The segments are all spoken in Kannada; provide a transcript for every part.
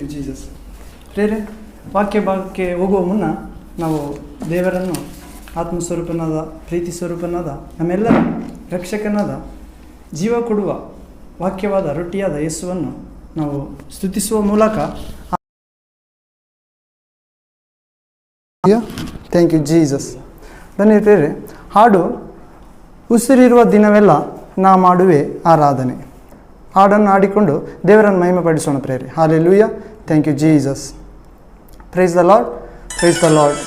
You Jesus. ಪ್ರೇರೆ ವಾಕ್ಯ ಭಾಗಕ್ಕೆ ಹೋಗುವ ಮುನ್ನ ನಾವು ದೇವರನ್ನು ಆತ್ಮಸ್ವರೂಪನಾದ, ಪ್ರೀತಿ ಸ್ವರೂಪನಾದ, ನಮ್ಮೆಲ್ಲರ ರಕ್ಷಕನಾದ, ಜೀವ ಕೊಡುವ ವಾಕ್ಯವಾದ ರೊಟ್ಟಿಯಾದ ಯೇಸುವನ್ನು ನಾವು ಸ್ತುತಿಸುವ ಮೂಲಕ, ಥ್ಯಾಂಕ್ ಯು ಜೀಸಸ್. ಬನ್ನಿ ಪ್ರೇರೆ, ಹಾಡು ಉಸಿರಿರುವ ದಿನವೆಲ್ಲ ನಾ ಮಾಡುವೆ ಆರಾಧನೆ. ಹಾಡನ್ನು ಹಾಡಿಕೊಂಡು ದೇವರನ್ನು ಮಹಿಮೆ ಪಡಿಸೋಣ ಪ್ರೇರೆ. Hallelujah. Thank you Jesus. Praise the Lord, praise the Lord,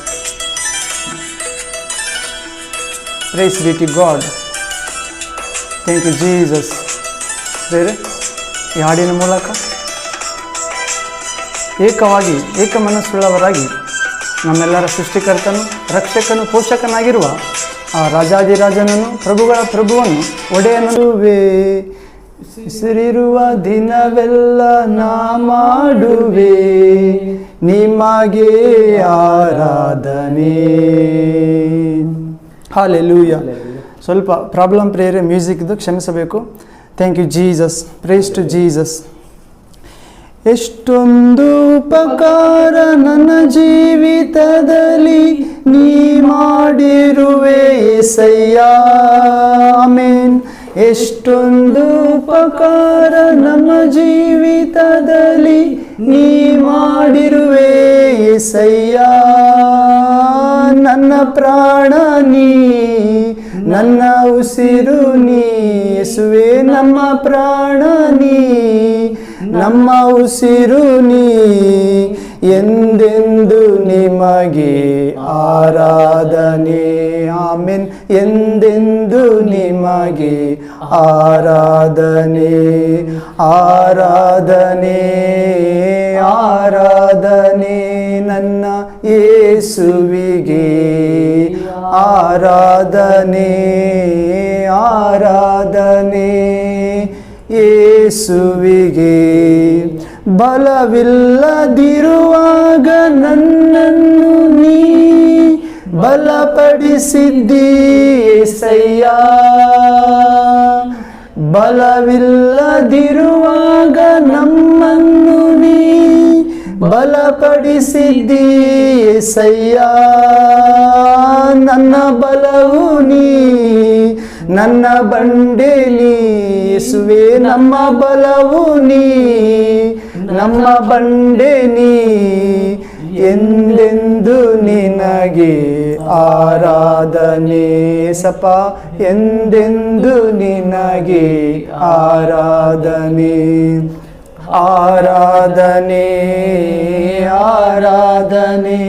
praise be to God. Thank you Jesus. ಪ್ರೇರೆ, ಈ ಹಾಡಿನ ಮೂಲಕ ಏಕವಾಗಿ ಏಕ ಮನಸ್ಸುಳ್ಳವರಾಗಿ ನಮ್ಮೆಲ್ಲರ ಸೃಷ್ಟಿಕರ್ತನು, ರಕ್ಷಕನು, ಪೋಷಕನಾಗಿರುವ ಆ ರಾಜಾದಿರಾಜನನ್ನು, ಪ್ರಭುಗಳ ಪ್ರಭುವನ್ನು, ಒಡೆಯನುವೆ. ಉಸಿರಿರುವ ದಿನವೆಲ್ಲ ನಾ ಮಾಡುವೆ ನಿಮಗೆ ಆರಾಧನೆ. ಹಾಲೆಲೂಯಾ. ಸ್ವಲ್ಪ ಪ್ರಾಬ್ಲಮ್ ಪ್ರೇರೆ ಮ್ಯೂಸಿಕ್ದು, ಕ್ಷಮಿಸಬೇಕು. Thank you Jesus. Praise to Jesus. ಎಷ್ಟೊಂದು ಉಪಕಾರ ನನ್ನ ಜೀವಿತದಲ್ಲಿ ನೀ ಮಾಡಿರುವೆ యేసయ్య. ಆಮೆನ್. ಎಷ್ಟೊಂದು ಉಪಕಾರ ನಮ್ಮ ಜೀವಿತದಲ್ಲಿ ನೀ ಮಾಡಿರುವೆ యేసయ్య. ನನ್ನ ಪ್ರಾಣ ನೀ, ನನ್ನ ಉಸಿರು ನೀ ಯೇಸುವೆ. ನಮ್ಮ ಪ್ರಾಣ ನೀ, ನಮ್ಮ ಉಸಿರು ನೀ. ಎಂದೆಂದು ನಿಮಗೆ ಆರಾಧನೆ. ಆಮೆನ್. ಎಂದೆಂದು ನಿಮಗೆ ಆರಾಧನೆ, ಆರಾಧನೆ, ಆರಾಧನೆ. ನನ್ನ ಯೇಸುವಿಗೆ ಆರಾಧನೆ, ಆರಾಧನೆ ಯೇಸುವಿಗೆ. ಬಲವಿಲ್ಲದಿರುವಾಗ ನನ್ನನ್ನು ನೀ ಬಲಪಡಿಸಿದ್ದೀ యేసయ్య. ಬಲವಿಲ್ಲದಿರುವಾಗ ನಮ್ಮನ್ನು ನೀ ಬಲಪಡಿಸಿದ್ದೀ యేసయ్య. ನನ್ನ ಬಲವು ನೀ, ನನ್ನ ಬಂಡೆ ನೀ ಯೇಸುವೆ. ನಮ್ಮ ಬಲವು ನೀ, ನಮ್ಮ ಬಂಡೆ ನೀ. ಎಂದೆಂದು ನಿನಗೆ ಆರಾಧನೆ ಸಪ. ಎಂದೆಂದು ನಿನಗೆ ಆರಾಧನೆ, ಆರಾಧನೆ, ಆರಾಧನೆ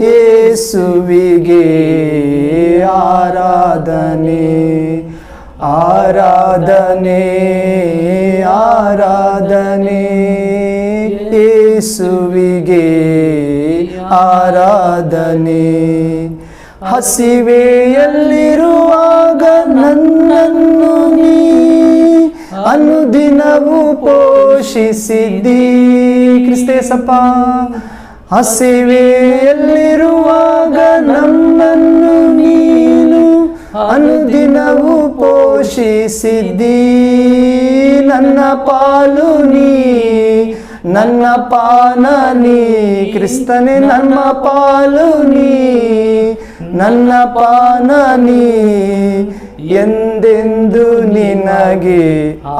ಯೇಸುವಿಗೆ ಆರಾಧನೆ, ಆರಾಧನೆ, ಆರಾಧನೆ ಯೇಸುವಿಗೆ ಆರಾಧನೆ. ಹಸಿವೆಯಲ್ಲಿರುವಾಗ ನನ್ನನ್ನು ನೀ ಅನುದಿನವೂ ಪೋಷಿಸಿದ್ದೀ ಕ್ರಿಸ್ತೇಸಪ್ಪ. ಹಸಿವೆಯಲ್ಲಿರುವಾಗ ನಮ್ಮನ್ನು ನೀನು ಅನುದಿನವೂ ಪೋಷಿಸಿದ್ದೀ. ನನ್ನ ಪಾಲು ನೀ, ನನ್ನ ಪಾನ ನೀ ಕ್ರಿಸ್ತನೇ. ನನ್ನ ಪಾಲು ನೀ, ನನ್ನ ಪಾನ ನೀ. ಎಂದೆಂದು ನಿನಗೆ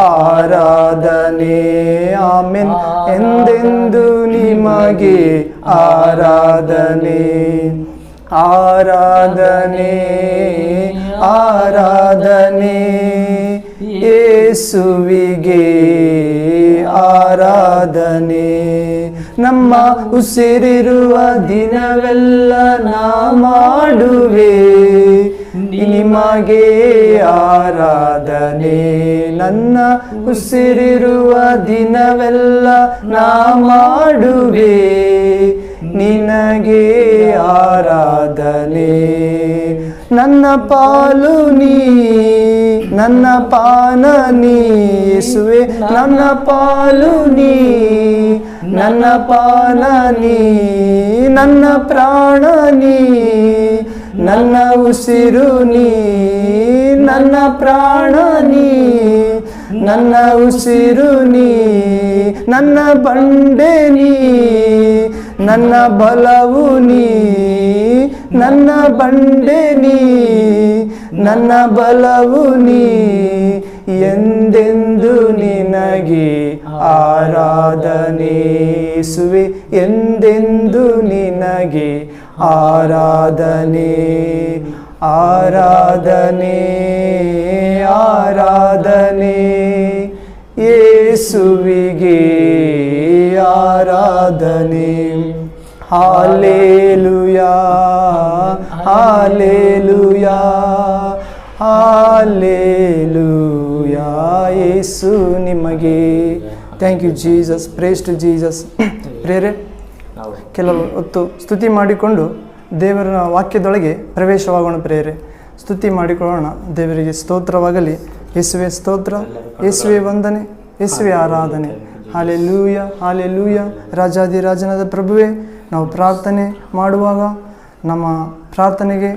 ಆರಾಧನೆ. ಆಮೆನ್. ಎಂದೆಂದು ನಿಮಗೆ ಆರಾಧನೆ, ಆರಾಧನೆ, ಆರಾಧನೆ ಯೇಸುವಿಗೆ ಆರಾಧನೆ. ನಮ್ಮ ಉಸಿರಿರುವ ದಿನವೆಲ್ಲ ನಾ ಮಾಡುವೆ ನಿಮಗೆ ಆರಾಧನೆ. ನನ್ನ ಉಸಿರಿರುವ ದಿನವೆಲ್ಲ ನಾ ಮಾಡುವೆ ನಿನಗೆ ಆರಾಧನೆ. ನನ್ನ ಪಾಲು ನೀ, ನನ್ನ ಪಾನ ನೀ ಯೇಸುವೆ. ನನ್ನ ಪಾಲು ನೀ, ನನ್ನ ಪಾನ ನೀ. ನನ್ನ ಪ್ರಾಣ ನೀ, ನನ್ನ ಉಸಿರು ನೀ. ನನ್ನ ಪ್ರಾಣ ನೀ, ನನ್ನ ಉಸಿರು ನೀ, ನನ್ನ ಬಂಡೆ ನೀ, ನನ್ನ ಬಲವು ನೀ, ನನ್ನ ಬಂಡೆ ನೀ, ನನ್ನ ಬಲವು ನೀ, ಎಂದೆಂದು ನಿನಗೆ ಆರಾಧನೆ ಯೇಸುವೆ, ಎಂದೆಂದು ನಿನಗೆ ಆರಾಧನೆ, ಆರಾಧನೆ, ಆರಾಧನೆ, ಯೇಸುವಿಗೆ ಆರಾಧನೆ. ಹಾಲೆಲೂಯಾ, ಹಾಲೆಲೂಯಾ, ಹಾಲೆಲೂಯಾ, ಯೇಸು ನಿಮಗೆ. Thank you Jesus, praise to Jesus. ಪ್ರೇರೆ ಕೆಲವು ಹೊತ್ತು ಸ್ತುತಿ ಮಾಡಿಕೊಂಡು ದೇವರ ವಾಕ್ಯದೊಳಗೆ ಪ್ರವೇಶವಾಗೋಣ. ಪ್ರೇರೆ ಸ್ತುತಿ ಮಾಡಿಕೊಳ್ಳೋಣ. ದೇವರಿಗೆ ಸ್ತೋತ್ರವಾಗಲಿ. ಯೇಸುವೆ ಸ್ತೋತ್ರ, ಯೇಸುವೆ ವಂದನೆ, ಯೇಸುವೆ ಆರಾಧನೆ. Hallelujah, hallelujah. ರಾಜಾದಿರಾಜನಾದ ಪ್ರಭುವೇ, ನಾವು ಪ್ರಾರ್ಥನೆ ಮಾಡುವಾಗ ನಮ್ಮ ಪ್ರಾರ್ಥನೆಗೆ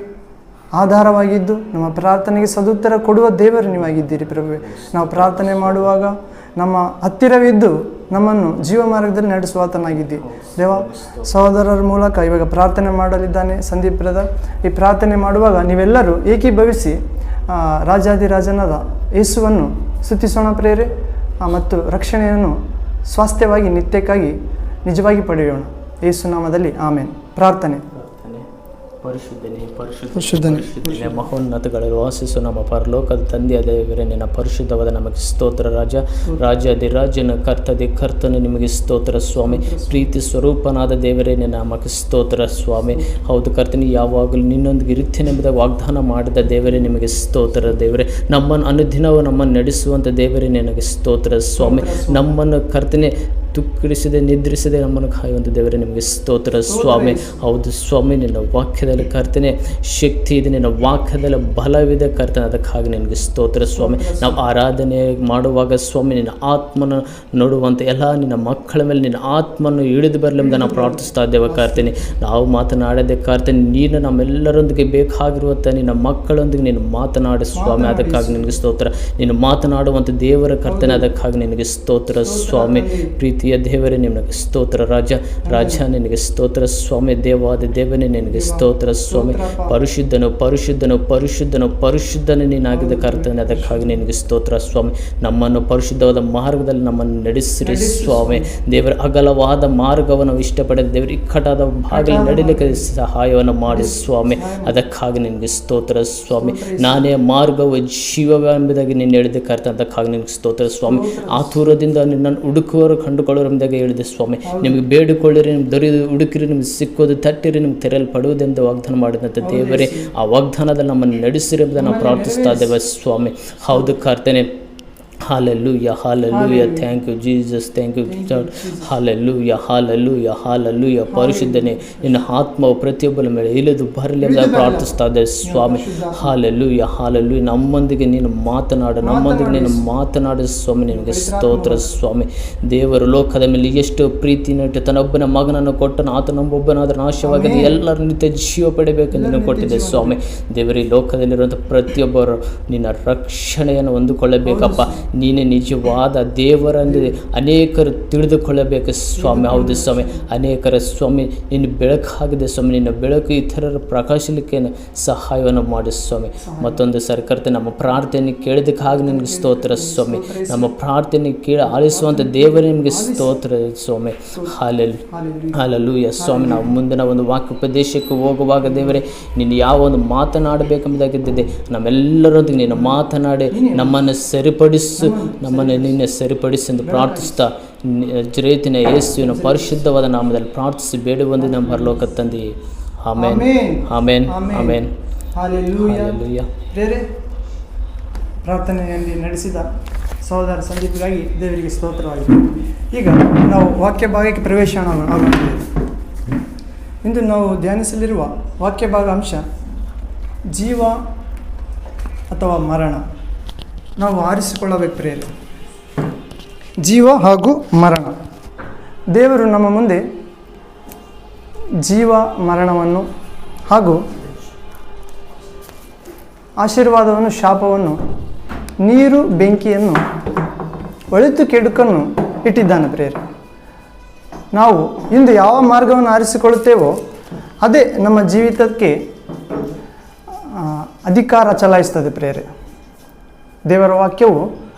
ಆಧಾರವಾಗಿದ್ದು ನಮ್ಮ ಪ್ರಾರ್ಥನೆಗೆ ಸದುತ್ತರ ಕೊಡುವ ದೇವರು ನೀವಾಗಿದ್ದೀರಿ ಪ್ರಭುವೇ. ನಾವು ಪ್ರಾರ್ಥನೆ ಮಾಡುವಾಗ ನಮ್ಮ ಹತ್ತಿರವಿದ್ದು ನಮ್ಮನ್ನು ಜೀವ ಮಾರ್ಗದಲ್ಲಿ ನಡೆಸುವಾತನಾಗಿದ್ದಿ ದೇವ. ಸಹೋದರರ ಮೂಲಕ ಇವಾಗ ಪ್ರಾರ್ಥನೆ ಮಾಡಲಿದ್ದಾನೆ ಸಂದೀಪ್ ಬ್ರದರ್. ಈ ಪ್ರಾರ್ಥನೆ ಮಾಡುವಾಗ ನೀವೆಲ್ಲರೂ ಏಕೀಭವಿಸಿ ರಾಜಾದಿರಾಜನಾದ ಯೇಸುವನ್ನು ಸ್ತುತಿಸೋಣ ಪ್ರೇರೆ, ಮತ್ತು ರಕ್ಷಣೆಯನ್ನು ಸ್ವಾಸ್ಥ್ಯವಾಗಿ ನಿತ್ಯಕ್ಕಾಗಿ ನಿಜವಾಗಿ ಪಡೆಯೋಣ. ಯೇಸು ನಾಮದಲ್ಲಿ ಆಮೇನ್. ಪ್ರಾರ್ಥನೆ. ಪರಿಶುದ್ಧನೇ, ಪರಿಶುದ್ಧನೇ, ಮಹೋನ್ನತಗಳಲ್ಲಿ ವಾಸಿಸು ನಮ್ಮ ಪರಲೋಕದ ತಂದೆಯ ದೇವರೇ, ನಿನ್ನ ಪರಿಶುದ್ಧವಾದ ನಮಗೆ ಸ್ತೋತ್ರ. ರಾಜಾದಿರಾಜನ ಕರ್ತನೆ ನಿಮಗೆ ಸ್ತೋತ್ರ ಸ್ವಾಮಿ. ಪ್ರೀತಿ ಸ್ವರೂಪನಾದ ದೇವರೇ, ನಿನ್ನ ನಮಗೆ ಸ್ತೋತ್ರ ಸ್ವಾಮಿ. ಹೌದು ಕರ್ತನೆ, ಯಾವಾಗಲೂ ನಿನ್ನೊಂದಿಗೆ ಇರುತ್ತೇನೆಂಬುದ ವಾಗ್ದಾನ ಮಾಡಿದ ದೇವರೇ ನಿಮಗೆ ಸ್ತೋತ್ರ ದೇವರೇ. ನಮ್ಮನ್ನು ಅನುದಿನವೂ ನಮ್ಮನ್ನು ನಡೆಸುವಂಥ ದೇವರೇ ನಿನಗೆ ಸ್ತೋತ್ರ ಸ್ವಾಮಿ. ನಮ್ಮನ್ನು ಕರ್ತನೆ ದುಃಖಿಸದೆ ನಿದ್ರಿಸದೆ ನಮ್ಮನ್ನು ಕಾಯುವಂಥ ದೇವರೇ ನಿಮಗೆ ಸ್ತೋತ್ರ ಸ್ವಾಮಿ. ಹೌದು ಸ್ವಾಮಿ, ನಿನ್ನ ವಾಕ್ಯದಲ್ಲಿ ಕರ್ತನೆ ಶಕ್ತಿ ಇದೆ, ನಿನ್ನ ವಾಕ್ಯದಲ್ಲಿ ಬಲವಿದೆ ಕರ್ತನೆ, ಅದಕ್ಕಾಗಿ ನಿನಗೆ ಸ್ತೋತ್ರ ಸ್ವಾಮಿ. ನಾವು ಆರಾಧನೆ ಮಾಡುವಾಗ ಸ್ವಾಮಿ ನಿನ್ನ ಆತ್ಮನ ನೋಡುವಂಥ ಎಲ್ಲ ನಿನ್ನ ಮಕ್ಕಳ ಮೇಲೆ ನಿನ್ನ ಆತ್ಮನ್ನು ಇಳಿದು ಬರಲೆಂದು ನಾವು ಪ್ರಾರ್ಥಿಸ್ತಾ ಇದ್ದೇವೆ ಕರ್ತನೆ. ನಾವು ಮಾತನಾಡದೆ ಕರ್ತನೆ, ನೀನು ನಮ್ಮೆಲ್ಲರೊಂದಿಗೆ ಬೇಕಾಗಿರುವಂಥ ನಿನ್ನ ಮಕ್ಕಳೊಂದಿಗೆ ನೀನು ಮಾತನಾಡಿ ಸ್ವಾಮಿ, ಅದಕ್ಕಾಗಿ ನಿನಗೆ ಸ್ತೋತ್ರ. ನೀನು ಮಾತನಾಡುವಂಥ ದೇವರ ಕರ್ತನೆ, ಅದಕ್ಕಾಗಿ ನಿನಗೆ ಸ್ತೋತ್ರ ಸ್ವಾಮಿ. ಪ್ರೀತಿಯ ದೇವರೇ ನಿನಗೆ ಸ್ತೋತ್ರ. ರಾಜ ನಿನಗೆ ಸ್ತೋತ್ರ ಸ್ವಾಮಿ. ದೇವಾದ ದೇವನೇ ನಿನಗೆ ಸ್ತೋತ್ರ ಸ್ವಾಮಿ. ಪರಿಶುದ್ಧನು ಪರಿಶುದ್ಧನು ಪರಿಶುದ್ಧನು ಪರಿಶುದ್ಧನು ನೀನಾಗಿದ್ದ ಕರ್ತನೆ, ಅದಕ್ಕಾಗಿ ನಿನಗೆ ಸ್ತೋತ್ರ ಸ್ವಾಮಿ. ನಮ್ಮನ್ನು ಪರಿಶುದ್ಧವಾದ ಮಾರ್ಗದಲ್ಲಿ ನಮ್ಮನ್ನು ನಡೆಸಿರಿ ಸ್ವಾಮಿ. ದೇವರ ಅಗಲವಾದ ಮಾರ್ಗವನ್ನು ಇಷ್ಟಪಡದ ದೇವರು ಇಕ್ಕಟಾದ ಭಾಗದಲ್ಲಿ ನಡಿಲಿಕ್ಕೆ ಸಹಾಯವನ್ನು ಮಾಡಿ ಸ್ವಾಮಿ, ಅದಕ್ಕಾಗಿ ನಿನಗೆ ಸ್ತೋತ್ರ ಸ್ವಾಮಿ. ನಾನೇ ಮಾರ್ಗವು ಜೀವವೆಂಬುದಾಗಿ ನೀನು ಹೇಳಿದೆ ಕರ್ತನೆ, ಅದಕ್ಕಾಗಿ ನಿನಗೆ ಸ್ತೋತ್ರ ಸ್ವಾಮಿ. ಆತುರದಿಂದ ನಿನ್ನನ್ನು ಹುಡುಕುವವರು ಕಂಡುಕೊಳ್ಳುವರೆಂಬುದಾಗಿ ಹೇಳಿದೆ ಸ್ವಾಮಿ. ನಿಮಗೆ ಬೇಡಿಕೊಳ್ಳಿರಿ, ನಿಮ್ಗೆ ದೊರೆಯುವುದು, ಹುಡುಕಿರಿ ನಿಮ್ಗೆ ಸಿಕ್ಕೋದು, ತಟ್ಟಿರಿ ನಿಮ್ಗೆ ತೆರೆಯಲ್ಪಡುವುದೆಂದು ವಾಗ್ದಾನ ಮಾಡಿದಂಥ ದೇವರೇ, ಆ ವಾಗ್ದಾನದಲ್ಲಿ ನಮ್ಮನ್ನು ನಡೆಸಿರಿ ಎಂಬುದನ್ನು ನಾವು ಪ್ರಾರ್ಥಿಸ್ತಾ ಇದ್ದೇವೆ ಸ್ವಾಮಿ. ಹೌದು ಕರ್ತನೆ. Hallelujah, hallelujah. Thank you Jesus, thank you Lord. Hallelujah, hallelujah, hallelujah. ಪರಿಶುದ್ಧನೇ, ನಿನ್ನ ಆತ್ಮವು ಪ್ರತಿಯೊಬ್ಬರ ಮೇಲೆ ಇಳಿದು ಬರಲಿ ಎಂದು ಪ್ರಾರ್ಥಿಸ್ತಾ ಇದ್ದೇವೆ ಸ್ವಾಮಿ. Hallelujah, hallelujah. ನಮ್ಮೊಂದಿಗೆ ನೀನು ಮಾತನಾಡು, ನಮ್ಮೊಂದಿಗೆ ನೀನು ಮಾತನಾಡು ಸ್ವಾಮಿ. ನಿನಗೆ ಸ್ತೋತ್ರ ಸ್ವಾಮಿ. ದೇವರು ಲೋಕದ ಮೇಲೆ ಎಷ್ಟು ಪ್ರೀತಿಯನ್ನು ಇಟ್ಟು ತನ್ನೊಬ್ಬನ ಮಗನನ್ನು ಕೊಟ್ಟನು, ಆತ ನಮ್ಮೊಬ್ಬನಾದರೂ ನಾಶವಾಗದೆ ಎಲ್ಲರೂ ನಿತ್ಯ ಜೀವ ಪಡೆಯಬೇಕೆಂದು ನೀನು ಕೊಟ್ಟಿದ್ದೆ ಸ್ವಾಮಿ. ದೇವರ ಈ ಲೋಕದಲ್ಲಿರುವಂಥ ಪ್ರತಿಯೊಬ್ಬರು ನಿನ್ನ ರಕ್ಷಣೆಯನ್ನು ಹೊಂದಿಕೊಳ್ಳಬೇಕಪ್ಪ. ನೀನೇ ನಿಜವಾದ ದೇವರೆಂದು ಅನೇಕರು ತಿಳಿದುಕೊಳ್ಳಬೇಕು ಸ್ವಾಮಿ. ಹೌದು ಸ್ವಾಮಿ, ಅನೇಕರ ಸ್ವಾಮಿ ನಿನ್ನ ಬೆಳಕಾಗಿದೆ ಸ್ವಾಮಿ. ನಿನ್ನ ಬೆಳಕು ಇತರರ ಪ್ರಕಾಶಲಿಕ್ಕೆ ಸಹಾಯವನ್ನು ಮಾಡಿ ಸ್ವಾಮಿ. ಮತ್ತೊಂದು ಸರ್ಕರ್ತೆ ನಮ್ಮ ಪ್ರಾರ್ಥನೆ ಕೇಳಿದಕ್ಕಾಗಿ ನಿನಗೆ ಸ್ತೋತ್ರ ಸ್ವಾಮಿ. ನಮ್ಮ ಪ್ರಾರ್ಥನೆ ಆಲಿಸುವಂಥ ದೇವರೇ ನಿಮಗೆ ಸ್ತೋತ್ರ ಸ್ವಾಮಿ. ಹಾಲೆಲೂಯ ಸ್ವಾಮಿ. ನಾವು ಮುಂದಿನ ಒಂದು ವಾಕ್ಯೋಪದೇಶಕ್ಕೆ ಹೋಗುವಾಗ ದೇವರೇ, ನೀನು ಯಾವ ಒಂದು ಮಾತನಾಡಬೇಕೆಂಬುದಾಗಿದ್ದಿದೆ, ನಮ್ಮೆಲ್ಲರೊಂದಿಗೆ ನೀನು ಮಾತನಾಡಿ ನಮ್ಮನ್ನು ಸರಿಪಡಿಸು, ನಮ್ಮನ್ನು ನಿನ್ನೆ ಸರಿಪಡಿಸಿ ಎಂದು ಪ್ರಾರ್ಥಿಸ್ತಾ ಜರೇತಿನ ಯೇಸುವಿನ ಪರಿಶುದ್ಧವಾದ ನಾಮದಲ್ಲಿ ಪ್ರಾರ್ಥಿಸಿ ಬೇಡುವಂದು ನಮ್ಮ ಪರಲೋಕ ತಂದೆಯೇ. ಆಮೇನ್, ಆಮೇನ್, ಆಮೇನ್. ಹಾಲೆಲೂಯ. ಬೇರೆ ಪ್ರಾರ್ಥನೆಯಲ್ಲಿ ನಡೆಸಿದ ಸಹೋದರ ಸಂದೀಪ್ಗಾಗಿ ದೇವರಿಗೆ ಸ್ತೋತ್ರವಾಗಿದೆ. ಈಗ ನಾವು ವಾಕ್ಯ ಭಾಗಕ್ಕೆ ಪ್ರವೇಶ ಆಗುತ್ತಿದೆ. ಇಂದು ನಾವು ಧ್ಯಾನಿಸಲಿರುವ ವಾಕ್ಯ ಭಾಗ ಅಂಶ ಜೀವ ಅಥವಾ ಮರಣ. ನಾವು ಆರಿಸಿಕೊಳ್ಳಬೇಕು ಪ್ರೇರೆ, ಜೀವ ಹಾಗೂ ಮರಣ. ದೇವರು ನಮ್ಮ ಮುಂದೆ ಜೀವ ಮರಣವನ್ನು ಹಾಗೂ ಆಶೀರ್ವಾದವನ್ನು ಶಾಪವನ್ನು, ನೀರು ಬೆಂಕಿಯನ್ನು ಒಳಿತು ಕೆಡುಕನ್ನು ಇಟ್ಟಿದ್ದಾನೆ ಪ್ರಿಯರೇ. ನಾವು ಇಂದು ಯಾವ ಮಾರ್ಗವನ್ನು ಆರಿಸಿಕೊಳ್ಳುತ್ತೇವೋ ಅದೇ ನಮ್ಮ ಜೀವಿತಕ್ಕೆ ಅಧಿಕಾರ ಚಲಾಯಿಸ್ತದೆ ಪ್ರಿಯರೇ. ದೇವರ ವಾಕ್ಯವು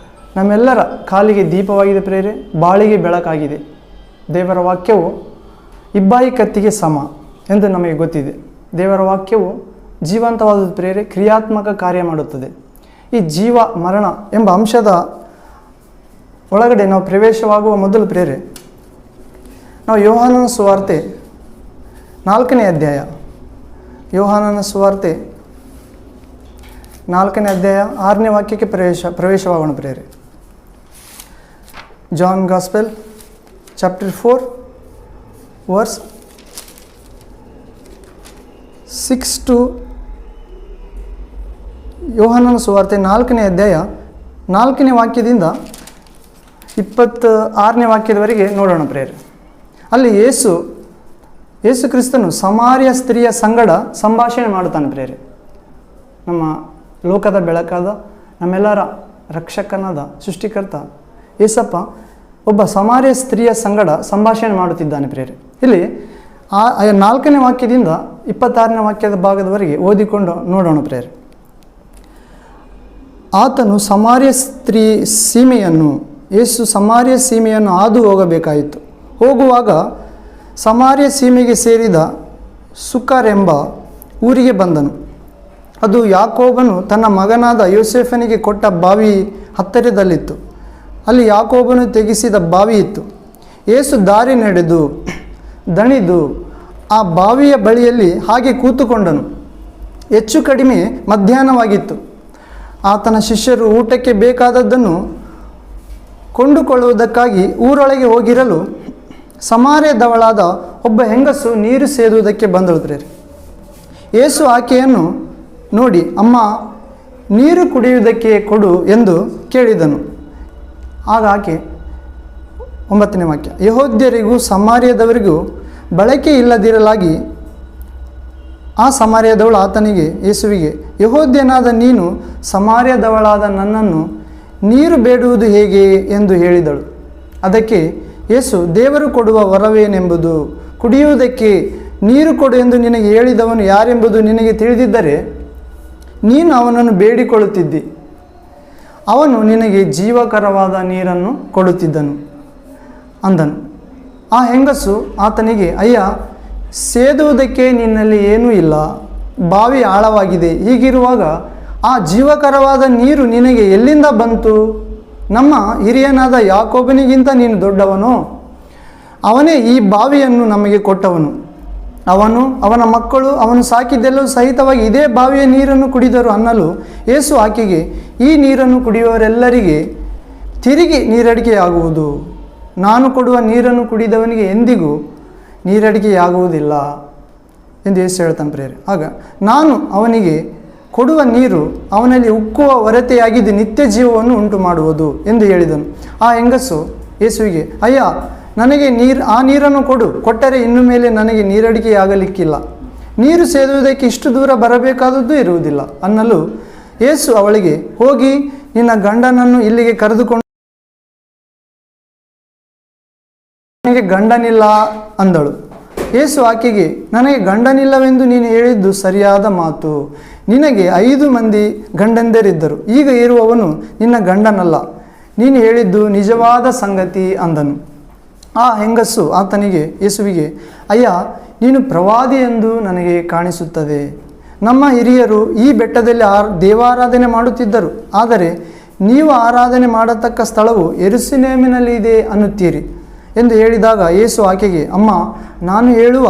ನಮ್ಮೆಲ್ಲರ ಕಾಲಿಗೆ ದೀಪವಾಗಿದೆ ಪ್ರಿಯರೇ, ಬಾಳಿಗೆ ಬೆಳಕಾಗಿದೆ. ದೇವರ ವಾಕ್ಯವು ಇಬ್ಬಾಯಿ ಕತ್ತಿಗೆ ಸಮ ಎಂದು ನಮಗೆ ಗೊತ್ತಿದೆ. ದೇವರ ವಾಕ್ಯವು ಜೀವಂತವಾದ ಪ್ರಿಯರೇ, ಕ್ರಿಯಾತ್ಮಕ ಕಾರ್ಯ ಮಾಡುತ್ತದೆ. ಈ ಜೀವ ಮರಣ ಎಂಬ ಅಂಶದ ಒಳಗಡೆ ನಾವು ಪ್ರವೇಶವಾಗುವ ಮೊದಲು ಪ್ರಿಯರೇ, ನಾವು ಯೋಹಾನನ ಸುವಾರ್ತೆ 4ನೇ ಅಧ್ಯಾಯ, ಯೋಹಾನನ ಸುವಾರ್ತೆ 4ನೇ ಅಧ್ಯಾಯ 6ನೇ ವಾಕ್ಯಕ್ಕೆ ಪ್ರವೇಶವಾಗೋಣ ಪ್ರಿಯರೇ. John gospel chapter 4 verse 6 to ಯೋಹಾನನ ಸುವಾರ್ತೆ 4ನೇ ಅಧ್ಯಾಯ 4ನೇ ವಾಕ್ಯದಿಂದ 26ನೇ ವಾಕ್ಯದವರೆಗೆ ನೋಡೋಣ ಪ್ರಿಯರೇ. ಅಲ್ಲಿ ಯೇಸು ಕ್ರಿಸ್ತನು ಸಮಾರ್ಯ ಸ್ತ್ರೀಯ ಸಂಗಡ ಸಂಭಾಷಣೆ ಮಾಡುತ್ತಾನೆ ಪ್ರಿಯರೇ. ನಮ್ಮ ಲೋಕದ ಬೆಳಕಾದ ನಮ್ಮೆಲ್ಲರ ರಕ್ಷಕನಾದ ಸೃಷ್ಟಿಕರ್ತ ಯೇಸಪ್ಪ ಒಬ್ಬ ಸಮಾರ್ಯ ಸ್ತ್ರೀಯ ಸಂಗಡ ಸಂಭಾಷಣೆ ಮಾಡುತ್ತಿದ್ದಾನೆ ಪ್ರಿಯರೇ. ಇಲ್ಲಿ 4ನೇ ವಾಕ್ಯದಿಂದ 26ನೇ ವಾಕ್ಯದ ಭಾಗದವರೆಗೆ ಓದಿಕೊಂಡು ನೋಡೋಣ ಪ್ರಿಯರೇ. ಆತನು ಯೇಸು ಸಮಾರ್ಯ ಸೀಮೆಯನ್ನು ಹಾದು ಹೋಗಬೇಕಾಯಿತು. ಹೋಗುವಾಗ ಸಮಾರ್ಯ ಸೀಮೆಗೆ ಸೇರಿದ ಸುಕರ್ ಎಂಬ ಊರಿಗೆ ಬಂದನು. ಅದು ಯಾಕೋಬನು ತನ್ನ ಮಗನಾದ ಯೋಸೇಫನಿಗೆ ಕೊಟ್ಟ ಬಾವಿ ಹತ್ತಿರದಲ್ಲಿತ್ತು. ಅಲ್ಲಿ ಯಾಕೋಬನು ತೆಗೆಸಿದ ಬಾವಿ ಇತ್ತು. ಯೇಸು ದಾರಿ ನಡೆದು ದಣಿದು ಆ ಬಾವಿಯ ಬಳಿಯಲ್ಲಿ ಹಾಗೆ ಕೂತುಕೊಂಡನು. ಹೆಚ್ಚು ಕಡಿಮೆ ಮಧ್ಯಾಹ್ನವಾಗಿತ್ತು. ಆತನ ಶಿಷ್ಯರು ಊಟಕ್ಕೆ ಬೇಕಾದದ್ದನ್ನು ಕೊಂಡುಕೊಳ್ಳುವುದಕ್ಕಾಗಿ ಊರೊಳಗೆ ಹೋಗಿರಲು ಸಮಾರ್ಯದವಳಾದ ಒಬ್ಬ ಹೆಂಗಸು ನೀರು ಸೇದುವುದಕ್ಕೆ ಬಂದಳು ಪ್ರಿಯರೇ. ಯೇಸು ಆಕೆಯನ್ನು ನೋಡಿ, ಅಮ್ಮ, ನೀರು ಕುಡಿಯುವುದಕ್ಕೆ ಕೊಡು ಎಂದು ಕೇಳಿದನು. ಆಗ ಆಕೆ 9ನೇ ವಾಕ್ಯ, ಯೆಹೂದ್ಯರಿಗೂ ಸಮಾರ್ಯದವರಿಗೂ ಬಳಕೆ ಇಲ್ಲದಿರಲಾಗಿ ಆ ಸಮಾರ್ಯದವಳು ಆತನಿಗೆ ಯೇಸುವಿಗೆ, ಯೆಹೂದ್ಯನಾದ ನೀನು ಸಮಾರ್ಯದವಳಾದ ನನ್ನನ್ನು ನೀರು ಬೇಡುವುದು ಹೇಗೆ ಎಂದು ಹೇಳಿದಳು. ಅದಕ್ಕೆ ಯೇಸು, ದೇವರು ಕೊಡುವ ವರವೇನೆಂಬುದು, ಕುಡಿಯುವುದಕ್ಕೆ ನೀರು ಕೊಡು ಎಂದು ನಿನಗೆ ಹೇಳಿದವನು ಯಾರೆಂಬುದು ನಿನಗೆ ತಿಳಿದಿದ್ದರೆ ನೀನು ಅವನನ್ನು ಬೇಡಿಕೊಳ್ಳುತ್ತಿದ್ದಿ, ಅವನು ನಿನಗೆ ಜೀವಕರವಾದ ನೀರನ್ನು ಕೊಡುತ್ತಿದ್ದನು ಅಂದನು. ಆ ಹೆಂಗಸು ಆತನಿಗೆ, ಅಯ್ಯ, ಸೇದುವುದಕ್ಕೆ ನಿನ್ನಲ್ಲಿ ಏನೂ ಇಲ್ಲ, ಬಾವಿ ಆಳವಾಗಿದೆ. ಹೀಗಿರುವಾಗ ಆ ಜೀವಕರವಾದ ನೀರು ನಿನಗೆ ಎಲ್ಲಿಂದ ಬಂತು? ನಮ್ಮ ಹಿರಿಯನಾದ ಯಾಕೋಬನಿಗಿಂತ ನೀನು ದೊಡ್ಡವನು. ಅವನೇ ಈ ಬಾವಿಯನ್ನು ನಮಗೆ ಕೊಟ್ಟವನು. ಅವನು, ಅವನ ಮಕ್ಕಳು, ಅವನು ಸಾಕಿದ್ದೆಲ್ಲವೂ ಸಹಿತವಾಗಿ ಇದೇ ಬಾವಿಯ ನೀರನ್ನು ಕುಡಿದರು ಅನ್ನಲು ಯೇಸು ಆಕೆಗೆ, ಈ ನೀರನ್ನು ಕುಡಿಯುವವರೆಲ್ಲರಿಗೆ ತಿರುಗಿ ನೀರಡಿಕೆಯಾಗುವುದು. ನಾನು ಕೊಡುವ ನೀರನ್ನು ಕುಡಿದವನಿಗೆ ಎಂದಿಗೂ ನೀರಡಿಕೆಯಾಗುವುದಿಲ್ಲ ಎಂದು ಯೇಸು ಹೇಳ್ತಾನೆ ಪ್ರಿಯರೇ. ಆಗ ನಾನು ಅವನಿಗೆ ಕೊಡುವ ನೀರು ಅವನಲ್ಲಿ ಉಕ್ಕುವ ಹೊರತೆಯಾಗಿದ್ದು ನಿತ್ಯ ಜೀವವನ್ನು ಉಂಟು ಮಾಡುವುದು ಎಂದು ಹೇಳಿದನು. ಆ ಹೆಂಗಸು ಯೇಸುವಿಗೆ, ಅಯ್ಯ, ನನಗೆ ಆ ನೀರನ್ನು ಕೊಡು, ಕೊಟ್ಟರೆ ಇನ್ನು ಮೇಲೆ ನನಗೆ ನೀರಡಿಕೆಯಾಗಲಿಕ್ಕಿಲ್ಲ, ನೀರು ಸೇದುವುದಕ್ಕೆ ಇಷ್ಟು ದೂರ ಬರಬೇಕಾದದ್ದು ಇರುವುದಿಲ್ಲ ಅನ್ನಲು ಯೇಸು ಅವಳಿಗೆ, ಹೋಗಿ ನಿನ್ನ ಗಂಡನನ್ನು ಇಲ್ಲಿಗೆ ಕರೆದುಕೊಂಡು ನನಗೆ ಗಂಡನಿಲ್ಲ ಅಂದಳು. ಯೇಸು ಆಕೆಗೆ, ನನಗೆ ಗಂಡನಿಲ್ಲವೆಂದು ನೀನು ಹೇಳಿದ್ದು ಸರಿಯಾದ ಮಾತು. ನಿನಗೆ 5 ಮಂದಿ ಗಂಡಂದರಿದ್ದರು, ಈಗ ಇರುವವನು ನಿನ್ನ ಗಂಡನಲ್ಲ. ನೀನು ಹೇಳಿದ್ದು ನಿಜವಾದ ಸಂಗತಿ ಅಂದನು. ಆ ಹೆಂಗಸು ಆತನಿಗೆ, ಯೇಸುವಿಗೆ, ಅಯ್ಯ, ನೀನು ಪ್ರವಾದಿ ಎಂದು ನನಗೆ ಕಾಣಿಸುತ್ತದೆ. ನಮ್ಮ ಹಿರಿಯರು ಈ ಬೆಟ್ಟದಲ್ಲಿ ದೇವಾರಾಧನೆ ಮಾಡುತ್ತಿದ್ದರು, ಆದರೆ ನೀವು ಆರಾಧನೆ ಮಾಡತಕ್ಕ ಸ್ಥಳವು ಯೆರೂಸಲೇಮಿನಲ್ಲಿ ಇದೆ ಅನ್ನುತ್ತೀರಿ ಎಂದು ಹೇಳಿದಾಗ ಯೇಸು ಆಕೆಗೆ, ಅಮ್ಮ, ನಾನು ಹೇಳುವ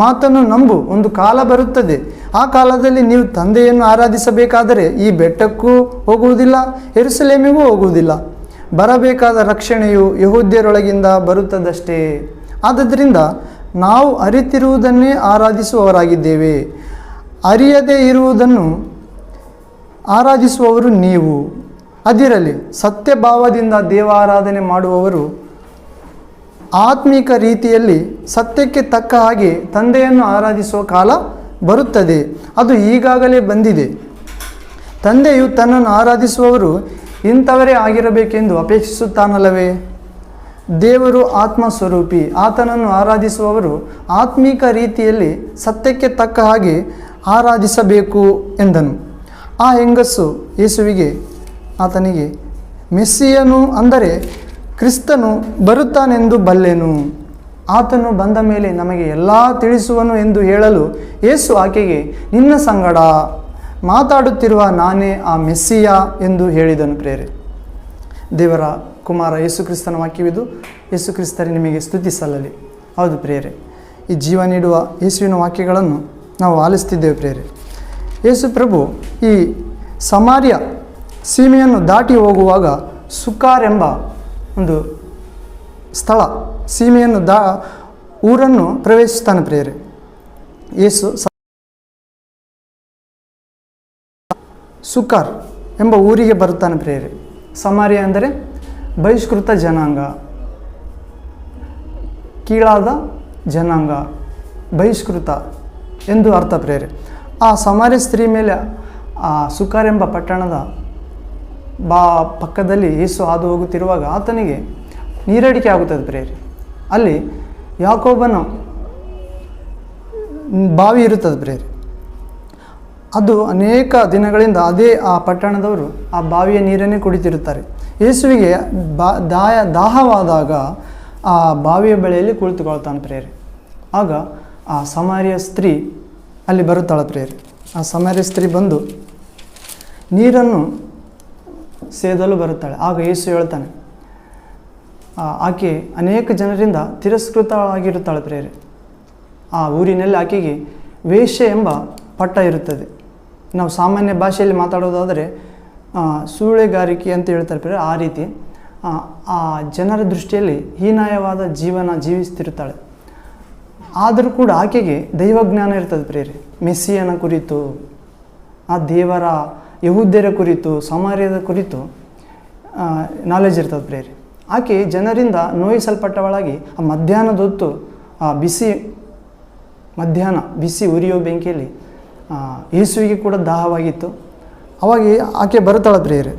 ಮಾತನ್ನು ನಂಬು. ಒಂದು ಕಾಲ ಬರುತ್ತದೆ, ಆ ಕಾಲದಲ್ಲಿ ನೀವು ತಂದೆಯನ್ನು ಆರಾಧಿಸಬೇಕಾದರೆ ಈ ಬೆಟ್ಟಕ್ಕೂ ಹೋಗುವುದಿಲ್ಲ, ಯೆರೂಸಲೇಮಿಗೂ ಹೋಗುವುದಿಲ್ಲ. ಬರಬೇಕಾದ ರಕ್ಷಣೆಯು ಯೆಹೂದ್ಯರೊಳಗಿಂದ ಬರುತ್ತದಷ್ಟೇ. ಆದ್ದರಿಂದ ನಾವು ಅರಿತಿರುವುದನ್ನೇ ಆರಾಧಿಸುವವರಾಗಿದ್ದೇವೆ, ಅರಿಯದೇ ಇರುವುದನ್ನು ಆರಾಧಿಸುವವರು ನೀವು. ಅದಿರಲಿ, ಸತ್ಯಭಾವದಿಂದ ದೇವಾರಾಧನೆ ಮಾಡುವವರು ಆತ್ಮಿಕ ರೀತಿಯಲ್ಲಿ ಸತ್ಯಕ್ಕೆ ತಕ್ಕ ಹಾಗೆ ತಂದೆಯನ್ನು ಆರಾಧಿಸುವ ಕಾಲ ಬರುತ್ತದೆ, ಅದು ಈಗಾಗಲೇ ಬಂದಿದೆ. ತಂದೆಯು ತನ್ನನ್ನು ಆರಾಧಿಸುವವರು ಇಂಥವರೇ ಆಗಿರಬೇಕೆಂದು ಅಪೇಕ್ಷಿಸುತ್ತಾನಲ್ಲವೇ? ದೇವರು ಆತ್ಮಸ್ವರೂಪಿ. ಆತನನ್ನು ಆರಾಧಿಸುವವರು ಆತ್ಮಿಕ ರೀತಿಯಲ್ಲಿ ಸತ್ಯಕ್ಕೆ ತಕ್ಕ ಹಾಗೆ ಆರಾಧಿಸಬೇಕು ಎಂದನು. ಆ ಹೆಂಗಸು ಯೇಸುವಿಗೆ ಆತನಿಗೆ, ಮೆಸ್ಸಿಯನು ಅಂದರೆ ಕ್ರಿಸ್ತನು ಬರುತ್ತಾನೆಂದು ಬಲ್ಲೆನು. ಆತನು ಬಂದ ಮೇಲೆ ನಮಗೆ ಎಲ್ಲ ತಿಳಿಸುವನು ಎಂದು ಹೇಳಲು ಯೇಸು ಆಕೆಗೆ, ನಿನ್ನ ಸಂಗಡ ಮಾತಾಡುತ್ತಿರುವ ನಾನೇ ಆ ಮೆಸ್ಸಿಯ ಎಂದು ಹೇಳಿದನು. ಪ್ರೇರೆ, ದೇವರ ಕುಮಾರ ಯೇಸು ಕ್ರಿಸ್ತನ ವಾಕ್ಯವಿದು. ಯೇಸು ಕ್ರಿಸ್ತರೇ ನಿಮಗೆ ಸ್ತುತಿ ಸಲ್ಲಲಿ. ಹೌದು ಪ್ರೇರೆ, ಈ ಜೀವ ನೀಡುವ ಯೇಸುವಿನ ವಾಕ್ಯಗಳನ್ನು ನಾವು ಆಲಿಸ್ತಿದ್ದೇವೆ ಪ್ರೇರೆ. ಯೇಸು ಪ್ರಭು ಈ ಸಮಾರ್ಯ ಸೀಮೆಯನ್ನು ದಾಟಿ ಹೋಗುವಾಗ ಸುಕಾರ್ ಎಂಬ ಒಂದು ಸ್ಥಳ, ಸೀಮೆಯನ್ನು ಊರನ್ನು ಪ್ರವೇಶಿಸ್ತಾನೆ ಪ್ರೇರೆ. ಯೇಸು ಸುಕಾರ್ ಎಂಬ ಊರಿಗೆ ಬರುತ್ತಾನೆ ಪ್ರೇರೆ. ಸಮಾರ್ಯ ಅಂದರೆ ಬಹಿಷ್ಕೃತ ಜನಾಂಗ, ಕೀಳಾದ ಜನಾಂಗ, ಬಹಿಷ್ಕೃತ ಎಂದು ಅರ್ಥ ಪ್ರೇರೆ. ಆ ಸಮಾರ್ಯ ಸ್ತ್ರೀ ಮೇಲೆ ಆ ಸುಕಾರ್ ಎಂಬ ಪಟ್ಟಣದ ಪಕ್ಕದಲ್ಲಿ ಯೇಸು ಹಾದು ಹೋಗುತ್ತಿರುವಾಗ ಆತನಿಗೆ ನೀರಡಿಕೆ ಆಗುತ್ತದೆ ಪ್ರೇರೆ. ಅಲ್ಲಿ ಯಾಕೋಬನ ಬಾವಿ ಇರುತ್ತದೆ ಪ್ರೇರೆ. ಅದು ಅನೇಕ ದಿನಗಳಿಂದ ಆ ಪಟ್ಟಣದವರು ಆ ಬಾವಿಯ ನೀರನ್ನೇ ಕುಡಿತಿರುತ್ತಾರೆ. ಯೇಸುವಿಗೆ ದಾಹವಾದಾಗ ಆ ಬಾವಿಯ ಬಳಿಯಲ್ಲಿ ಕುಳಿತುಕೊಳ್ತಾನೆ ಪ್ರೇರೆ. ಆಗ ಆ ಸಮಾರ್ಯ ಸ್ತ್ರೀ ಅಲ್ಲಿ ಬರುತ್ತಾಳೆ ಪ್ರೇರೆ. ಆ ಸಮಾರ್ಯ ಸ್ತ್ರೀ ಬಂದು ನೀರನ್ನು ಸೇದಲು ಬರುತ್ತಾಳೆ. ಆಗ ಯೇಸು ಹೇಳ್ತಾನೆ, ಆಕೆ ಅನೇಕ ಜನರಿಂದ ತಿರಸ್ಕೃತಳಾಗಿರುತ್ತಾಳೆ ಪ್ರೇರೆ. ಆ ಊರಿನಲ್ಲಿ ಆಕೆಗೆ ವೇಶ್ಯೆ ಎಂಬ ಪಟ್ಟ ಇರುತ್ತದೆ. ನಾವು ಸಾಮಾನ್ಯ ಭಾಷೆಯಲ್ಲಿ ಮಾತಾಡೋದಾದರೆ ಸೂಳೆಗಾರಿಕೆ ಅಂತ ಹೇಳ್ತಾರೆ ಪ್ರೇರೆ. ಆ ರೀತಿ ಆ ಜನರ ದೃಷ್ಟಿಯಲ್ಲಿ ಹೀನಾಯವಾದ ಜೀವನ ಜೀವಿಸ್ತಿರುತ್ತಾಳೆ. ಆದರೂ ಕೂಡ ಆಕೆಗೆ ದೈವಜ್ಞಾನ ಇರ್ತದೆ ಪ್ರೇರೆ. ಮೆಸ್ಸಿಯನ ಕುರಿತು, ಆ ದೇವರ ಯಹೂದ್ಯರ ಕುರಿತು, ಸಮಾರ್ಯದ ಕುರಿತು ನಾಲೆಜ್ ಇರ್ತದೆ ಪ್ರೇರೆ. ಆಕೆ ಜನರಿಂದ ನೋಯಿಸಲ್ಪಟ್ಟವಳಾಗಿ ಆ ಮಧ್ಯಾಹ್ನದೊತ್ತು ಬಿಸಿ ಉರಿಯೋ ಬೆಂಕಿಯಲ್ಲಿ ಯೇಸುವಿಗೆ ಕೂಡ ದಾಹವಾಗಿತ್ತು. ಅವಾಗ ಆಕೆ ಬರುತ್ತಾಳೆ ಪ್ರೇರೆ.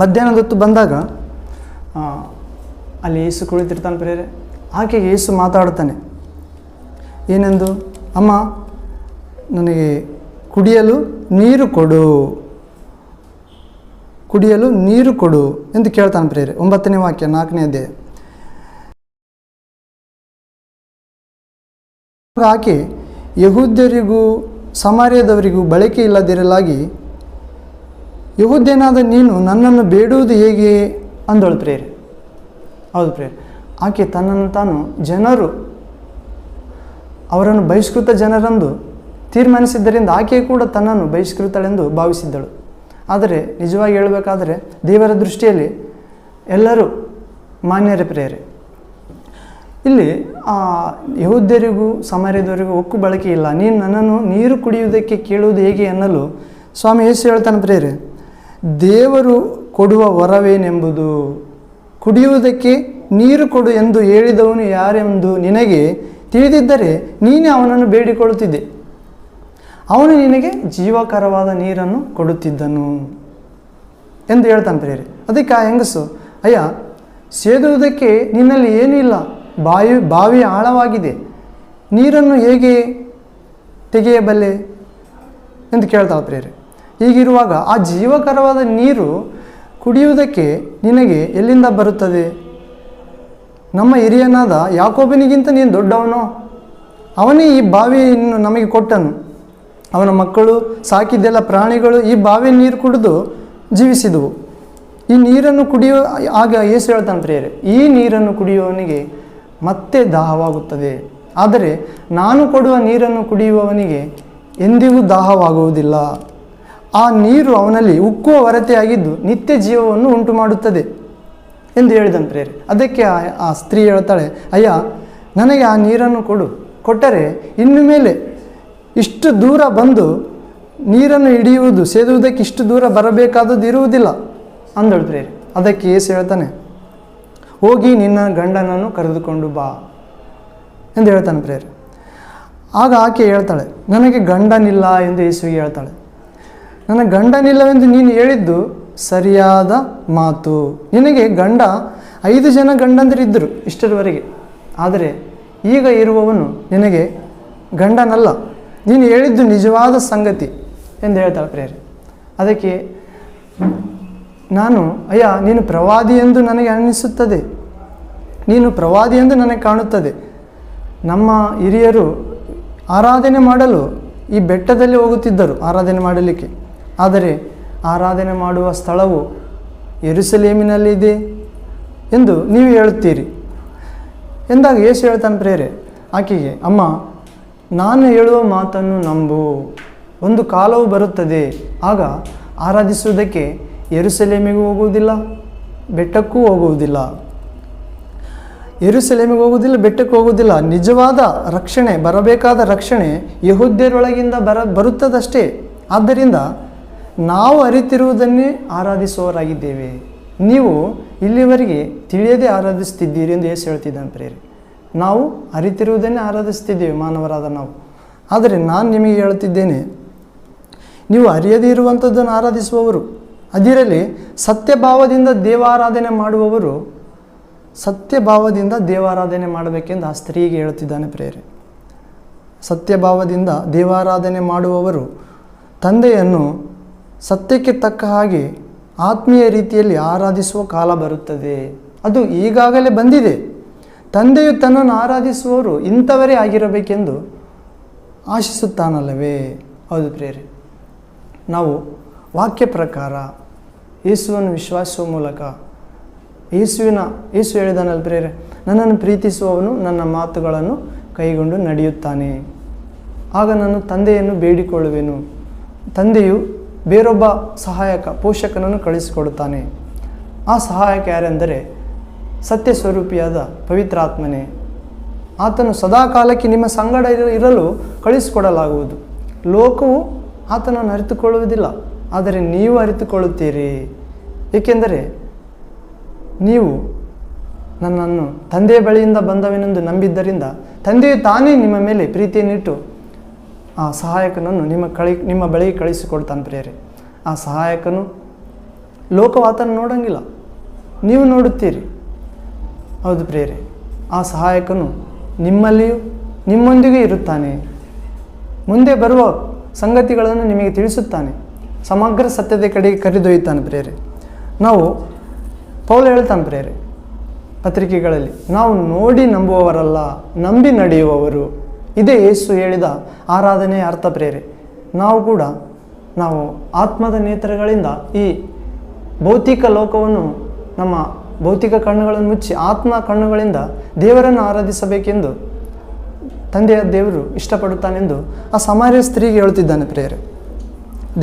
ಮಧ್ಯಾಹ್ನದೊತ್ತು ಬಂದಾಗ ಅಲ್ಲಿ ಯೇಸು ಕುಳಿತಿರ್ತಾನೆ ಪ್ರೇರೆ. ಆಕೆಗೆ ಯೇಸು ಮಾತಾಡ್ತಾನೆ, ಏನೆಂದು? ಅಮ್ಮ, ನನಗೆ ಕುಡಿಯಲು ನೀರು ಕೊಡು ಎಂದು ಕೇಳ್ತಾನೆ ಪ್ರೇರೆ. 9ನೇ ವಾಕ್ಯ 4ನೇ ಅಧ್ಯಾಯ. ಆಕೆ ಯಹೂದ್ಯರಿಗೂ ಸಮಾರ್ಯದವರಿಗೂ ಬಳಕೆ ಇಲ್ಲದಿರಲಾಗಿ, ಯಹೂದ್ಯನಾದ ನೀನು ನನ್ನನ್ನು ಬೇಡುವುದು ಹೇಗೆ ಅಂದಳು ಪ್ರೇರೆ. ಹೌದು ಪ್ರೇರೆ, ಆಕೆ ತನ್ನನ್ನು ತಾನು ಜನರು ಅವರನ್ನು ಬಹಿಷ್ಕೃತ ಜನರೆಂದು ತೀರ್ಮಾನಿಸಿದ್ದರಿಂದ ಆಕೆ ಕೂಡ ತನ್ನನ್ನು ಬಹಿಷ್ಕೃತಳೆಂದು ಭಾವಿಸಿದ್ದಳು. ಆದರೆ ನಿಜವಾಗಿ ಹೇಳಬೇಕಾದರೆ ದೇವರ ದೃಷ್ಟಿಯಲ್ಲಿ ಎಲ್ಲರೂ ಮಾನ್ಯರೇ ಪ್ರೇರೆ. ಇಲ್ಲಿ ಯಹೂದ್ಯರಿಗೂ ಸಮಾರ್ಯದವರಿಗೂ ಒಕ್ಕು ಬಳಕೆ ಇಲ್ಲ. ನೀನು ನನ್ನನ್ನು ನೀರು ಕುಡಿಯುವುದಕ್ಕೆ ಕೇಳುವುದು ಹೇಗೆ ಎನ್ನಲು ಸ್ವಾಮಿ ಯೇಸು ಹೇಳ್ತಾನೆ ಪ್ರೇರೆ, ದೇವರು ಕೊಡುವ ವರವೇನೆಂಬುದು, ಕುಡಿಯುವುದಕ್ಕೆ ನೀರು ಕೊಡು ಎಂದು ಹೇಳಿದವನು ಯಾರೆಂದು ನಿನಗೆ ತಿಳಿದಿದ್ದರೆ ನೀನೇ ಅವನನ್ನು ಬೇಡಿಕೊಳ್ಳುತ್ತಿದ್ದೆ. ಅವನು ನಿನಗೆ ಜೀವಕರವಾದ ನೀರನ್ನು ಕೊಡುತ್ತಿದ್ದನು ಎಂದು ಹೇಳ್ತಾನೆ ಪ್ರೇರೆ. ಅದಕ್ಕೆ ಆ ಹೆಂಗಸು, ಅಯ್ಯ, ಸೇದುವುದಕ್ಕೆ ನಿನ್ನಲ್ಲಿ ಏನೂ ಇಲ್ಲ, ಬಾವಿ ಆಳವಾಗಿದೆ, ನೀರನ್ನು ಹೇಗೆ ತೆಗೆಯಬಲ್ಲೆ ಎಂದು ಕೇಳ್ತಾಳೆ ಪ್ರೇರೆ. ಹೀಗಿರುವಾಗ ಆ ಜೀವಕರವಾದ ನೀರು ಕುಡಿಯುವುದಕ್ಕೆ ನಿನಗೆ ಎಲ್ಲಿಂದ ಬರುತ್ತದೆ? ನಮ್ಮ ಹಿರಿಯನಾದ ಯಾಕೋಬನಿಗಿಂತ ನೀನು ದೊಡ್ಡವನೋ? ಅವನೇ ಈ ಬಾವಿಯನ್ನು ನಮಗೆ ಕೊಟ್ಟನು. ಅವನ ಮಕ್ಕಳು, ಸಾಕಿದ್ದೆಲ್ಲ ಪ್ರಾಣಿಗಳು ಈ ಬಾವಿ ನೀರು ಕುಡಿದು ಜೀವಿಸಿದವು. ಈ ನೀರನ್ನು ಆಗ ಯೇಸು ಹೇಳ್ತಾನೆ ಪ್ರೇರೆ, ಈ ನೀರನ್ನು ಕುಡಿಯುವವನಿಗೆ ಮತ್ತೆ ದಾಹವಾಗುತ್ತದೆ, ಆದರೆ ನಾನು ಕೊಡುವ ನೀರನ್ನು ಕುಡಿಯುವವನಿಗೆ ಎಂದಿಗೂ ದಾಹವಾಗುವುದಿಲ್ಲ. ಆ ನೀರು ಅವನಲ್ಲಿ ಉಕ್ಕುವ ಹೊರತೆಯಾಗಿದ್ದು ನಿತ್ಯ ಜೀವವನ್ನು ಉಂಟು ಮಾಡುತ್ತದೆ ಎಂದು ಹೇಳಿದನು ಪ್ರೇರೆ. ಅದಕ್ಕೆ ಆ ಸ್ತ್ರೀ ಹೇಳ್ತಾಳೆ, ಅಯ್ಯ, ನನಗೆ ಆ ನೀರನ್ನು ಕೊಟ್ಟರೆ ಇನ್ನು ಮೇಲೆ ಇಷ್ಟು ದೂರ ಬಂದು ನೀರನ್ನು ಹಿಡಿಯುವುದು, ಸೇದುವುದಕ್ಕೆ ಇಷ್ಟು ದೂರ ಬರಬೇಕಾದದ್ದು ಇರುವುದಿಲ್ಲ ಅಂದಳು ಪ್ರೇರೆ. ಅದಕ್ಕೆ ಯೇಸು ಹೇಳ್ತಾನೆ, ಹೋಗಿ ನಿನ್ನ ಗಂಡನನ್ನು ಕರೆದುಕೊಂಡು ಬಾ ಎಂದು ಹೇಳ್ತಾನೆ ಪ್ರೇರೆ. ಆಗ ಆಕೆ ಹೇಳ್ತಾಳೆ, ನನಗೆ ಗಂಡನಿಲ್ಲ ಎಂದು ಯೇಸುವಿಗೆ ಹೇಳ್ತಾಳೆ. ನನ್ನ ಗಂಡನಿಲ್ಲವೆಂದು ನೀನು ಹೇಳಿದ್ದು ಸರಿಯಾದ ಮಾತು. ನಿನಗೆ 5 ಜನ ಗಂಡಂದಿರಿದ್ದರು ಇಷ್ಟರವರೆಗೆ, ಆದರೆ ಈಗ ಇರುವವನು ನಿನಗೆ ಗಂಡನಲ್ಲ. ನೀನು ಹೇಳಿದ್ದು ನಿಜವಾದ ಸಂಗತಿ ಎಂದು ಹೇಳ್ತಾಳೆ ಪ್ರೇರೆ. ಅದಕ್ಕೆ ನಾನು, ಅಯ್ಯ ನೀನು ಪ್ರವಾದಿ ಎಂದು ನನಗೆ ಅನ್ನಿಸುತ್ತದೆ, ನೀನು ಪ್ರವಾದಿ ಎಂದು ನನಗೆ ಕಾಣುತ್ತದೆ. ನಮ್ಮ ಹಿರಿಯರು ಆರಾಧನೆ ಮಾಡಲು ಈ ಬೆಟ್ಟದಲ್ಲಿ ಹೋಗುತ್ತಿದ್ದರು ಆರಾಧನೆ ಮಾಡಲಿಕ್ಕೆ, ಆದರೆ ಆರಾಧನೆ ಮಾಡುವ ಸ್ಥಳವು ಯೆರೂಸಲೇಮಿನಲ್ಲಿದೆ ಎಂದು ನೀವು ಹೇಳುತ್ತೀರಿ ಎಂದಾಗ ಯೇಸು ಹೇಳ್ತಾನೆ ಪ್ರೇರೆ ಆಕೆಗೆ, ಅಮ್ಮ ನಾನು ಹೇಳುವ ಮಾತನ್ನು ನಂಬು, ಒಂದು ಕಾಲವು ಬರುತ್ತದೆ, ಆಗ ಆರಾಧಿಸುವುದಕ್ಕೆ ಯೆರೂಸಲೇಮಿಗೂ ಹೋಗುವುದಿಲ್ಲ, ಬೆಟ್ಟಕ್ಕೂ ಹೋಗುವುದಿಲ್ಲ. ಯೆರೂಸಲೇಮಿಗೆ ಹೋಗುವುದಿಲ್ಲ, ಬೆಟ್ಟಕ್ಕೆ ಹೋಗುವುದಿಲ್ಲ. ನಿಜವಾದ ರಕ್ಷಣೆ, ಬರಬೇಕಾದ ರಕ್ಷಣೆ ಯೆಹೂದ್ಯರೊಳಗಿಂದ ಬರುತ್ತದಷ್ಟೇ. ಆದ್ದರಿಂದ ನಾವು ಅರಿತಿರುವುದನ್ನೇ ಆರಾಧಿಸುವವರಾಗಿದ್ದೇವೆ, ನೀವು ಇಲ್ಲಿವರೆಗೆ ತಿಳಿಯದೆ ಆರಾಧಿಸ್ತಿದ್ದೀರಿ ಎಂದು ಯೇಸು ಹೇಳ್ತಿದ್ದಾನೆ ಪ್ರೇರೆ. ನಾವು ಅರಿತಿರುವುದನ್ನೇ ಆರಾಧಿಸ್ತಿದ್ದೇವೆ ಮಾನವರಾದ ನಾವು. ಆದರೆ ನಾನು ನಿಮಗೆ ಹೇಳ್ತಿದ್ದೇನೆ, ನೀವು ಅರಿಯದೇ ಇರುವಂಥದ್ದನ್ನು ಆರಾಧಿಸುವವರು, ಅದಿರಲಿ ಸತ್ಯಭಾವದಿಂದ ದೇವಾರಾಧನೆ ಮಾಡುವವರು ಸತ್ಯಭಾವದಿಂದ ದೇವಾರಾಧನೆ ಮಾಡಬೇಕೆಂದು ಆ ಸ್ತ್ರೀಗೆ ಹೇಳ್ತಿದ್ದಾನೆ ಪ್ರೇರೆ. ಸತ್ಯಭಾವದಿಂದ ದೇವಾರಾಧನೆ ಮಾಡುವವರು ತಂದೆಯನ್ನು ಸತ್ಯಕ್ಕೆ ತಕ್ಕ ಹಾಗೆ ಆತ್ಮೀಯ ರೀತಿಯಲ್ಲಿ ಆರಾಧಿಸುವ ಕಾಲ ಬರುತ್ತದೆ. ಅದು ಈಗಾಗಲೇ ಬಂದಿದೆ. ತಂದೆಯು ತನ್ನನ್ನು ಆರಾಧಿಸುವವರು ಇಂಥವರೇ ಆಗಿರಬೇಕೆಂದು ಆಶಿಸುತ್ತಾನಲ್ಲವೇ? ಹೌದು ಪ್ರೇರೆ. ನಾವು ವಾಕ್ಯ ಪ್ರಕಾರ ಯೇಸುವನ್ನು ವಿಶ್ವಾಸಿಸುವ ಮೂಲಕ ಯೇಸು ಹೇಳಿದಾನಲ್ಲ ಪ್ರೇರೆ, ನನ್ನನ್ನು ಪ್ರೀತಿಸುವವನು ನನ್ನ ಮಾತುಗಳನ್ನು ಕೈಗೊಂಡು ನಡೆಯುತ್ತಾನೆ, ಆಗ ನಾನು ತಂದೆಯನ್ನು ಬೇಡಿಕೊಳ್ಳುವೆನು, ತಂದೆಯು ಬೇರೊಬ್ಬ ಸಹಾಯಕ ಪೋಷಕನನ್ನು ಕಳಿಸಿಕೊಡುತ್ತಾನೆ. ಆ ಸಹಾಯಕ ಯಾರೆಂದರೆ ಸತ್ಯ ಸ್ವರೂಪಿಯಾದ ಪವಿತ್ರಾತ್ಮನೇ. ಆತನು ಸದಾಕಾಲಕ್ಕೆ ನಿಮ್ಮ ಸಂಗಡ ಇರಲು ಕಳಿಸಿಕೊಡಲಾಗುವುದು. ಲೋಕವು ಆತನನ್ನು ಅರಿತುಕೊಳ್ಳುವುದಿಲ್ಲ, ಆದರೆ ನೀವು ಅರಿತುಕೊಳ್ಳುತ್ತೀರಿ, ಏಕೆಂದರೆ ನೀವು ನನ್ನನ್ನು ತಂದೆಯ ಬಳಿಯಿಂದ ಬಂದವೆನೆಂದು ನಂಬಿದ್ದರಿಂದ ತಂದೆಯು ತಾನೇ ನಿಮ್ಮ ಮೇಲೆ ಪ್ರೀತಿಯನ್ನಿಟ್ಟು ಆ ಸಹಾಯಕನನ್ನು ನಿಮ್ಮ ಬಳಿಗೆ ಕಳಿಸಿಕೊಡ್ತಾನೆ ಪ್ರೇರೆ. ಆ ಸಹಾಯಕನು ಲೋಕವು ಆತನ ನೋಡೋಂಗಿಲ್ಲ, ನೀವು ನೋಡುತ್ತೀರಿ. ಹೌದು ಪ್ರೇರೆ. ಆ ಸಹಾಯಕನು ನಿಮ್ಮಲ್ಲಿಯೂ ನಿಮ್ಮೊಂದಿಗೆ ಇರುತ್ತಾನೆ, ಮುಂದೆ ಬರುವ ಸಂಗತಿಗಳನ್ನು ನಿಮಗೆ ತಿಳಿಸುತ್ತಾನೆ, ಸಮಗ್ರ ಸತ್ಯದ ಕಡೆಗೆ ಕರೆದೊಯ್ಯುತ್ತಾನೆ ಪ್ರೇರೆ. ನಾವು ಪೌಲ ಹೇಳ್ತಾನೆ ಪ್ರೇರೆ ಪತ್ರಿಕೆಗಳಲ್ಲಿ, ನಾವು ನೋಡಿ ನಂಬುವವರಲ್ಲ, ನಂಬಿ ನಡೆಯುವವರು. ಇದೇ ಯೇಸು ಹೇಳಿದ ಆರಾಧನೆಯ ಅರ್ಥ ಪ್ರೇರೆ. ನಾವು ಆತ್ಮದ ನೇತ್ರಗಳಿಂದ ಈ ಭೌತಿಕ ಲೋಕವನ್ನು, ನಮ್ಮ ಭೌತಿಕ ಕಣ್ಣುಗಳನ್ನು ಮುಚ್ಚಿ ಆತ್ಮ ಕಣ್ಣುಗಳಿಂದ ದೇವರನ್ನು ಆರಾಧಿಸಬೇಕೆಂದು ತಂದೆಯ ದೇವರು ಇಷ್ಟಪಡುತ್ತಾನೆಂದು ಆ ಸಮಾರ್ಯ ಸ್ತ್ರೀಗೆ ಹೇಳ್ತಿದ್ದಾನೆ ಪ್ರೇರೆ.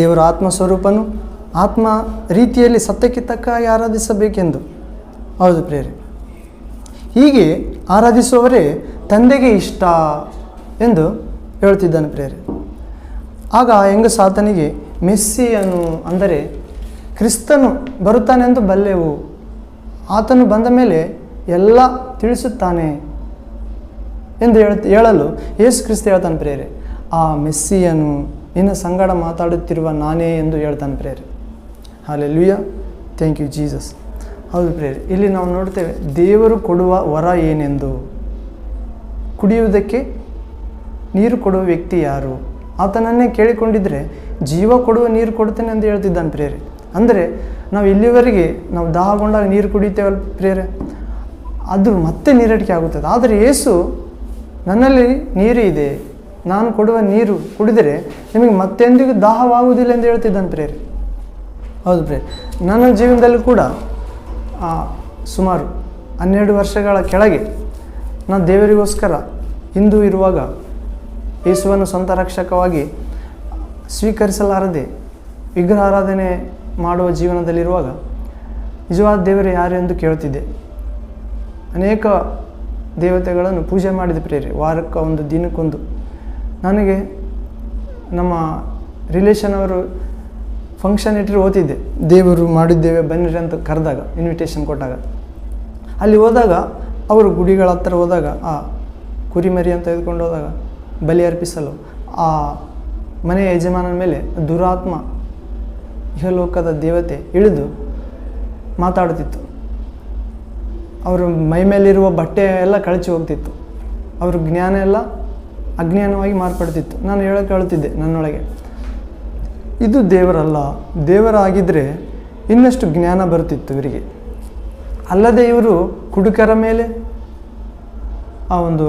ದೇವರು ಆತ್ಮ ಸ್ವರೂಪನು, ಆತ್ಮ ರೀತಿಯಲ್ಲಿ ಸತ್ಯಕ್ಕೆ ತಕ್ಕ ಹಾಗೆ ಆರಾಧಿಸಬೇಕೆಂದು. ಹೌದು ಪ್ರೇರೆ. ಹೀಗೆ ಆರಾಧಿಸುವವರೇ ತಂದೆಗೆ ಇಷ್ಟ ಎಂದು ಹೇಳ್ತಿದ್ದಾನೆ ಪ್ರೇರೆ. ಆಗ ಹೆಂಗಸು ಆತನಿಗೆ ಮೆಸ್ಸಿಯನು ಅಂದರೆ ಕ್ರಿಸ್ತನು ಬರುತ್ತಾನೆಂದು ಬಲ್ಲೆವು, ಆತನು ಬಂದ ಮೇಲೆ ಎಲ್ಲ ತಿಳಿಸುತ್ತಾನೆ ಎಂದು ಹೇಳಲು ಯೇಸು ಕ್ರಿಸ್ತ ಹೇಳ್ತಾನೆ ಪ್ರೇರೆ, ಆ ಮೆಸ್ಸಿಯನು ನಿನ್ನ ಸಂಗಡ ಮಾತಾಡುತ್ತಿರುವ ನಾನೇ ಎಂದು ಹೇಳ್ತಾನೆ ಪ್ರೇರೆ. Hallelujah, thank you Jesus. ಹೌದು ಪ್ರೇರೆ. ಇಲ್ಲಿ ನಾವು ನೋಡ್ತೇವೆ ದೇವರು ಕೊಡುವ ವರ ಏನೆಂದು. ಕುಡಿಯುವುದಕ್ಕೆ ನೀರು ಕೊಡುವ ವ್ಯಕ್ತಿ ಯಾರು? ಆತನನ್ನೇ ಕೇಳಿಕೊಂಡಿದ್ದರೆ ಜೀವ ಕೊಡುವ ನೀರು ಕೊಡ್ತೇನೆ ಎಂದು ಹೇಳ್ತಿದ್ದಾನೆ ಪ್ರೇರೆ. ಅಂದರೆ ನಾವು ಇಲ್ಲಿವರೆಗೆ ನಾವು ದಾಹಗೊಂಡಾಗ ನೀರು ಕುಡಿತೇವಲ್ಲ ಪ್ರೇರೆ, ಅದು ಮತ್ತೆ ನೀರಡಿಕೆ ಆಗುತ್ತದೆ. ಆದರೆ ಯೇಸು ನನ್ನಲ್ಲಿ ನೀರು ಇದೆ, ನಾನು ಕೊಡುವ ನೀರು ಕುಡಿದರೆ ನಿಮಗೆ ಮತ್ತೆಂದಿಗೂ ದಾಹವಾಗುವುದಿಲ್ಲ ಎಂದು ಹೇಳ್ತಿದ್ದಾನೆ ಪ್ರೇರೆ. ಹೌದು ಪ್ರೇರೆ. ನನ್ನ ಜೀವನದಲ್ಲಿ ಕೂಡ ಸುಮಾರು 12 ವರ್ಷಗಳ ಕೆಳಗೆ ನಾನು ದೇವರಿಗೋಸ್ಕರ ಹಿಂದೂ ಇರುವಾಗ ಯೇಸುವನ್ನು ಸ್ವಂತ ರಕ್ಷಕವಾಗಿ ಸ್ವೀಕರಿಸಲಾರದೆ ವಿಗ್ರಹ ಆರಾಧನೆ ಮಾಡುವ ಜೀವನದಲ್ಲಿರುವಾಗ ನಿಜವಾದ ದೇವರು ಯಾರು ಎಂದು ಕೇಳ್ತಿದ್ದೆ. ಅನೇಕ ದೇವತೆಗಳನ್ನು ಪೂಜೆ ಮಾಡಿದ ಪ್ರೇರೆ, ವಾರಕ್ಕೆ ಒಂದು ದಿನಕ್ಕೊಂದು. ನನಗೆ ನಮ್ಮ ರಿಲೇಷನ್ ಅವರು ಫಂಕ್ಷನ್ ಇಟ್ಟರೆ ಓದ್ತಿದ್ದೆ, ದೇವರು ಮಾಡಿದ್ದೇವೆ ಬನ್ನಿರಿ ಅಂತ ಕರೆದಾಗ, ಇನ್ವಿಟೇಷನ್ ಕೊಟ್ಟಾಗ. ಅಲ್ಲಿ ಹೋದಾಗ ಅವರು ಗುಡಿಗಳ ಹತ್ರ ಹೋದಾಗ ಆ ಕುರಿಮರಿ ಅಂತ ತೆಗೆದುಕೊಂಡು ಹೋದಾಗ ಬಲಿ ಅರ್ಪಿಸಲು ಆ ಮನೆಯ ಯಜಮಾನನ ಮೇಲೆ ದುರಾತ್ಮ ಇಹಲೋಕದ ದೇವತೆ ಇಳಿದು ಮಾತಾಡ್ತಿತ್ತು. ಅವರ ಮೈ ಮೇಲಿರುವ ಬಟ್ಟೆ ಎಲ್ಲ ಕಳಚಿ ಹೋಗ್ತಿತ್ತು. ಅವ್ರ ಜ್ಞಾನ ಎಲ್ಲ ಅಜ್ಞಾನವಾಗಿ ಮಾರ್ಪಡ್ತಿತ್ತು. ನಾನು ಹೇಳ್ತಿದ್ದೆ ನನ್ನೊಳಗೆ, ಇದು ದೇವರಲ್ಲ. ದೇವರಾಗಿದ್ದರೆ ಇನ್ನಷ್ಟು ಜ್ಞಾನ ಬರ್ತಿತ್ತು ಇವರಿಗೆ. ಅಲ್ಲದೆ ಇವರು ಕುಡುಕರ ಮೇಲೆ ಆ ಒಂದು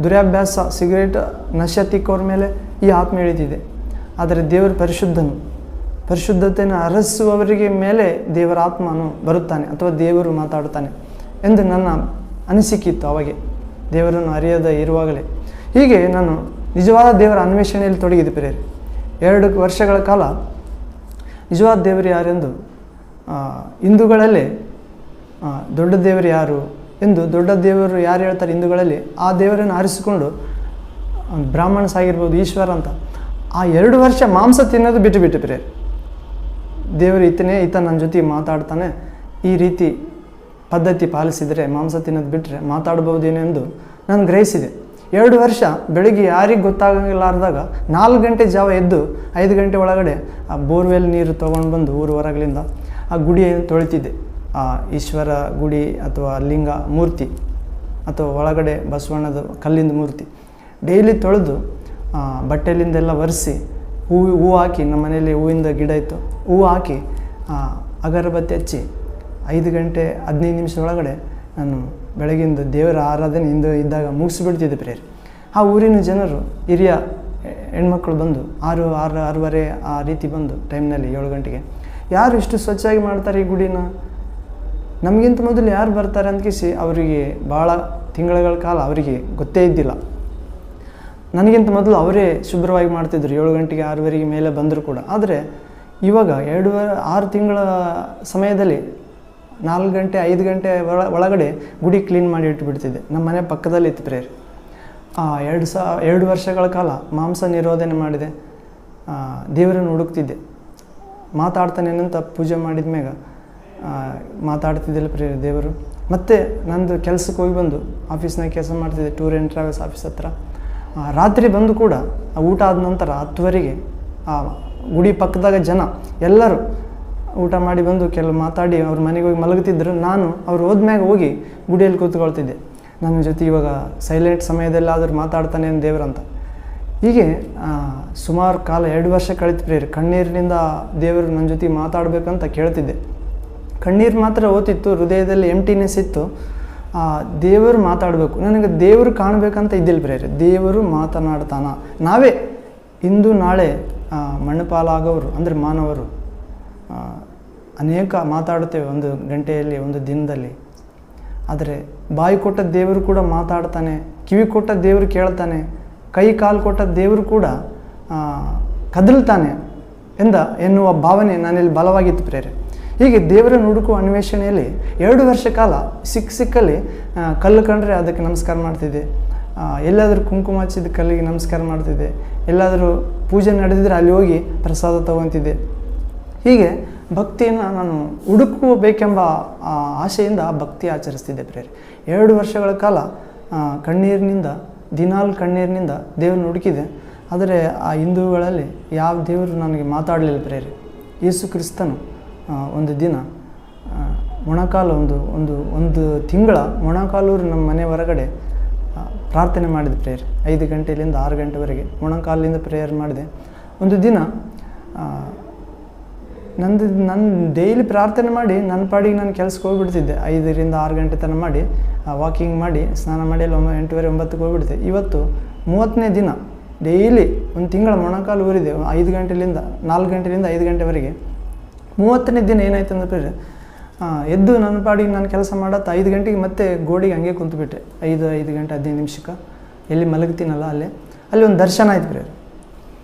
ದುರ್ಯಾಭ್ಯಾಸ, ಸಿಗರೇಟ್ ನಶೆ ತಿಕ್ಕವ್ರ ಮೇಲೆ ಈ ಆತ್ಮ ಇಳಿದಿದೆ. ಆದರೆ ದೇವರು ಪರಿಶುದ್ಧನು. ಪರಿಶುದ್ಧತೆಯನ್ನು ಅರಸುವವರಿಗೆ ಮೇಲೆ ದೇವರ ಆತ್ಮನು ಬರುತ್ತಾನೆ ಅಥವಾ ದೇವರು ಮಾತಾಡುತ್ತಾನೆ ಎಂದು ನನ್ನ ಅನಿಸಿಕಿತ್ತು ಅವಾಗೆ, ದೇವರನ್ನು ಅರಿಯದ ಇರುವಾಗಲೇ. ಹೀಗೆ ನಾನು ನಿಜವಾದ ದೇವರ ಅನ್ವೇಷಣೆಯಲ್ಲಿ ತೊಡಗಿದೆ ಪ್ರಿಯರೇ. 2 ವರ್ಷಗಳ ಕಾಲ ನಿಜವಾದ ದೇವರು ಯಾರೆಂದು, ಹಿಂದೂಗಳಲ್ಲೇ ದೊಡ್ಡ ದೇವರು ಯಾರು ಎಂದು, ದೊಡ್ಡ ದೇವರು ಯಾರು ಹೇಳ್ತಾರೆ ಹಿಂದೂಗಳಲ್ಲಿ, ಆ ದೇವರನ್ನು ಆರಿಸಿಕೊಂಡು ಬ್ರಾಹ್ಮಣಸ್ ಆಗಿರ್ಬೋದು, ಈಶ್ವರ ಅಂತ ಆ 2 ವರ್ಷ ಮಾಂಸ ತಿನ್ನೋದು ಬಿಟ್ಟು ಪ್ರಿಯರೇ. ದೇವರು ಈತ ನನ್ನ ಜೊತೆಗೆ ಮಾತಾಡ್ತಾನೆ, ಈ ರೀತಿ ಪದ್ಧತಿ ಪಾಲಿಸಿದರೆ ಮಾಂಸ ತಿನ್ನೋದು ಬಿಟ್ಟರೆ ಮಾತಾಡ್ಬೋದೇನೆಂದು ನಾನು ಗ್ರಹಿಸಿದೆ. 2 ವರ್ಷ ಬೆಳಗ್ಗೆ ಯಾರಿಗೆ ಗೊತ್ತಾಗಲಾರ್ದಾಗ 4 ಗಂಟೆ ಜಾವ ಎದ್ದು 5 ಗಂಟೆ ಒಳಗಡೆ ಆ ಬೋರ್ವೆಲ್ ನೀರು ತೊಗೊಂಡು ಬಂದು ಊರು ಹೊರಗಲಿಂದ ಆ ಗುಡಿಯನ್ನು ತೊಳಿತಿದ್ದೆ. ಆ ಈಶ್ವರ ಗುಡಿ ಅಥವಾ ಲಿಂಗ ಮೂರ್ತಿ ಅಥವಾ ಒಳಗಡೆ ಬಸವಣ್ಣದ ಕಲ್ಲಿಂದ ಮೂರ್ತಿ ಡೈಲಿ ತೊಳೆದು ಬಟ್ಟೆಲಿಂದೆಲ್ಲ ಒರೆಸಿ ಹೂವು ಹಾಕಿ, ನಮ್ಮ ಮನೆಯಲ್ಲಿ ಹೂವಿಂದ ಗಿಡ ಇತ್ತು, ಹೂವು ಹಾಕಿ ಅಗರಬತ್ತಿ ಹಚ್ಚಿ 5 ಗಂಟೆ 15 ನಿಮಿಷದೊಳಗಡೆ ನಾನು ಬೆಳಗಿಂದ ದೇವರ ಆರಾಧನೆ ಇದ್ದಾಗ ಮುಗಿಸ್ಬಿಡ್ತಿದ್ದೆ ಪ್ರೇಯರ್. ಆ ಊರಿನ ಜನರು, ಹಿರಿಯ ಹೆಣ್ಮಕ್ಳು ಬಂದು 6:30 ಆ ರೀತಿ ಬಂದು ಟೈಮ್ನಲ್ಲಿ 7 ಗಂಟೆಗೆ, ಯಾರು ಇಷ್ಟು ಸ್ವಚ್ಛವಾಗಿ ಮಾಡ್ತಾರೆ ಈ ಗುಡಿನ, ನಮಗಿಂತ ಮೊದಲು ಯಾರು ಬರ್ತಾರೆ ಅಂದ್ಕಿಸಿ ಅವರಿಗೆ ಭಾಳ ತಿಂಗಳ ಕಾಲ ಅವರಿಗೆ ಗೊತ್ತೇ ಇದ್ದಿಲ್ಲ. ನನಗಿಂತ ಮೊದಲು ಅವರೇ ಶುಭ್ರವಾಗಿ ಮಾಡ್ತಿದ್ರು 7 ಗಂಟೆಗೆ 6:30 ಮೇಲೆ ಬಂದರೂ ಕೂಡ. ಆದರೆ ಇವಾಗ 6 ತಿಂಗಳ ಸಮಯದಲ್ಲಿ 4 ಗಂಟೆ 5 ಗಂಟೆ ಒಳಗಡೆ ಗುಡಿ ಕ್ಲೀನ್ ಮಾಡಿ ಇಟ್ಟುಬಿಡ್ತಿದ್ದೆ. ನಮ್ಮ ಮನೆ ಪಕ್ಕದಲ್ಲಿ ಇತ್ತು ಪ್ರೇಯರ್. 2 ವರ್ಷಗಳ ಕಾಲ ಮಾಂಸ ನಿರೋಧನೆ ಮಾಡಿದೆ. ದೇವರನ್ನು ಹುಡುಕ್ತಿದ್ದೆ. ಮಾತಾಡ್ತಾನೇನಂತ ಪೂಜೆ ಮಾಡಿದ ಮ್ಯಾಗ ಮಾತಾಡ್ತಿದ್ದಿಲ್ಲ ಪ್ರೇಯರ್ ದೇವರು. ಮತ್ತು ನಂದು ಕೆಲಸಕ್ಕೆ ಹೋಗಿ ಬಂದು ಆಫೀಸ್ನಾಗ ಕೆಲಸ ಮಾಡ್ತಿದ್ದೆ, ಟೂರ್ ಆ್ಯಂಡ್ ಟ್ರಾವೆಲ್ಸ್ ಆಫೀಸ್ ಹತ್ರ. ರಾತ್ರಿ ಬಂದು ಕೂಡ ಊಟ ಆದ ನಂತರ 10:00 ಗುಡಿ ಪಕ್ಕದಾಗ ಜನ ಎಲ್ಲರೂ ಊಟ ಮಾಡಿ ಬಂದು ಕೆಲವು ಮಾತಾಡಿ ಅವ್ರ ಮನೆಗೆ ಹೋಗಿ ಮಲಗುತ್ತಿದ್ದರು. ನಾನು ಅವ್ರು ಹೋದ್ಮ್ಯಾಗ ಹೋಗಿ ಗುಡಿಯಲ್ಲಿ ಕೂತ್ಕೊಳ್ತಿದ್ದೆ. ನನ್ನ ಜೊತೆ ಇವಾಗ ಸೈಲೆಂಟ್ ಸಮಯದಲ್ಲಾದರೂ ಮಾತಾಡ್ತಾನೆ ದೇವರಂತ. ಹೀಗೆ ಸುಮಾರು ಕಾಲ 2 ವರ್ಷ ಕಳಿತು ಪ್ರೇಯರ್. ಕಣ್ಣೀರಿನಿಂದ ದೇವರು ನನ್ನ ಜೊತೆ ಮಾತಾಡಬೇಕಂತ ಕೇಳ್ತಿದ್ದೆ. ಕಣ್ಣೀರು ಮಾತ್ರ ಓದ್ತಿತ್ತು, ಹೃದಯದಲ್ಲಿ ಎಂಟಿನೆಸ್ ಇತ್ತು. ದೇವರು ಮಾತಾಡಬೇಕು, ನನಗೆ ದೇವರು ಕಾಣಬೇಕಂತ ಇದ್ದಿಲ್ಲ ಪ್ರೇಯರ್. ದೇವರು ಮಾತನಾಡ್ತಾನ. ನಾವೇ ಇಂದು ನಾಳೆ ಮಣ್ಣುಪಾಲಾಗೋರು ಅಂದರೆ ಮಾನವರು ಅನೇಕ ಮಾತಾಡುತ್ತೇವೆ 1 ಗಂಟೆಯಲ್ಲಿ, 1 ದಿನದಲ್ಲಿ. ಆದರೆ ಬಾಯಿ ಕೊಟ್ಟ ದೇವರು ಕೂಡ ಮಾತಾಡ್ತಾನೆ, ಕಿವಿ ಕೊಟ್ಟ ದೇವರು ಕೇಳ್ತಾನೆ, ಕೈ ಕಾಲು ಕೊಟ್ಟ ದೇವರು ಕೂಡ ಕದಲ್ತಾನೆ ಎನ್ನುವ ಭಾವನೆ ನನ್ನಲ್ಲಿ ಬಲವಾಗಿತ್ತು ಪ್ರೇರೆ. ಹೀಗೆ ದೇವರನ್ನು ಹುಡುಕುವ ಅನ್ವೇಷಣೆಯಲ್ಲಿ 2 ವರ್ಷ ಕಾಲ ಸಿಕ್ಕಲ್ಲಿ ಕಲ್ಲು ಕಂಡ್ರೆ ಅದಕ್ಕೆ ನಮಸ್ಕಾರ ಮಾಡ್ತಿದ್ದೆ. ಎಲ್ಲಾದರೂ ಕುಂಕುಮ ಹಚ್ಚಿದ ಕಲ್ಲಿಗೆ ನಮಸ್ಕಾರ ಮಾಡ್ತಿದ್ದೆ. ಎಲ್ಲಾದರೂ ಪೂಜೆ ನಡೆದಿದ್ರೆ ಅಲ್ಲಿ ಹೋಗಿ ಪ್ರಸಾದ ತಗೊತಿದ್ದೆ. ಹೀಗೆ ಭಕ್ತಿಯನ್ನು ನಾನು ಹುಡುಕಬೇಕೆಂಬ ಆಶೆಯಿಂದ ಭಕ್ತಿ ಆಚರಿಸ್ತಿದ್ದೆ ಪ್ರೇರೆ. 2 ವರ್ಷಗಳ ಕಾಲ ಕಣ್ಣೀರಿನಿಂದ, ದಿನಾಲು ಕಣ್ಣೀರಿನಿಂದ ದೇವರನ್ನು ಹುಡುಕಿದೆ. ಆದರೆ ಆ ಹಿಂದೂಗಳಲ್ಲಿ ಯಾವ ದೇವರು ನನಗೆ ಮಾತಾಡಲಿಲ್ಲ ಪ್ರೇರೆ. ಯೇಸು ಕ್ರಿಸ್ತನು ಒಂದು ದಿನ ಮೊಣಕಾಲು ಒಂದು ತಿಂಗಳ ಮೊಣಕಾಲೂರು ನಮ್ಮ ಮನೆ ಹೊರಗಡೆ ಪ್ರಾರ್ಥನೆ ಮಾಡಿದ ಪ್ರೇಯರ್. 5 ಗಂಟೆಯಿಂದ 6 ಗಂಟೆವರೆಗೆ ಮೊಣಕಾಲಿಂದ ಪ್ರೇಯರ್ ಮಾಡಿದೆ. ಒಂದು ದಿನ ನನ್ನ ಡೈಲಿ ಪ್ರಾರ್ಥನೆ ಮಾಡಿ ನನ್ನ ಪಾಡಿಗೆ ನಾನು ಕೆಲಸಕ್ಕೆ ಹೋಗಿಬಿಡ್ತಿದ್ದೆ. 5ರಿಂದ 6 ಗಂಟೆ ತನಕ ಮಾಡಿ ವಾಕಿಂಗ್ ಮಾಡಿ ಸ್ನಾನ ಮಾಡಿ ಅಲ್ಲಿ 8:30, 9ಕ್ಕೆ ಹೋಗಿಬಿಡ್ತೆ. ಇವತ್ತು 30ನೇ ದಿನ ಡೈಲಿ ಒಂದು ತಿಂಗಳ ಮೊಣಕಾಲು ಊರಿದೆ. 4 ಗಂಟೆಯಿಂದ 5 ಗಂಟೆವರೆಗೆ 30ನೇ ದಿನ ಏನಾಯ್ತು ಅಂದ್ರೆ ಎದ್ದು ನನ್ನ ಪಾಡಿಗೆ ನಾನು ಕೆಲಸ ಮಾಡತ್ತೆ 5 ಗಂಟೆಗೆ ಮತ್ತೆ ಗೋಡಿಗೆ ಹಂಗೆ ಕುಂತುಬಿಟ್ಟೆ. 5 ಗಂಟೆ 15 ನಿಮಿಷಕ್ಕೆ ಎಲ್ಲಿ ಮಲಗ್ತೀನಲ್ಲ ಅಲ್ಲಿ ಒಂದು ದರ್ಶನ ಆಯ್ತು ಪ್ರೇಯರ್.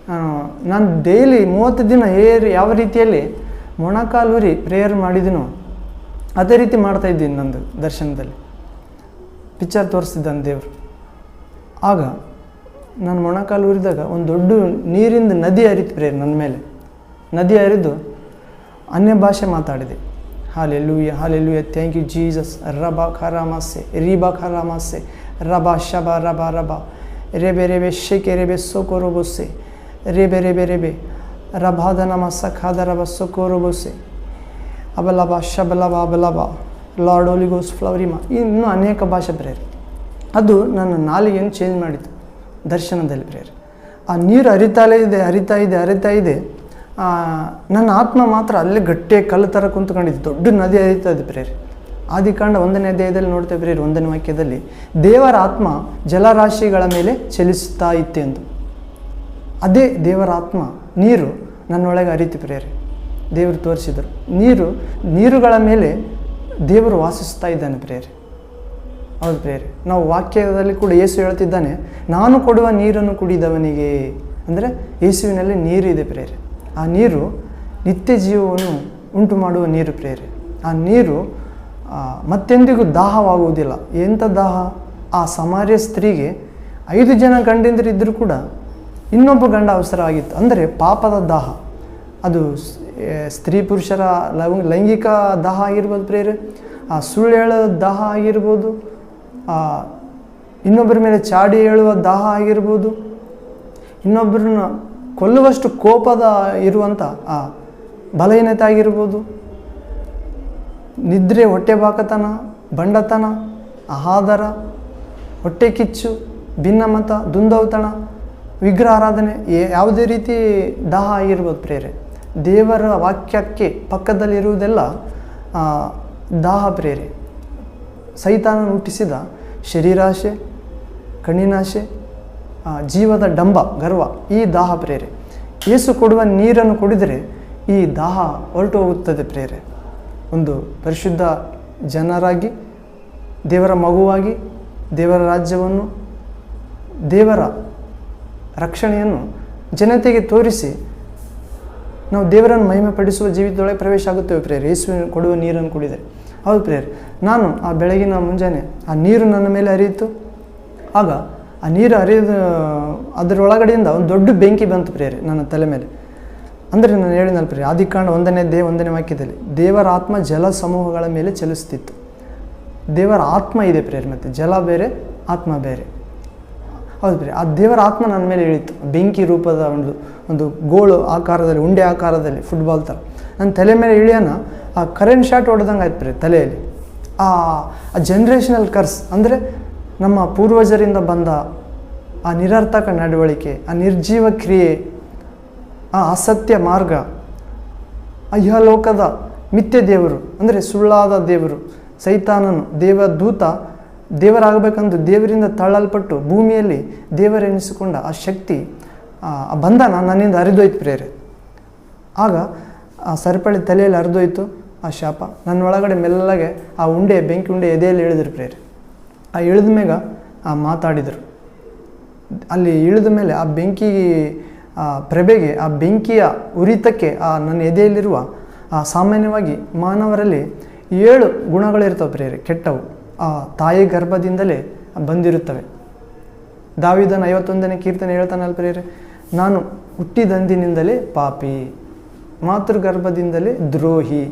ನಾನು ಡೈಲಿ 30 ದಿನ ಯಾವ ರೀತಿಯಲ್ಲಿ ಮೊಣಕಾಲೂರಿ ಪ್ರೇಯರ್ ಮಾಡಿದ್ದೀನೋ ಅದೇ ರೀತಿ ಮಾಡ್ತಾಯಿದ್ದೀನಿ. ನಂದು ದರ್ಶನದಲ್ಲಿ ಪಿಕ್ಚರ್ ತೋರಿಸ್ತಿದ್ದಾನೆ ದೇವರು. ಆಗ ನಾನು ಮೊಣಕಾಲು ಊರಿದಾಗ ಒಂದು ದೊಡ್ಡ ನೀರಿಂದ ನದಿ ಹರಿತು ಪ್ರೇಯರ್. ನನ್ನ ಮೇಲೆ ನದಿ ಹರಿದು ಅನ್ಯ ಭಾಷೆ ಮಾತಾಡಿದೆ. Hallelujah hallelujah, thank you Jesus. ರಬಾ ಖರಾಮಸ್ಸೆ ರೀಬಾ ಖರಾಮಸ್ಸೆ ರಬಾ ಶಬಾ ರಬಾ ರಬಾ ರೆಬೆ ರೆಬೆ ಶೆಕೆ ರೆಬೆ ಸೋಕೋ ರೋಬೊಸ್ಸೆ ರೆಬೆ ರೆಬೆ ರೆಬೆ ರಭಾದನ ಮಸ್ಸಖಾದರ ಬಸ್ಸಕೋರು ಬೊಸೆ ಅಬಲಬ ಶಬಲಬ ಅಬಲಬ ಲಾರ್ಡ್ ಓಲಿಗೋಸ್ ಫ್ಲವರಿಮಾ, ಇನ್ನೂ ಅನೇಕ ಭಾಷೆ ಪ್ರೇಯರ್. ಅದು ನನ್ನ ನಾಲಿಗೆಯನ್ನು ಚೇಂಜ್ ಮಾಡಿತು ದರ್ಶನದಲ್ಲಿ ಪ್ರೇಯರ್. ಆ ನೀರು ಹರಿತಾ ಇದೆ. ನನ್ನ ಆತ್ಮ ಮಾತ್ರ ಅಲ್ಲೇ ಗಟ್ಟಿಯಾಗಿ ಕಲ್ಲು ಥರ ಕುಂತ್ಕೊಂಡಿದ್ದು. ದೊಡ್ಡ ನದಿ ಹರಿತಾ ಇದೆ ಪ್ರೇಯರ್. ಆದಿಕಾಂಡ 1ನೇ ಅಧ್ಯಾಯದಲ್ಲಿ ನೋಡ್ತೇವೆ ಪ್ರೇಯರ್, 1ನೇ ವಾಕ್ಯದಲ್ಲಿ ದೇವರ ಆತ್ಮ ಜಲರಾಶಿಗಳ ಮೇಲೆ ಚಲಿಸುತ್ತಾ ಇತ್ತೆಂದು. ಅದೇ ದೇವರ ಆತ್ಮ ನೀರು ನನ್ನೊಳಗೆ ಹರಿತು ಪ್ರೇಯರ್. ದೇವರು ತೋರಿಸಿದರು, ನೀರುಗಳ ಮೇಲೆ ದೇವರು ವಾಸಿಸ್ತಾ ಇದ್ದಾನೆ ಪ್ರೇಯರ್. ಹೌದು ಪ್ರೇಯರ್. ನಾವು ವಾಕ್ಯದಲ್ಲಿ ಕೂಡ ಯೇಸು ಹೇಳ್ತಿದ್ದಾನೆ, ನಾನು ಕೊಡುವ ನೀರನ್ನು ಕುಡಿದವನಿಗೆ, ಅಂದರೆ ಯೇಸುವಿನಲ್ಲಿ ನೀರಿದೆ ಪ್ರೇಯರ್. ಆ ನೀರು ನಿತ್ಯ ಜೀವವನ್ನು ಉಂಟು ಮಾಡುವ ನೀರು ಪ್ರೇಯರ್. ಆ ನೀರು ಮತ್ತೆಂದಿಗೂ ದಾಹವಾಗುವುದಿಲ್ಲ. ಎಂಥ ದಾಹ! ಆ ಸಮಾರ್ಯ ಸ್ತ್ರೀಗೆ 5 ಜನ ಗಂಡಂದಿರಿದ್ದರೂ ಕೂಡ ಇನ್ನೊಬ್ಬ ಗಂಡ ಅವಸರವಾಗಿತ್ತು. ಅಂದರೆ ಪಾಪದ ದಾಹ. ಅದು ಸ್ತ್ರೀ ಪುರುಷರ ಲೈಂಗಿಕ ದಾಹ ಆಗಿರ್ಬೋದು ಪ್ರೇಯರ್, ಆ ಸುಳ್ಳು ಹೇಳೋ ದಾಹ ಆಗಿರ್ಬೋದು, ಇನ್ನೊಬ್ಬರ ಮೇಲೆ ಚಾಡಿ ಹೇಳುವ ದಾಹ ಆಗಿರ್ಬೋದು, ಇನ್ನೊಬ್ಬರನ್ನ ಕೊಲ್ಲುವಷ್ಟು ಕೋಪದ ಇರುವಂಥ ಆ ಬಲಹೀನತೆ ಆಗಿರ್ಬೋದು, ನಿದ್ರೆ, ಹೊಟ್ಟೆ ಬಾಕತನ, ಬಂಡತನ, ಆಹಾದರ, ಹೊಟ್ಟೆ ಕಿಚ್ಚು, ಭಿನ್ನಮತ, ದುಂದೌತಣ, ವಿಗ್ರಹ ಆರಾಧನೆ, ಯಾವುದೇ ರೀತಿ ದಾಹ ಆಗಿರ್ಬೋದು ಪ್ರೇರೆ. ದೇವರ ವಾಕ್ಯಕ್ಕೆ ಪಕ್ಕದಲ್ಲಿರುವುದೆಲ್ಲ ದಾಹ ಪ್ರೇರೆ. ಸೈತಾನನು ಹುಟ್ಟಿಸಿದ ಶರೀರಾಶೆ, ಕಣ್ಣಿನಾಶೆ, ಜೀವದ ಡಂಬ, ಗರ್ವ, ಈ ದಾಹ ಪ್ರೇರೆ. ಯೇಸು ಕೊಡುವ ನೀರನ್ನು ಕುಡಿದರೆ ಈ ದಾಹ ಹೊರಟು ಹೋಗುತ್ತದೆ ಪ್ರೇರೆ. ಒಂದು ಪರಿಶುದ್ಧ ಜನರಾಗಿ, ದೇವರ ಮಗುವಾಗಿ, ದೇವರ ರಾಜ್ಯವನ್ನು, ದೇವರ ರಕ್ಷಣೆಯನ್ನು ಜನತೆಗೆ ತೋರಿಸಿ ನಾವು ದೇವರನ್ನು ಮಹಿಮೆ ಪಡಿಸುವ ಜೀವಿತದೊಳಗೆ ಪ್ರವೇಶ ಆಗುತ್ತೇವೆ ಪ್ರೇಯರ್, ಯೇಸುವಿನ ಕೊಡುವ ನೀರನ್ನು ಕುಡಿದರೆ. ಹೌದು ಪ್ರೇಯರ್. ನಾನು ಆ ಬೆಳಗಿನ ಮುಂಜಾನೆ ಆ ನೀರು ನನ್ನ ಮೇಲೆ ಹರಿಯಿತು. ಆಗ ಆ ನೀರು ಅದರೊಳಗಡೆಯಿಂದ ಒಂದು ದೊಡ್ಡ ಬೆಂಕಿ ಬಂತು ಪ್ರೇಯರ್ ನನ್ನ ತಲೆ ಮೇಲೆ. ಅಂದರೆ ನಾನು ಹೇಳಿದ್ನಲ್ಲ ಪ್ರೇಯರ್, ಆದಿಕಾಂಡ 1ನೇ ಅಧ್ಯಾಯ 1ನೇ ವಾಕ್ಯದಲ್ಲಿ ದೇವರ ಆತ್ಮ ಜಲ ಸಮೂಹಗಳ ಮೇಲೆ ಚಲಿಸ್ತಿತ್ತು. ದೇವರ ಆತ್ಮ ಇದೆ ಪ್ರೇಯರ್, ಮತ್ತು ಜಲ ಬೇರೆ, ಆತ್ಮ ಬೇರೆ. ಹೌದು ಪ್ರೇಯರ್. ಆ ದೇವರ ಆತ್ಮ ನನ್ನ ಮೇಲೆ ಇಳಿತು, ಬೆಂಕಿ ರೂಪದ ಒಂದು ಗೋಳು ಆಕಾರದಲ್ಲಿ, ಉಂಡೆ ಆಕಾರದಲ್ಲಿ, ಫುಟ್ಬಾಲ್ ಥರ ನನ್ನ ತಲೆ ಮೇಲೆ ಇಳಿಯೋಣ. ಆ ಕರೆಂಟ್ ಶಾಟ್ ಹೊಡೆದಂಗೆ ಆಯ್ತು ಪ್ರೇಯರ್ ತಲೆಯಲ್ಲಿ. ಆ ಜನ್ರೇಷನಲ್ ಕರ್ಸ್, ಅಂದರೆ ನಮ್ಮ ಪೂರ್ವಜರಿಂದ ಬಂದ ಆ ನಿರರ್ಥಕ ನಡವಳಿಕೆ, ಆ ನಿರ್ಜೀವ ಕ್ರಿಯೆ, ಆ ಅಸತ್ಯ ಮಾರ್ಗ, ಆ ಇಹಲೋಕದ ಮಿಥ್ಯ ದೇವರು, ಅಂದರೆ ಸುಳ್ಳಾದ ದೇವರು, ಸೈತಾನನು ದೇವದೂತ, ದೇವರಾಗಬೇಕಂದು ದೇವರಿಂದ ತಳ್ಳಲ್ಪಟ್ಟು ಭೂಮಿಯಲ್ಲಿ ದೇವರೆನಿಸಿಕೊಂಡ ಆ ಶಕ್ತಿ, ಆ ಬಂಧನ ನನ್ನಿಂದ ಹರಿದೋಯ್ತು ಪ್ರೇರೆ. ಆಗ ಆ ಸರಪಳಿ ತಲೆಯಲ್ಲಿ ಹರಿದೋಯ್ತು ಆ ಶಾಪ. ನನ್ನೊಳಗಡೆ ಮೆಲ್ಲಗೆ ಆ ಉಂಡೆ, ಬೆಂಕಿ ಉಂಡೆ ಎದೆಯಲ್ಲಿ ಇಳಿದ್ರು ಪ್ರೇರೆ. ಆ ಇಳಿದ ಮೇಲೆ ಮಾತಾಡಿದರು. ಅಲ್ಲಿ ಇಳಿದ ಮೇಲೆ ಆ ಬೆಂಕಿ ಪ್ರಭೆಗೆ, ಆ ಬೆಂಕಿಯ ಉರಿತಕ್ಕೆ ನನ್ನ ಎದೆಯಲ್ಲಿರುವ ಸಾಮಾನ್ಯವಾಗಿ ಮಾನವರಲ್ಲಿ 7 ಗುಣಗಳಿರ್ತವೆ ಪ್ರೇರೆ, ಕೆಟ್ಟವು. ಆ ತಾಯಿ ಗರ್ಭದಿಂದಲೇ ಬಂದಿರುತ್ತವೆ. ದಾವೀದನ 51ನೇ ಕೀರ್ತನೆ ಹೇಳ್ತಾನಲ್ಲ ಪ್ರೇರೆ, ನಾನು ಹುಟ್ಟಿದಂದಿನಿಂದಲೇ ಪಾಪಿ, ಮಾತೃಗರ್ಭದಿಂದಲೇ ದ್ರೋಹಿ.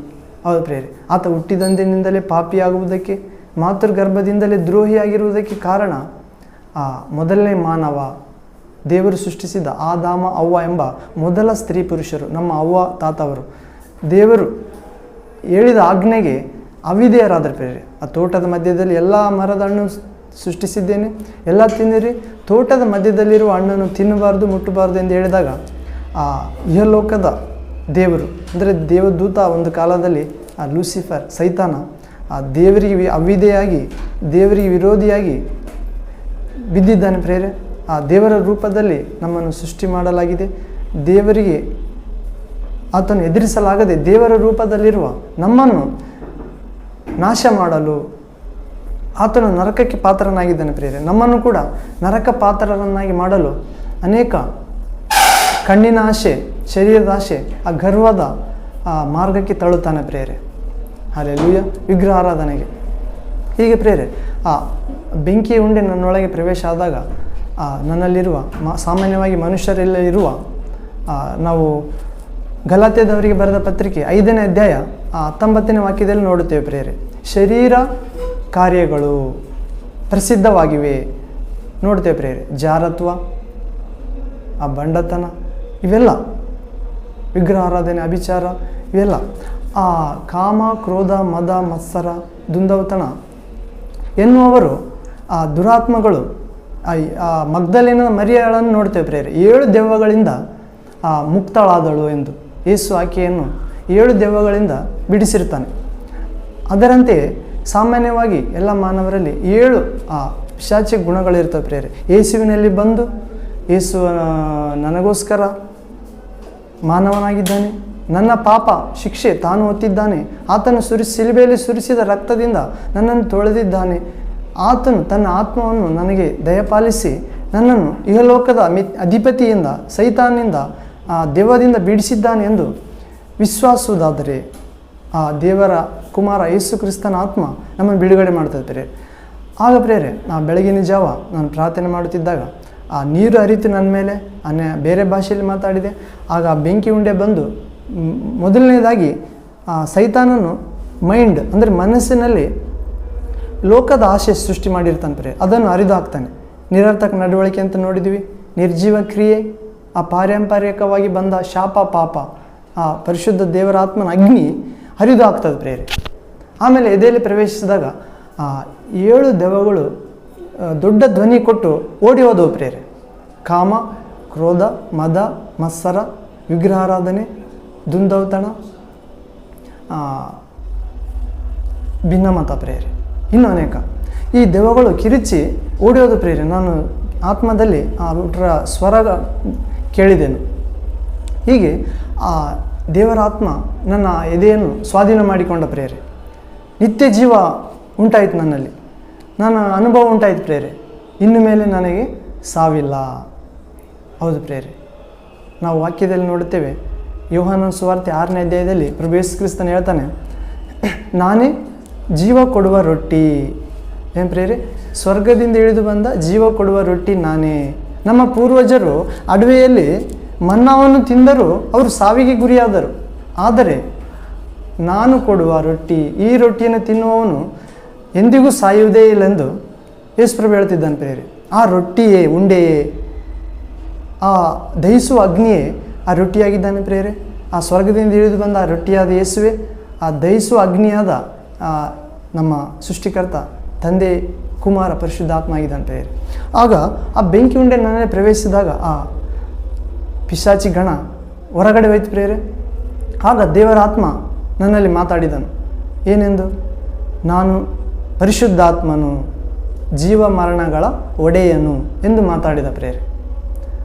ಹೌದು ಪ್ರೇರೆ. ಆತ ಹುಟ್ಟಿದಂದಿನಿಂದಲೇ ಪಾಪಿಯಾಗುವುದಕ್ಕೆ, ಮಾತೃಗರ್ಭದಿಂದಲೇ ದ್ರೋಹಿಯಾಗಿರುವುದಕ್ಕೆ ಕಾರಣ ಆ ಮೊದಲನೇ ಮಾನವ, ದೇವರು ಸೃಷ್ಟಿಸಿದ ಆದಾಮ ಅವ್ವ ಎಂಬ ಮೊದಲ ಸ್ತ್ರೀ ಪುರುಷರು, ನಮ್ಮ ಅವ್ವ ತಾತವರು. ದೇವರು ಹೇಳಿದ ಆಜ್ಞೆಗೆ ಅವಿಧೇಯರಾದರು ಪ್ರೇರೆ. ಆ ತೋಟದ ಮಧ್ಯದಲ್ಲಿ ಎಲ್ಲ ಮರದ ಹಣ್ಣು ಸೃಷ್ಟಿಸಿದ್ದೇನೆ, ಎಲ್ಲ ತಿನ್ನಿರಿ, ತೋಟದ ಮಧ್ಯದಲ್ಲಿರುವ ಹಣ್ಣನ್ನು ತಿನ್ನಬಾರ್ದು, ಮುಟ್ಟಬಾರ್ದು ಎಂದು ಹೇಳಿದಾಗ ಆ ಇಹಲೋಕದ ದೇವರು, ಅಂದರೆ ದೇವದೂತ, ಒಂದು ಕಾಲದಲ್ಲಿ ಆ ಲೂಸಿಫರ್, ಸೈತಾನ, ಆ ದೇವರಿಗೆ ಅವಿಧೇಯಾಗಿ, ದೇವರಿಗೆ ವಿರೋಧಿಯಾಗಿ ಬಿದ್ದಿದ್ದಾನೆ ಪ್ರೇರೆ. ಆ ದೇವರ ರೂಪದಲ್ಲಿ ನಮ್ಮನ್ನು ಸೃಷ್ಟಿ ಮಾಡಲಾಗಿದೆ. ದೇವರಿಗೆ ಆತನು ಎದುರಿಸಲಾಗದೆ ದೇವರ ರೂಪದಲ್ಲಿರುವ ನಮ್ಮನ್ನು ನಾಶ ಮಾಡಲು ಆತನು ನರಕಕ್ಕೆ ಪಾತ್ರನಾಗಿದ್ದಾನೆ ಪ್ರೇರೆ. ನಮ್ಮನ್ನು ಕೂಡ ನರಕ ಪಾತ್ರರನ್ನಾಗಿ ಮಾಡಲು ಅನೇಕ ಕಣ್ಣಿನ ಆಸೆ, ಶರೀರದ ಆಸೆ, ಆ ಗರ್ವದ ಆ ಮಾರ್ಗಕ್ಕೆ ತಳ್ಳುತ್ತಾನೆ ಪ್ರೇರೆ. ಹಲ್ಲೆಲೂಯಾ. ವಿಗ್ರಹ ಆರಾಧನೆಗೆ. ಹೀಗೆ ಪ್ರೇರೆ ಆ ಬೆಂಕಿ ಉಂಡೆ ನನ್ನೊಳಗೆ ಪ್ರವೇಶ ಆದಾಗ ನನ್ನಲ್ಲಿರುವ ಸಾಮಾನ್ಯವಾಗಿ ಮನುಷ್ಯರೆಲ್ಲ ಇರುವ ನಾವು ಗಲಾತ್ಯದವರಿಗೆ ಬರೆದ ಪತ್ರಿಕೆ 5ನೇ ಅಧ್ಯಾಯ 19ನೇ ವಾಕ್ಯದಲ್ಲಿ ನೋಡುತ್ತೇವೆ ಪ್ರೇರೆ. ಶರೀರ ಕಾರ್ಯಗಳು ಪ್ರಸಿದ್ಧವಾಗಿವೆ ನೋಡ್ತೇವೆ ಪ್ರೇರೆ. ಜಾರತ್ವ, ಆ ಬಂಡತನ, ಇವೆಲ್ಲ ವಿಗ್ರಹ ಆರಾಧನೆ, ಅಭಿಚಾರ, ಇವೆಲ್ಲ ಆ ಕಾಮ, ಕ್ರೋಧ, ಮದ, ಮತ್ಸರ, ದುಂದೌತಣ ಎನ್ನುವರು ಆ ದುರಾತ್ಮಗಳು ಆ ಮಗ್ದಲಿನ ಮರಿಯಳನ್ನು ನೋಡ್ತೇವೆ ಪ್ರೇರೆ. 7 ದೆವ್ವಗಳಿಂದ ಮುಕ್ತಳಾದಳು ಎಂದು ಯೇಸು ಆಕೆಯನ್ನು 7 ದೆವ್ವಗಳಿಂದ ಬಿಡಿಸಿರ್ತಾನೆ. ಅದರಂತೆ ಸಾಮಾನ್ಯವಾಗಿ ಎಲ್ಲ ಮಾನವರಲ್ಲಿ 7 ಪಿಶಾಚಿ ಗುಣಗಳಿರ್ತವೆ ಪ್ರೇರೆ. ಯೇಸುವಿನಲ್ಲಿ ಬಂದು ಯೇಸು ನನಗೋಸ್ಕರ ಮಾನವನಾಗಿದ್ದಾನೆ, ನನ್ನ ಪಾಪ ಶಿಕ್ಷೆ ತಾನು ಹೊತ್ತಿದ್ದಾನೆ, ಆತನು ಶಿಲುಬೆಯಲ್ಲಿ ಸುರಿಸಿದ ರಕ್ತದಿಂದ ನನ್ನನ್ನು ತೊಳೆದಿದ್ದಾನೆ, ಆತನು ತನ್ನ ಆತ್ಮವನ್ನು ನನಗೆ ದಯಪಾಲಿಸಿ ನನ್ನನ್ನು ಇಹಲೋಕದ ಅಧಿಪತಿಯಿಂದ, ಸೈತಾನಿಂದ, ದೆವ್ವದಿಂದ ಬಿಡಿಸಿದ್ದಾನೆ ಎಂದು ವಿಶ್ವಾಸುವುದಾದರೆ ಆ ದೇವರ ಕುಮಾರ ಯೇಸು ಕ್ರಿಸ್ತನ ಆತ್ಮ ನಮ್ಮನ್ನು ಬಿಡುಗಡೆ ಮಾಡ್ತದೆ ಪ್ರೇರೆ. ಆಗ ಪ್ರೇರೆ ಬೆಳಗಿನ ಜಾವ ನಾನು ಪ್ರಾರ್ಥನೆ ಮಾಡುತ್ತಿದ್ದಾಗ ಆ ನೀರು ಹರಿತು ನನ್ನ ಮೇಲೆ, ಬೇರೆ ಭಾಷೆಯಲ್ಲಿ ಮಾತಾಡಿದೆ. ಆಗ ಆ ಬೆಂಕಿ ಉಂಡೆ ಬಂದು ಮೊದಲನೇದಾಗಿ ಸೈತಾನನು ಮೈಂಡ್ ಅಂದರೆ ಮನಸ್ಸಿನಲ್ಲಿ ಲೋಕದ ಆಶೆ ಸೃಷ್ಟಿ ಮಾಡಿರ್ತಾನೆ ಪ್ರೇರೆ, ಅದನ್ನು ಹರಿದು ಹಾಕ್ತಾನೆ. ನಿರರ್ಥಕ ನಡವಳಿಕೆ ಅಂತ ನೋಡಿದ್ವಿ, ನಿರ್ಜೀವ ಕ್ರಿಯೆ, ಆ ಪಾರಂಪರಿಕವಾಗಿ ಬಂದ ಶಾಪ, ಪಾಪ, ಆ ಪರಿಶುದ್ಧ ದೇವರ ಆತ್ಮನ ಅಗ್ನಿ ಹರಿದು ಹಾಕ್ತದೆ ಪ್ರೇರೆ. ಆಮೇಲೆ ಎದೆಯಲ್ಲಿ ಪ್ರವೇಶಿಸಿದಾಗ 7 ದೆವ್ವಗಳು ದೊಡ್ಡ ಧ್ವನಿ ಕೊಟ್ಟು ಓಡಿ ಹೋದವು ಪ್ರೇರೆ. ಕಾಮ, ಕ್ರೋಧ, ಮದ, ಮತ್ಸರ, ವಿಗ್ರಹಾರಾಧನೆ, ದುಂದೌತಣ, ಭಿನ್ನಮತ ಪ್ರೇರೆ, ಇನ್ನೂ ಅನೇಕ ಈ ದೆವ್ವಗಳು ಕಿರಿಚಿ ಓಡಿ ಹೋದ ಪ್ರೇರೆ. ನಾನು ಆತ್ಮದಲ್ಲಿ ಆ ಸ್ವರ ಕೇಳಿದೆನು. ಹೀಗೆ ಆ ದೇವರ ಆತ್ಮ ನನ್ನ ಎದೆಯನ್ನು ಸ್ವಾಧೀನ ಮಾಡಿಕೊಂಡ ಪ್ರೇರೆ. ನಿತ್ಯ ಜೀವ ಉಂಟಾಯಿತು ನನ್ನಲ್ಲಿ, ನನ್ನ ಅನುಭವ ಉಂಟಾಯಿತು ಪ್ರೇರೆ. ಇನ್ನು ಮೇಲೆ ನನಗೆ ಸಾವಿಲ್ಲ. ಹೌದು ಪ್ರೇರೆ, ನಾವು ವಾಕ್ಯದಲ್ಲಿ ನೋಡುತ್ತೇವೆ, ಯೋಹಾನನ ಸುವಾರ್ತೆ 6ನೇ ಅಧ್ಯಾಯದಲ್ಲಿ ಪ್ರಭು ಯೇಸು ಕ್ರಿಸ್ತನು ಹೇಳ್ತಾನೆ, ನಾನೇ ಜೀವ ಕೊಡುವ ರೊಟ್ಟಿ. ಏನು ಪ್ರೇರೆ? ಸ್ವರ್ಗದಿಂದ ಇಳಿದು ಬಂದ ಜೀವ ಕೊಡುವ ರೊಟ್ಟಿ ನಾನೇ. ನಮ್ಮ ಪೂರ್ವಜರು ಅಡವೆಯಲ್ಲಿ ಮನ್ನಾವನ್ನು ತಿಂದರೂ ಅವರು ಸಾವಿಗೆ ಗುರಿಯಾದರು. ಆದರೆ ನಾನು ಕೊಡುವ ರೊಟ್ಟಿ, ಈ ರೊಟ್ಟಿಯನ್ನು ತಿನ್ನುವವನು ಎಂದಿಗೂ ಸಾಯುವುದೇ ಇಲ್ಲೆಂದು ಯೇಸುಪ್ರಭು ಹೇಳ್ತಿದ್ದಾನೆ ಪ್ರೇರೆ. ಆ ರೊಟ್ಟಿಯೇ, ಉಂಡೆಯೇ, ಆ ದಹಿಸುವ ಅಗ್ನಿಯೇ ಆ ರೊಟ್ಟಿಯಾಗಿದ್ದಾನೆ ಪ್ರೇರೆ. ಆ ಸ್ವರ್ಗದಿಂದ ಇಳಿದು ಬಂದ ಆ ರೊಟ್ಟಿಯಾದ ಯೇಸುವೆ ಆ ದಹಿಸುವ ಅಗ್ನಿಯಾದ ನಮ್ಮ ಸೃಷ್ಟಿಕರ್ತ ತಂದೆ, ಕುಮಾರ, ಪರಿಶುದ್ಧಾತ್ಮ ಆಗಿದ್ದಾನೆ ಪ್ರೇರೆ. ಆಗ ಆ ಬೆಂಕಿ ಉಂಡೆ ನನ್ನಲ್ಲಿ ಪ್ರವೇಶಿಸಿದಾಗ ಆ ಪಿಶಾಚಿ ಗಣ ಹೊರಗಡೆ ಹೋಯ್ತು ಪ್ರೇರೆ. ಆಗ ದೇವರ ಆತ್ಮ ನನ್ನಲ್ಲಿ ಮಾತಾಡಿದನು. ಏನೆಂದು? ನಾನು ಪರಿಶುದ್ಧಾತ್ಮನು, ಜೀವ ಮರಣಗಳ ಒಡೆಯನು ಎಂದು ಮಾತಾಡಿದ ಪ್ರೇರೆ.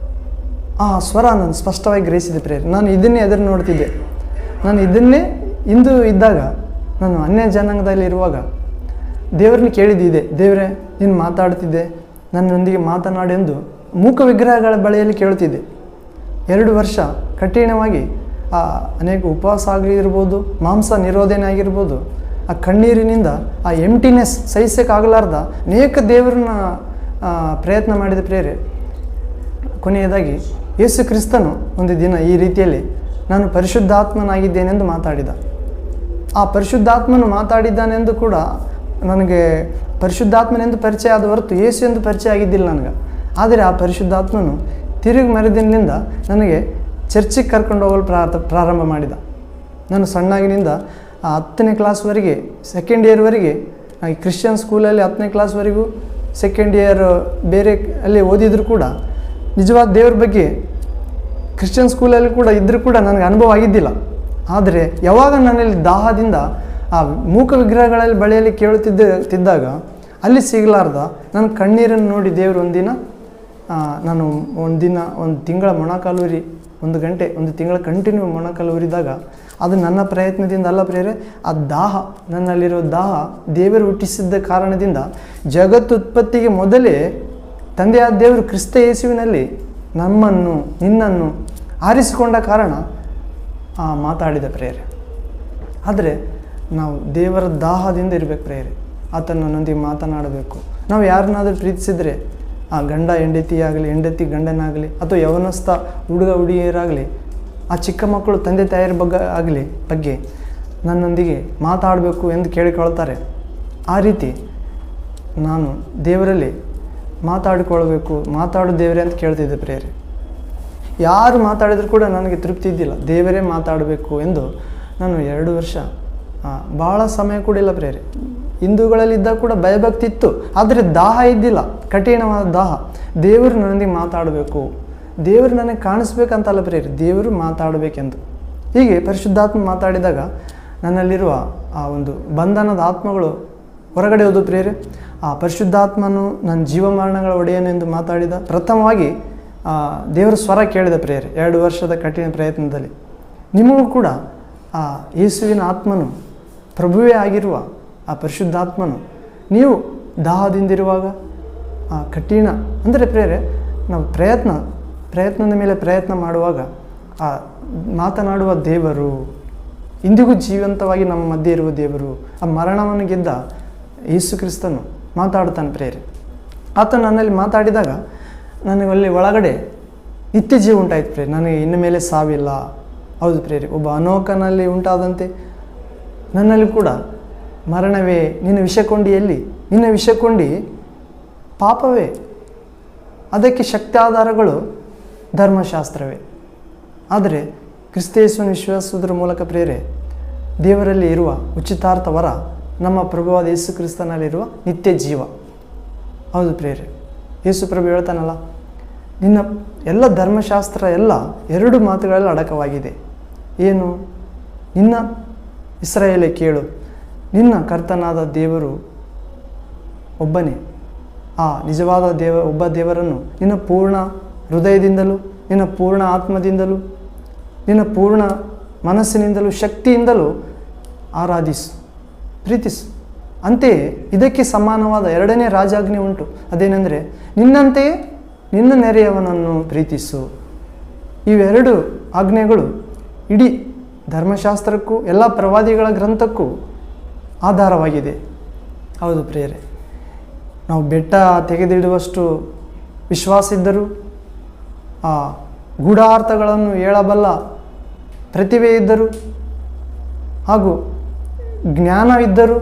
ಆ ಸ್ವರ ನಾನು ಸ್ಪಷ್ಟವಾಗಿ ಗ್ರಹಿಸಿದೆ ಪ್ರೇರೆ. ನಾನು ಇದನ್ನೇ ಎದುರು ನೋಡ್ತಿದ್ದೆ. ನಾನು ಇದನ್ನೇ ಇಂದು ಇದ್ದಾಗ, ನಾನು ಅನ್ಯ ಜನಾಂಗದಲ್ಲಿರುವಾಗ ದೇವರನ್ನ ಕೇಳಿದ್ದಿದೆ, ದೇವರೇ ನೀನು ಮಾತಾಡ್ತಿದ್ದೆ, ನನ್ನೊಂದಿಗೆ ಮಾತನಾಡೆಂದು ಮೂಕ ವಿಗ್ರಹಗಳ ಬಳಿಯಲ್ಲಿ ಕೇಳುತ್ತಿದ್ದೆ. 2 ವರ್ಷ ಕಠಿಣವಾಗಿ ಅನೇಕ ಉಪವಾಸ ಆಗಿರ್ಬೋದು, ಮಾಂಸ ನಿರೋಧನೆ ಆಗಿರ್ಬೋದು, ಆ ಕಣ್ಣೀರಿನಿಂದ ಆ ಎಂಟಿನೆಸ್ ಸಹಿಸೋಕ್ಕಾಗಲಾರ್ದ ಅನೇಕ ದೇವರನ್ನ ಪ್ರಯತ್ನ ಮಾಡಿದ ಪ್ರೇರೆ. ಕೊನೆಯದಾಗಿ ಯೇಸು ಕ್ರಿಸ್ತನು ಒಂದು ದಿನ ಈ ರೀತಿಯಲ್ಲಿ ನಾನು ಪರಿಶುದ್ಧಾತ್ಮನಾಗಿದ್ದೇನೆಂದು ಮಾತಾಡಿದ. ಆ ಪರಿಶುದ್ಧಾತ್ಮನು ಮಾತಾಡಿದ್ದಾನೆಂದು ಕೂಡ ನನಗೆ ಪರಿಶುದ್ಧಾತ್ಮನೆಂದು ಪರಿಚಯ ಆದ ಹೊರತು ಯೇಸು ಎಂದು ಪರಿಚಯ ಆಗಿದ್ದಿಲ್ಲ ನನಗೆ. ಆದರೆ ಆ ಪರಿಶುದ್ಧಾತ್ಮನು ತಿರುಗಿ ಮರದಿನಿಂದ ನನಗೆ ಚರ್ಚಿಗೆ ಕರ್ಕೊಂಡು ಹೋಗಲು ಪ್ರಾರಂಭ ಮಾಡಿದ. ನಾನು ಸಣ್ಣಾಗಿನಿಂದ 10ನೇ ಕ್ಲಾಸ್ವರೆಗೆ, ಸೆಕೆಂಡ್ ಇಯರ್ವರೆಗೆ ಈ ಕ್ರಿಶ್ಚಿಯನ್ ಸ್ಕೂಲಲ್ಲಿ 10ನೇ ಕ್ಲಾಸ್ವರೆಗೂ, ಸೆಕೆಂಡ್ ಇಯರ್ ಬೇರೆ ಅಲ್ಲಿ ಓದಿದ್ರು ಕೂಡ ನಿಜವಾದ ದೇವ್ರ ಬಗ್ಗೆ ಕ್ರಿಶ್ಚಿಯನ್ ಸ್ಕೂಲಲ್ಲಿ ಕೂಡ ಇದ್ದರೂ ಕೂಡ ನನಗೆ ಅನುಭವ ಆಗಿದ್ದಿಲ್ಲ. ಆದರೆ ಯಾವಾಗ ನನ್ನಲ್ಲಿ ದಾಹದಿಂದ ಆ ಮೂಕ ವಿಗ್ರಹಗಳಲ್ಲಿ ಬಳಿಯಲ್ಲಿ ಕೇಳುತ್ತಿದ್ದಾಗ ಅಲ್ಲಿ ಸಿಗಲಾರ್ದ ನನ್ನ ಕಣ್ಣೀರನ್ನು ನೋಡಿ ದೇವರು ಒಂದಿನ ನಾನು ಒಂದು ತಿಂಗಳ ಮೊಣಕಾಲೂರಿ, 1 ಗಂಟೆ, 1 ತಿಂಗಳ ಕಂಟಿನ್ಯೂ ಮೊಣಕಾಲೂರಿದಾಗ ಅದು ನನ್ನ ಪ್ರಯತ್ನದಿಂದ ಅಲ್ಲ ಪ್ರೇರೆ. ಆ ದಾಹ, ನನ್ನಲ್ಲಿರೋ ದಾಹ ದೇವರು ಹುಟ್ಟಿಸಿದ್ದ ಕಾರಣದಿಂದ ಜಗತ್ತು ಉತ್ಪತ್ತಿಗೆ ಮೊದಲೇ ತಂದೆಯಾದ ದೇವರು ಕ್ರಿಸ್ತ ಯೇಸುವಿನಲ್ಲಿ ನಮ್ಮನ್ನು, ನಿನ್ನನ್ನು ಆರಿಸಿಕೊಂಡ ಕಾರಣ ಮಾತಾಡಿದ ಪ್ರೇರೆ. ಆದರೆ ನಾವು ದೇವರ ದಾಹದಿಂದ ಇರಬೇಕು ಪ್ರೇರೆ. ಆತನ ನನ್ನೊಂದಿಗೆ ಮಾತನಾಡಬೇಕು. ನಾವು ಯಾರನ್ನಾದರೂ ಪ್ರೀತಿಸಿದರೆ, ಆ ಗಂಡ ಹೆಂಡತಿಯಾಗಲಿ, ಹೆಂಡತಿ ಗಂಡನಾಗಲಿ, ಅಥವಾ ಯವನಸ್ಥ ಹುಡುಗ ಹುಡುಗಿಯರಾಗಲಿ, ಆ ಚಿಕ್ಕ ಮಕ್ಕಳು ತಂದೆ ತಾಯಿಯರ ಬಗ್ಗೆ ನನ್ನೊಂದಿಗೆ ಮಾತಾಡಬೇಕು ಎಂದು ಕೇಳಿಕೊಳ್ತಾರೆ. ಆ ರೀತಿ ನಾನು ದೇವರಲ್ಲಿ ಮಾತಾಡಿಕೊಳ್ಬೇಕು, ಮಾತಾಡು ದೇವರೇ ಅಂತ ಕೇಳ್ತಿದ್ದೆ ಪ್ರೇರೆ. ಯಾರು ಮಾತಾಡಿದರೂ ಕೂಡ ನನಗೆ ತೃಪ್ತಿ ಇದ್ದಿಲ್ಲ. ದೇವರೇ ಮಾತಾಡಬೇಕು ಎಂದು ನಾನು 2 ವರ್ಷ ಭಾಳ ಸಮಯ ಕೂಡ ಇಲ್ಲ ಪ್ರೇರೆ. ಹಿಂದೂಗಳಲ್ಲಿದ್ದಾಗ ಕೂಡ ಭಯಭಕ್ತಿ ಇತ್ತು, ಆದರೆ ದಾಹ ಇದ್ದಿಲ್ಲ, ಕಠಿಣವಾದ ದಾಹ. ದೇವರು ನನ್ನೊಂದಿಗೆ ಮಾತಾಡಬೇಕು, ದೇವರು ನನಗೆ ಕಾಣಿಸ್ಬೇಕಂತಲ್ಲ ಪ್ರೇರೆ, ದೇವರು ಮಾತಾಡಬೇಕೆಂದು. ಹೀಗೆ ಪರಿಶುದ್ಧಾತ್ಮ ಮಾತಾಡಿದಾಗ ನನ್ನಲ್ಲಿರುವ ಆ ಒಂದು ಬಂಧನದ ಆತ್ಮಗಳು ಹೊರಗಡೆ ಹೋದು ಪ್ರೇರೆ. ಆ ಪರಿಶುದ್ಧಾತ್ಮನು ನನ್ನ ಜೀವಮರಣಗಳ ಒಡೆಯನೆಂದು ಮಾತಾಡಿದ. ಪ್ರಥಮವಾಗಿ ದೇವರ ಸ್ವರ ಕೇಳಿದ ಪ್ರೇರೆ 2 ವರ್ಷದ ಕಠಿಣ ಪ್ರಯತ್ನದಲ್ಲಿ. ನಿಮಗೂ ಕೂಡ ಆ ಯೇಸುವಿನ ಆತ್ಮನು, ಪ್ರಭುವೇ ಆಗಿರುವ ಆ ಪರಿಶುದ್ಧಾತ್ಮನು, ನೀವು ದಾಹದಿಂದಿರುವಾಗ ಆ ಕಠಿಣ ಅಂದರೆ ಪ್ರೇರೆ, ನಾವು ಪ್ರಯತ್ನದ ಮೇಲೆ ಪ್ರಯತ್ನ ಮಾಡುವಾಗ ಆ ಮಾತನಾಡುವ ದೇವರು, ಇಂದಿಗೂ ಜೀವಂತವಾಗಿ ನಮ್ಮ ಮಧ್ಯೆ ಇರುವ ದೇವರು, ಆ ಮರಣವನ್ನು ಗೆದ್ದ ಯೇಸು ಕ್ರಿಸ್ತನು ಮಾತಾಡ್ತಾನೆ ಪ್ರೇರೆ. ಆತ ನನ್ನಲ್ಲಿ ಮಾತಾಡಿದಾಗ ನನಗೆ ಅಲ್ಲಿ ಒಳಗಡೆ ನಿತ್ಯ ಜೀವ ಉಂಟಾಯ್ತು ಪ್ರೇರೆ. ನನಗೆ ಇನ್ನು ಮೇಲೆ ಸಾವಿಲ್ಲ. ಹೌದು ಪ್ರೇರೆ, ಒಬ್ಬ ಅನೋಕನಲ್ಲಿ ಉಂಟಾದಂತೆ ನನ್ನಲ್ಲಿ ಕೂಡ ಮರಣವೇ ನಿನ್ನ ವಿಷಕೊಂಡಿ, ಎಲ್ಲಿ ನಿನ್ನ ವಿಷಕೊಂಡಿ ಪಾಪವೇ, ಅದಕ್ಕೆ ಶಕ್ತಿ ಆಧಾರಗಳು ಧರ್ಮಶಾಸ್ತ್ರವೇ. ಆದರೆ ಕ್ರಿಸ್ತೇಸುವನ್ನು ವಿಶ್ವಾಸದ ಮೂಲಕ ಪ್ರೇರೆ ದೇವರಲ್ಲಿ ಇರುವ ಉಚಿತಾರ್ಥ ವರ, ನಮ್ಮ ಪ್ರಭುವಾದ ಯೇಸು ಕ್ರಿಸ್ತನಲ್ಲಿರುವ ನಿತ್ಯ ಜೀವ. ಹೌದು ಪ್ರೇರೆ, ಯೇಸು ಪ್ರಭು ಹೇಳ್ತಾನಲ್ಲ, ನಿನ್ನ ಎಲ್ಲ ಧರ್ಮಶಾಸ್ತ್ರ ಎಲ್ಲ 2 ಮಾತುಗಳಲ್ಲಿ ಅಡಕವಾಗಿದೆ. ಏನು? ನಿನ್ನ ಇಸ್ರಾಯೇಲೇ ಕೇಳು, ನಿನ್ನ ಕರ್ತನಾದ ದೇವರು ಒಬ್ಬನೇ. ಆ ನಿಜವಾದ ಒಬ್ಬ ದೇವರನ್ನು ನಿನ್ನ ಪೂರ್ಣ ಹೃದಯದಿಂದಲೂ, ನಿನ್ನ ಪೂರ್ಣ ಆತ್ಮದಿಂದಲೂ, ನಿನ್ನ ಪೂರ್ಣ ಮನಸ್ಸಿನಿಂದಲೂ, ಶಕ್ತಿಯಿಂದಲೂ ಆರಾಧಿಸು, ಪ್ರೀತಿಸು. ಅಂತೆಯೇ ಇದಕ್ಕೆ ಸಮಾನವಾದ 2ನೇ ರಾಜಾಜ್ಞೆ ಉಂಟು. ಅದೇನೆಂದರೆ, ನಿನ್ನಂತೆಯೇ ನಿನ್ನ ನೆರೆಯವನನ್ನು ಪ್ರೀತಿಸು. ಇವೆರಡು ಆಜ್ಞೆಗಳು ಇಡೀ ಧರ್ಮಶಾಸ್ತ್ರಕ್ಕೂ ಎಲ್ಲ ಪ್ರವಾದಿಗಳ ಗ್ರಂಥಕ್ಕೂ ಆಧಾರವಾಗಿದೆ. ಹೌದು ಪ್ರಿಯರೇ, ನಾವು ಬೆಟ್ಟ ತೆಗೆದಿಡುವಷ್ಟು ವಿಶ್ವಾಸ ಇದ್ದರೂ, ಆ ಗೂಢಾರ್ಥಗಳನ್ನು ಹೇಳಬಲ್ಲ ಪ್ರತಿಭೆ ಇದ್ದರೂ ಹಾಗೂ ಜ್ಞಾನವಿದ್ದರೂ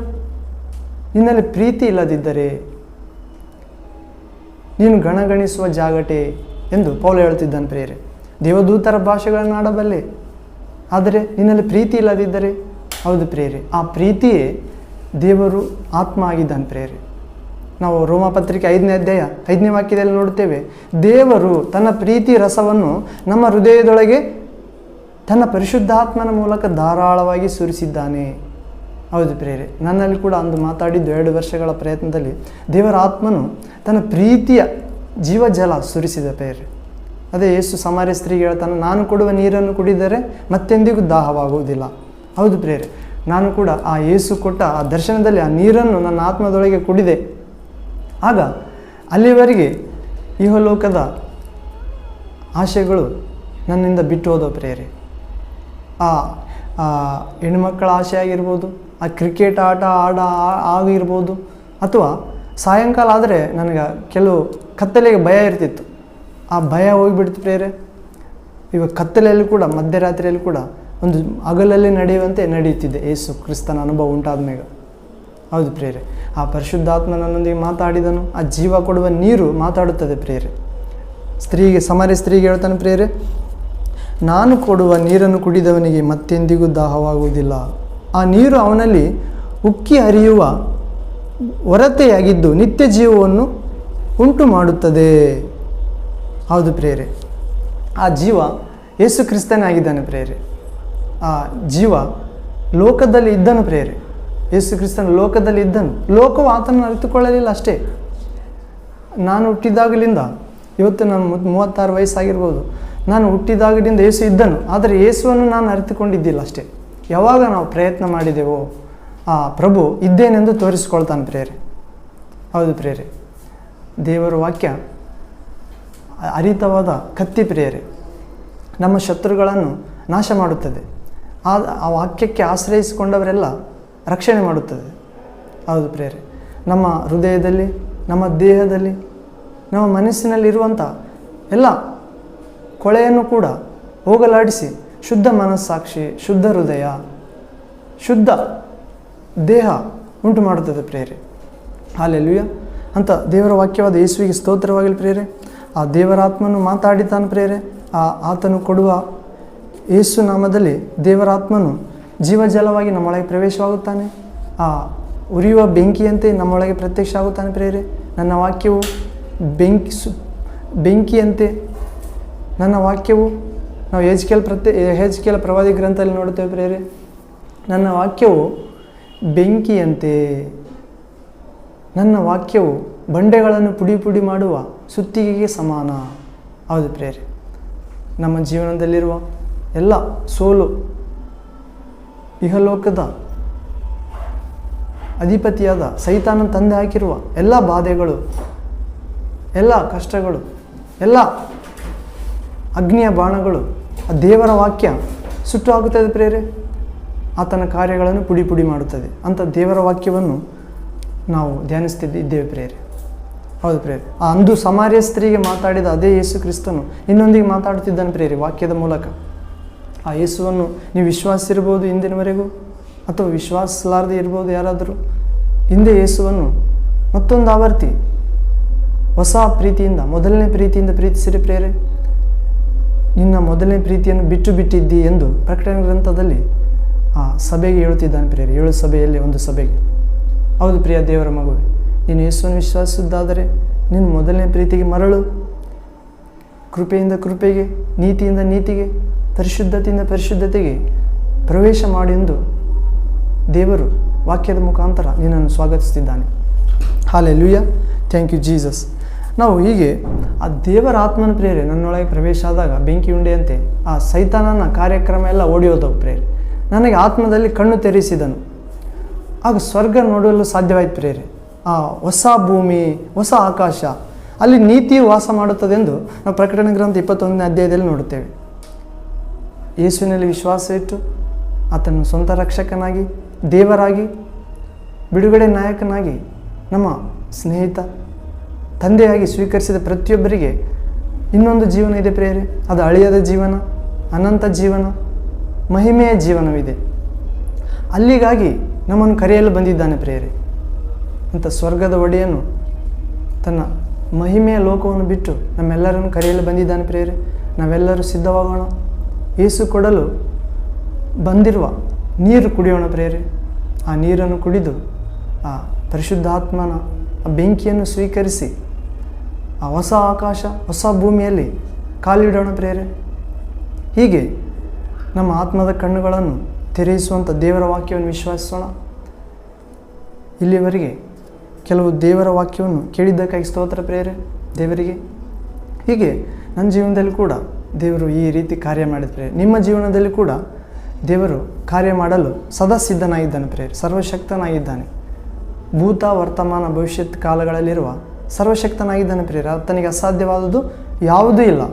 ನಿನ್ನಲ್ಲಿ ಪ್ರೀತಿ ಇಲ್ಲದಿದ್ದರೆ ನೀನು ಗಣಗಣಿಸುವ ಜಾಗಟೆ ಎಂದು ಪೌಲ ಹೇಳ್ತಿದ್ದಾನೆ ಪ್ರಿಯರೇ. ದೇವದೂತರ ಭಾಷೆಗಳನ್ನು ಆಡಬಲ್ಲೆ, ಆದರೆ ನಿನ್ನಲ್ಲಿ ಪ್ರೀತಿ ಇಲ್ಲದಿದ್ದರೆ, ಹೌದು ಪ್ರಿಯರೇ, ಆ ಪ್ರೀತಿಯೇ ದೇವರು ಆತ್ಮ ಆಗಿದ್ದಾನೆ ಪ್ರಿಯರೇ. ನಾವು ರೋಮಪತ್ರಿಕೆ 5ನೇ ಅಧ್ಯಾಯ 5ನೇ ವಾಕ್ಯದಲ್ಲಿ ನೋಡುತ್ತೇವೆ, ದೇವರು ತನ್ನ ಪ್ರೀತಿ ರಸವನ್ನು ನಮ್ಮ ಹೃದಯದೊಳಗೆ ತನ್ನ ಪರಿಶುದ್ಧಾತ್ಮನ ಮೂಲಕ ಧಾರಾಳವಾಗಿ ಸುರಿಸಿದ್ದಾನೆ. ಹೌದು ಪ್ರಿಯರೇ, ನನ್ನಲ್ಲಿ ಕೂಡ ಅಂದು ಮಾತಾಡಿದ್ದು 2 ವರ್ಷಗಳ ಪ್ರಯತ್ನದಲ್ಲಿ ದೇವರ ಆತ್ಮನು ತನ್ನ ಪ್ರೀತಿಯ ಜೀವಜಲ ಸುರಿಸಿದ ಪ್ರಿಯರೇ. ಅದೇ ಯೇಸು ಸಮಾರ್ಯ ಸ್ತ್ರೀಗೆ ಹೇಳ್ತಾನೆ, ನಾನು ಕೊಡುವ ನೀರನ್ನು ಕುಡಿದರೆ ಮತ್ತೆಂದಿಗೂ ದಾಹವಾಗುವುದಿಲ್ಲ. ಹೌದು ಪ್ರಿಯರೇ, ನಾನು ಕೂಡ ಆ ಯೇಸು ಕೊಟ್ಟ ಆ ದರ್ಶನದಲ್ಲಿ ಆ ನೀರನ್ನು ನನ್ನ ಆತ್ಮದೊಳಗೆ ಕುಡಿದೆ. ಆಗ ಅಲ್ಲಿವರೆಗೆ ಇಹಲೋಕದ ಆಶೆಗಳು ನನ್ನಿಂದ ಬಿಟ್ಟು ಹೋದವು ಪ್ರಿಯರೇ. ಆ ಹೆಣ್ಮಕ್ಕಳ ಆಸೆ ಆಗಿರ್ಬೋದು, ಆ ಕ್ರಿಕೆಟ್ ಆಟ ಆಗಿರ್ಬೋದು, ಅಥವಾ ಸಾಯಂಕಾಲ ಆದರೆ ನನಗೆ ಕೆಲವು ಕತ್ತಲೆಗೆ ಭಯ ಇರ್ತಿತ್ತು. ಆ ಭಯ ಹೋಗಿಬಿಡ್ತು ಪ್ರಿಯರೇ. ಇವಾಗ ಕತ್ತಲೆಯಲ್ಲಿ ಕೂಡ, ಮಧ್ಯರಾತ್ರಿಯಲ್ಲಿ ಕೂಡ ಒಂದು ಹಗಲಲ್ಲಿ ನಡೆಯುವಂತೆ ನಡೆಯುತ್ತಿದ್ದೆ ಯೇಸು ಕ್ರಿಸ್ತನ ಅನುಭವ ಉಂಟಾದ ಮೇಲೆ. ಹೌದು ಪ್ರಿಯರೇ, ಆ ಪರಿಶುದ್ಧಾತ್ಮ ನನ್ನೊಂದಿಗೆ ಮಾತಾಡಿದನು. ಆ ಜೀವ ಕೊಡುವ ನೀರು ಮಾತಾಡುತ್ತದೆ ಪ್ರಿಯರೇ. ಸಮಾರ್ಯ ಸ್ತ್ರೀಗೆ ಹೇಳ್ತಾನೆ ಪ್ರಿಯರೇ, ನಾನು ಕೊಡುವ ನೀರನ್ನು ಕುಡಿದವನಿಗೆ ಮತ್ತೆಂದಿಗೂ ದಾಹವಾಗುವುದಿಲ್ಲ. ಆ ನೀರು ಅವನಲ್ಲಿ ಉಕ್ಕಿ ಹರಿಯುವ ಹೊರತೆಯಾಗಿದ್ದು ನಿತ್ಯ ಜೀವವನ್ನು ಉಂಟು ಮಾಡುತ್ತದೆ. ಹೌದು ಪ್ರಿಯರೇ, ಆ ಜೀವ ಯೇಸು ಕ್ರಿಸ್ತನೇ ಆಗಿದ್ದಾನೆ ಪ್ರಿಯರೇ. ಆ ಜೀವ ಲೋಕದಲ್ಲಿ ಇದ್ದನು ಪ್ರಿಯರೇ. ಯೇಸು ಕ್ರಿಸ್ತನ ಲೋಕದಲ್ಲಿ ಇದ್ದನು, ಲೋಕವು ಆತನನ್ನು ಅರಿತುಕೊಳ್ಳಲಿಲ್ಲ ಅಷ್ಟೇ. ನಾನು ಹುಟ್ಟಿದಾಗಲಿಂದ ಇವತ್ತು ನಾನು 36 ವಯಸ್ಸಾಗಿರ್ಬೋದು. ನಾನು ಹುಟ್ಟಿದಾಗಲಿಂದ ಯೇಸು ಇದ್ದನು, ಆದರೆ ಯೇಸುವನ್ನು ನಾನು ಅರಿತುಕೊಂಡಿದ್ದಿಲ್ಲ ಅಷ್ಟೇ. ಯಾವಾಗ ನಾವು ಪ್ರಯತ್ನ ಮಾಡಿದೆವೋ ಆ ಪ್ರಭು ಇದ್ದೇನೆಂದು ತೋರಿಸ್ಕೊಳ್ತಾನೆ ಪ್ರಿಯರೇ. ಹೌದು ಪ್ರಿಯರೇ, ದೇವರ ವಾಕ್ಯ ಹರಿತವಾದ ಕತ್ತಿ ಪ್ರಿಯರೇ, ನಮ್ಮ ಶತ್ರುಗಳನ್ನು ನಾಶ ಮಾಡುತ್ತದೆ. ಆ ವಾಕ್ಯಕ್ಕೆ ಆಶ್ರಯಿಸಿಕೊಂಡವರೆಲ್ಲ ರಕ್ಷಣೆ ಮಾಡುತ್ತದೆ. ಹೌದು ಪ್ರಿಯರೇ, ನಮ್ಮ ಹೃದಯದಲ್ಲಿ, ನಮ್ಮ ದೇಹದಲ್ಲಿ, ನಮ್ಮ ಮನಸ್ಸಿನಲ್ಲಿರುವಂಥ ಎಲ್ಲ ಕೊಳೆಯನ್ನು ಕೂಡ ಹೋಗಲಾಡಿಸಿ ಶುದ್ಧ ಮನಸ್ಸಾಕ್ಷಿ, ಶುದ್ಧ ಹೃದಯ, ಶುದ್ಧ ದೇಹ ಉಂಟು ಮಾಡುತ್ತದೆ ಪ್ರಿಯರೇ. ಹಲ್ಲೆಲೂಯಾ ಅಂತ ದೇವರ ವಾಕ್ಯವಾದ ಯೇಸುವಿಗೆ ಸ್ತೋತ್ರವಾಗಲಿ ಪ್ರಿಯರೇ. ಆ ದೇವರಾತ್ಮನು ಮಾತಾಡಿದ್ದಾನೆ ಪ್ರಿಯರೇ. ಆತನು ಕೊಡುವ ಯೇಸು ನಾಮದಲ್ಲಿ ದೇವರಾತ್ಮನು ಜೀವಜಲವಾಗಿ ನಮ್ಮೊಳಗೆ ಪ್ರವೇಶವಾಗುತ್ತಾನೆ. ಆ ಉರಿಯುವ ಬೆಂಕಿಯಂತೆ ನಮ್ಮೊಳಗೆ ಪ್ರತ್ಯಕ್ಷ ಆಗುತ್ತಾನೆ ಪ್ರೇರೆ. ನನ್ನ ವಾಕ್ಯವು ಬೆಂಕಿಯಂತೆ, ನನ್ನ ವಾಕ್ಯವು ನಾವು ಹೆಜ್ಕೇಲ್ ಪ್ರವಾದಿ ಗ್ರಂಥದಲ್ಲಿ ನೋಡುತ್ತೇವೆ ಪ್ರೇರೆ. ನನ್ನ ವಾಕ್ಯವು ಬೆಂಕಿಯಂತೆ, ನನ್ನ ವಾಕ್ಯವು ಬಂಡೆಗಳನ್ನು ಪುಡಿ ಪುಡಿ ಮಾಡುವ ಸುತ್ತಿಗೆಗೆ ಸಮಾನ. ಹೌದು ಪ್ರೇರೆ, ನಮ್ಮ ಜೀವನದಲ್ಲಿರುವ ಎಲ್ಲ ಸೋಲು, ಇಹಲೋಕದ ಅಧಿಪತಿಯಾದ ಸೈತಾನನ ತಂದೆ ಹಾಕಿರುವ ಎಲ್ಲ ಬಾಧೆಗಳು, ಎಲ್ಲ ಕಷ್ಟಗಳು, ಎಲ್ಲ ಅಗ್ನಿಯ ಬಾಣಗಳು ಆ ದೇವರ ವಾಕ್ಯ ಸುಟ್ಟು ಹಾಕುತ್ತದೆ ಪ್ರೇರೆ. ಆತನ ಕಾರ್ಯಗಳನ್ನು ಪುಡಿ ಪುಡಿ ಮಾಡುತ್ತದೆ. ಅಂಥ ದೇವರ ವಾಕ್ಯವನ್ನು ನಾವು ಧ್ಯಾನಿಸ್ತಿದ್ದೇವೆ ಪ್ರೇರೆ. ಹೌದು ಪ್ರೇರೆ. ಆ ಅಂದು ಸಮಾರ್ಯ ಸ್ತ್ರೀಗೆ ಮಾತಾಡಿದ ಅದೇ ಯೇಸು ಕ್ರಿಸ್ತನು ಇನ್ನೊಂದಿಗೆ ಮಾತಾಡುತ್ತಿದ್ದಾನೆ ಪ್ರೇರೆ ವಾಕ್ಯದ ಮೂಲಕ. ಆ ಯೇಸುವನ್ನು ನೀವು ವಿಶ್ವಾಸಿರ್ಬೋದು ಇಂದಿನವರೆಗೂ, ಅಥವಾ ವಿಶ್ವಾಸಲಾರದೆ ಇರ್ಬೋದು ಯಾರಾದರೂ. ಹಿಂದೆ ಯೇಸುವನ್ನು ಮತ್ತೊಂದು ಆವರ್ತಿ ಹೊಸ ಪ್ರೀತಿಯಿಂದ, ಮೊದಲನೇ ಪ್ರೀತಿಯಿಂದ ಪ್ರೀತಿಸಿರಿ ಪ್ರೇರೆ. ನಿನ್ನ ಮೊದಲನೇ ಪ್ರೀತಿಯನ್ನು ಬಿಟ್ಟು ಬಿಟ್ಟಿದ್ದಿ ಎಂದು ಪ್ರಕಟಣೆ ಗ್ರಂಥದಲ್ಲಿ ಆ ಸಭೆಗೆ ಹೇಳುತ್ತಿದ್ದಾನೆ ಪ್ರೇರೆ. 7 ಸಭೆಯಲ್ಲಿ ಒಂದು ಸಭೆಗೆ. ಹೌದು ಪ್ರಿಯ ದೇವರ ಮಗುವೆ, ನೀನು ಯೇಸುವನ್ನು ವಿಶ್ವಾಸಿಸಿದ್ದಾದರೆ ನೀನು ಮೊದಲನೇ ಪ್ರೀತಿಗೆ ಮರಳು. ಕೃಪೆಯಿಂದ ಕೃಪೆಗೆ, ನೀತಿಯಿಂದ ನೀತಿಗೆ, ಪರಿಶುದ್ಧತೆಯಿಂದ ಪರಿಶುದ್ಧತೆಗೆ ಪ್ರವೇಶ ಮಾಡಿ ಎಂದು ದೇವರು ವಾಕ್ಯದ ಮುಖಾಂತರ ನಿನ್ನನ್ನು ಸ್ವಾಗತಿಸುತ್ತಿದ್ದಾನೆ. Hallelujah, thank you Jesus. ನಾವು ಹೀಗೆ ಆ ದೇವರ ಆತ್ಮನ ಪ್ರೇರೆ ನನ್ನೊಳಗೆ ಪ್ರವೇಶ ಆದಾಗ ಬೆಂಕಿ ಉಂಡೆಯಂತೆ ಆ ಸೈತಾನನ ಕಾರ್ಯಕ್ರಮ ಎಲ್ಲ ಓಡಿ ಹೋದವು ಪ್ರೇರೆ. ನನಗೆ ಆತ್ಮದಲ್ಲಿ ಕಣ್ಣು ತೆರೆಸಿದನು. ಆಗ ಸ್ವರ್ಗ ನೋಡಲು ಸಾಧ್ಯವಾಯಿತು ಪ್ರೇರೆ. ಆ ಹೊಸ ಭೂಮಿ, ಹೊಸ ಆಕಾಶ, ಅಲ್ಲಿ ನೀತಿಯು ವಾಸ ಮಾಡುತ್ತದೆಂದು ನಾವು ಪ್ರಕಟಣೆ ಗ್ರಂಥ 21ನೇ ಅಧ್ಯಾಯದಲ್ಲಿ ನೋಡುತ್ತೇವೆ. ಯೇಸುವಿನಲ್ಲಿ ವಿಶ್ವಾಸ ಇಟ್ಟು ಆತನ ಸ್ವಂತ ರಕ್ಷಕನಾಗಿ, ದೇವರಾಗಿ, ಬಿಡುಗಡೆ ನಾಯಕನಾಗಿ, ನಮ್ಮ ಸ್ನೇಹಿತ, ತಂದೆಯಾಗಿ ಸ್ವೀಕರಿಸಿದ ಪ್ರತಿಯೊಬ್ಬರಿಗೆ ಇನ್ನೊಂದು ಜೀವನ ಇದೆ ಪ್ರೇರೆ. ಅದು ಅಳಿಯದ ಜೀವನ, ಅನಂತ ಜೀವನ, ಮಹಿಮೆಯ ಜೀವನವಿದೆ. ಅಲ್ಲಿಗಾಗಿ ನಮ್ಮನ್ನು ಕರೆಯಲು ಬಂದಿದ್ದಾನೆ ಪ್ರೇರೆ. ಅಂತ ಸ್ವರ್ಗದ ಒಡೆಯನು ತನ್ನ ಮಹಿಮೆಯ ಲೋಕವನ್ನು ಬಿಟ್ಟು ನಮ್ಮೆಲ್ಲರನ್ನು ಕರೆಯಲು ಬಂದಿದ್ದಾನೆ ಪ್ರೇರೆ. ನಾವೆಲ್ಲರೂ ಸಿದ್ಧವಾಗೋಣ. ಯೇಸು ಕೊಡಲು ಬಂದಿರುವ ನೀರು ಕುಡಿಯೋಣ ಪ್ರೇರೆ. ಆ ನೀರನ್ನು ಕುಡಿದು ಆ ಪರಿಶುದ್ಧಾತ್ಮನ ಆ ಬೆಂಕಿಯನ್ನು ಸ್ವೀಕರಿಸಿ ಆ ಹೊಸ ಆಕಾಶ, ಹೊಸ ಭೂಮಿಯಲ್ಲಿ ಕಾಲಿಡೋಣ ಪ್ರೇರೆ. ಹೀಗೆ ನಮ್ಮ ಆತ್ಮದ ಕಣ್ಣುಗಳನ್ನು ತೆರೆಯಿಸುವಂಥ ದೇವರ ವಾಕ್ಯವನ್ನು ವಿಶ್ವಾಸಿಸೋಣ. ಇಲ್ಲಿವರೆಗೆ ಕೆಲವು ದೇವರ ವಾಕ್ಯವನ್ನು ಕೇಳಿದ್ದಕ್ಕಾಗಿ ಸ್ತೋತ್ರ ಪ್ರೇರೆ ದೇವರಿಗೆ. ಹೀಗೆ ನನ್ನ ಜೀವನದಲ್ಲಿ ಕೂಡ ದೇವರು ಈ ರೀತಿ ಕಾರ್ಯ ಮಾಡಿದ ಪ್ರೇರೆ. ನಿಮ್ಮ ಜೀವನದಲ್ಲಿ ಕೂಡ ದೇವರು ಕಾರ್ಯ ಮಾಡಲು ಸದಾ ಸಿದ್ಧನಾಗಿದ್ದಾನೆ ಪ್ರೇರೆ. ಸರ್ವಶಕ್ತನಾಗಿದ್ದಾನೆ. ಭೂತ, ವರ್ತಮಾನ, ಭವಿಷ್ಯತ್ ಕಾಲಗಳಲ್ಲಿರುವ ಸರ್ವಶಕ್ತನಾಗಿದ್ದಾನೆ ಪ್ರೇರೆ. ಆತನಿಗೆ ಅಸಾಧ್ಯವಾದುದು ಯಾವುದೂ ಇಲ್ಲ.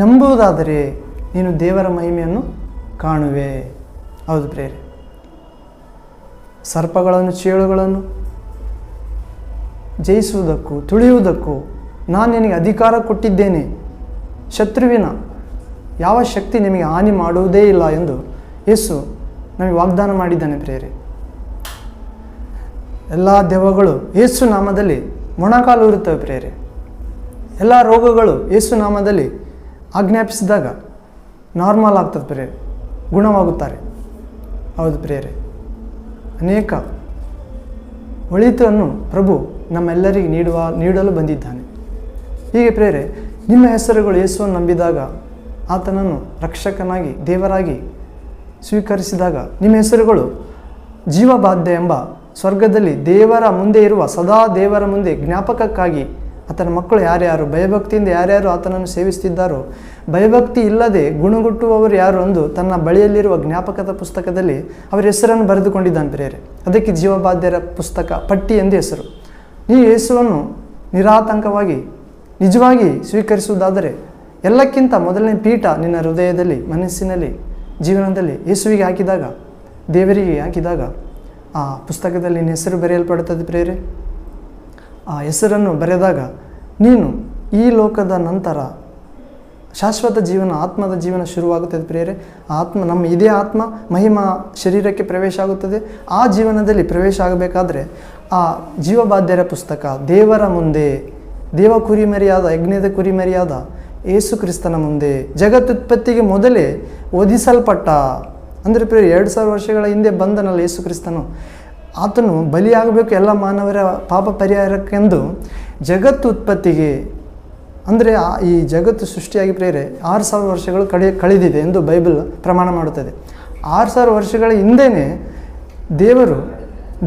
ನಂಬುವುದಾದರೆ ನೀನು ದೇವರ ಮಹಿಮೆಯನ್ನು ಕಾಣುವೆ. ಹೌದು ಪ್ರೇರೆ. ಸರ್ಪಗಳನ್ನು, ಚೇಳುಗಳನ್ನು ಜಯಿಸುವುದಕ್ಕೂ ತುಳಿಯುವುದಕ್ಕೂ ನಾನು ನಿನಗೆ ಅಧಿಕಾರ ಕೊಟ್ಟಿದ್ದೇನೆ. ಶತ್ರುವಿನ ಯಾವ ಶಕ್ತಿ ನಿಮಗೆ ಹಾನಿ ಮಾಡುವುದೇ ಇಲ್ಲ ಎಂದು ಯೇಸು ನಮಗೆ ವಾಗ್ದಾನ ಮಾಡಿದ್ದಾನೆ ಪ್ರೇರೆ. ಎಲ್ಲ ದೆವ್ವಗಳು ಯೇಸು ನಾಮದಲ್ಲಿ ಮೊಣಕಾಲು ಇರುತ್ತವೆ ಪ್ರೇರೆ. ಎಲ್ಲ ರೋಗಗಳು ಯೇಸು ನಾಮದಲ್ಲಿ ಆಜ್ಞಾಪಿಸಿದಾಗ ನಾರ್ಮಲ್ ಆಗ್ತದೆ ಪ್ರೇರೆ, ಗುಣವಾಗುತ್ತಾರೆ. ಹೌದು ಪ್ರೇರೆ. ಅನೇಕ ಒಳಿತನ್ನು ಪ್ರಭು ನಮ್ಮೆಲ್ಲರಿಗೆ ನೀಡಲು ಬಂದಿದ್ದಾನೆ. ಹೀಗೆ ಪ್ರೇರೆ, ನಿಮ್ಮ ಹೆಸರುಗಳು ಯೇಸುವನ್ನು ನಂಬಿದಾಗ, ಆತನನ್ನು ರಕ್ಷಕನಾಗಿ, ದೇವರಾಗಿ ಸ್ವೀಕರಿಸಿದಾಗ ನಿಮ್ಮ ಹೆಸರುಗಳು ಜೀವಬಾಧ್ಯ ಎಂಬ ಸ್ವರ್ಗದಲ್ಲಿ ದೇವರ ಮುಂದೆ ಇರುವ, ಸದಾ ದೇವರ ಮುಂದೆ ಜ್ಞಾಪಕಕ್ಕಾಗಿ ಆತನ ಮಕ್ಕಳು ಯಾರ್ಯಾರು ಭಯಭಕ್ತಿಯಿಂದ ಯಾರ್ಯಾರು ಆತನನ್ನು ಸೇವಿಸುತ್ತಿದ್ದಾರೋ, ಭಯಭಕ್ತಿ ಇಲ್ಲದೆ ಗುಣಗುಟ್ಟುವವರು ಯಾರು ಎಂದು ತನ್ನ ಬಳಿಯಲ್ಲಿರುವ ಜ್ಞಾಪಕದ ಪುಸ್ತಕದಲ್ಲಿ ಅವರ ಹೆಸರನ್ನು ಬರೆದುಕೊಂಡಿದ್ದಾನೆ ಪ್ರೇರೆ. ಅದಕ್ಕೆ ಜೀವಬಾಧ್ಯರ ಪುಸ್ತಕ ಪಟ್ಟಿ ಎಂದು ಹೆಸರು. ನೀವು ಯೇಸುವನ್ನು ನಿರಾತಂಕವಾಗಿ ನಿಜವಾಗಿ ಸ್ವೀಕರಿಸುವುದಾದರೆ ಎಲ್ಲಕ್ಕಿಂತ ಮೊದಲನೇ ಪೀಠ ನಿನ್ನ ಹೃದಯದಲ್ಲಿ, ಮನಸ್ಸಿನಲ್ಲಿ, ಜೀವನದಲ್ಲಿ ಯೇಸುವಿಗೆ ಹಾಕಿದಾಗ, ದೇವರಿಗೆ ಹಾಕಿದಾಗ ಆ ಪುಸ್ತಕದಲ್ಲಿ ನಿನ್ನ ಹೆಸರು ಬರೆಯಲ್ಪಡುತ್ತದೆ ಪ್ರೇರೆ. ಆ ಹೆಸರನ್ನು ಬರೆದಾಗ ನೀನು ಈ ಲೋಕದ ನಂತರ ಶಾಶ್ವತ ಜೀವನ, ಆತ್ಮದ ಜೀವನ ಶುರುವಾಗುತ್ತದೆ ಪ್ರೇರೆ. ಇದೇ ಆತ್ಮ ಮಹಿಮಾ ಶರೀರಕ್ಕೆ ಪ್ರವೇಶ ಆಗುತ್ತದೆ. ಆ ಜೀವನದಲ್ಲಿ ಪ್ರವೇಶ ಆಗಬೇಕಾದ್ರೆ ಆ ಜೀವಬಾಧ್ಯರ ಪುಸ್ತಕ ದೇವರ ಮುಂದೆ, ದೇವ ಕುರಿಮರಿಯಾದ, ಯಜ್ಞದ ಕುರಿಮರಿಯಾದ ಯೇಸು ಕ್ರಿಸ್ತನ ಮುಂದೆ ಜಗತ್ತುತ್ಪತ್ತಿಗೆ ಮೊದಲೇ ವಧಿಸಲ್ಪಟ್ಟ. ಅಂದರೆ ಪ್ರಿಯರೇ, 2000 ವರ್ಷಗಳ ಹಿಂದೆ ಬಂದನಲ್ಲ ಯೇಸು ಕ್ರಿಸ್ತನು, ಆತನು ಬಲಿಯಾಗಬೇಕು ಎಲ್ಲ ಮಾನವರ ಪಾಪ ಪರಿಹಾರಕ್ಕೆಂದು ಜಗತ್ತು ಉತ್ಪತ್ತಿಗೆ, ಅಂದರೆ ಈ ಜಗತ್ತು ಸೃಷ್ಟಿಯಾಗಿ ಪ್ರಿಯರೇ 6000 ವರ್ಷಗಳು ಕಳೆದಿದೆ ಎಂದು ಬೈಬಲ್ ಪ್ರಮಾಣ ಮಾಡುತ್ತದೆ. 6000 ವರ್ಷಗಳ ಹಿಂದೆಯೇ ದೇವರು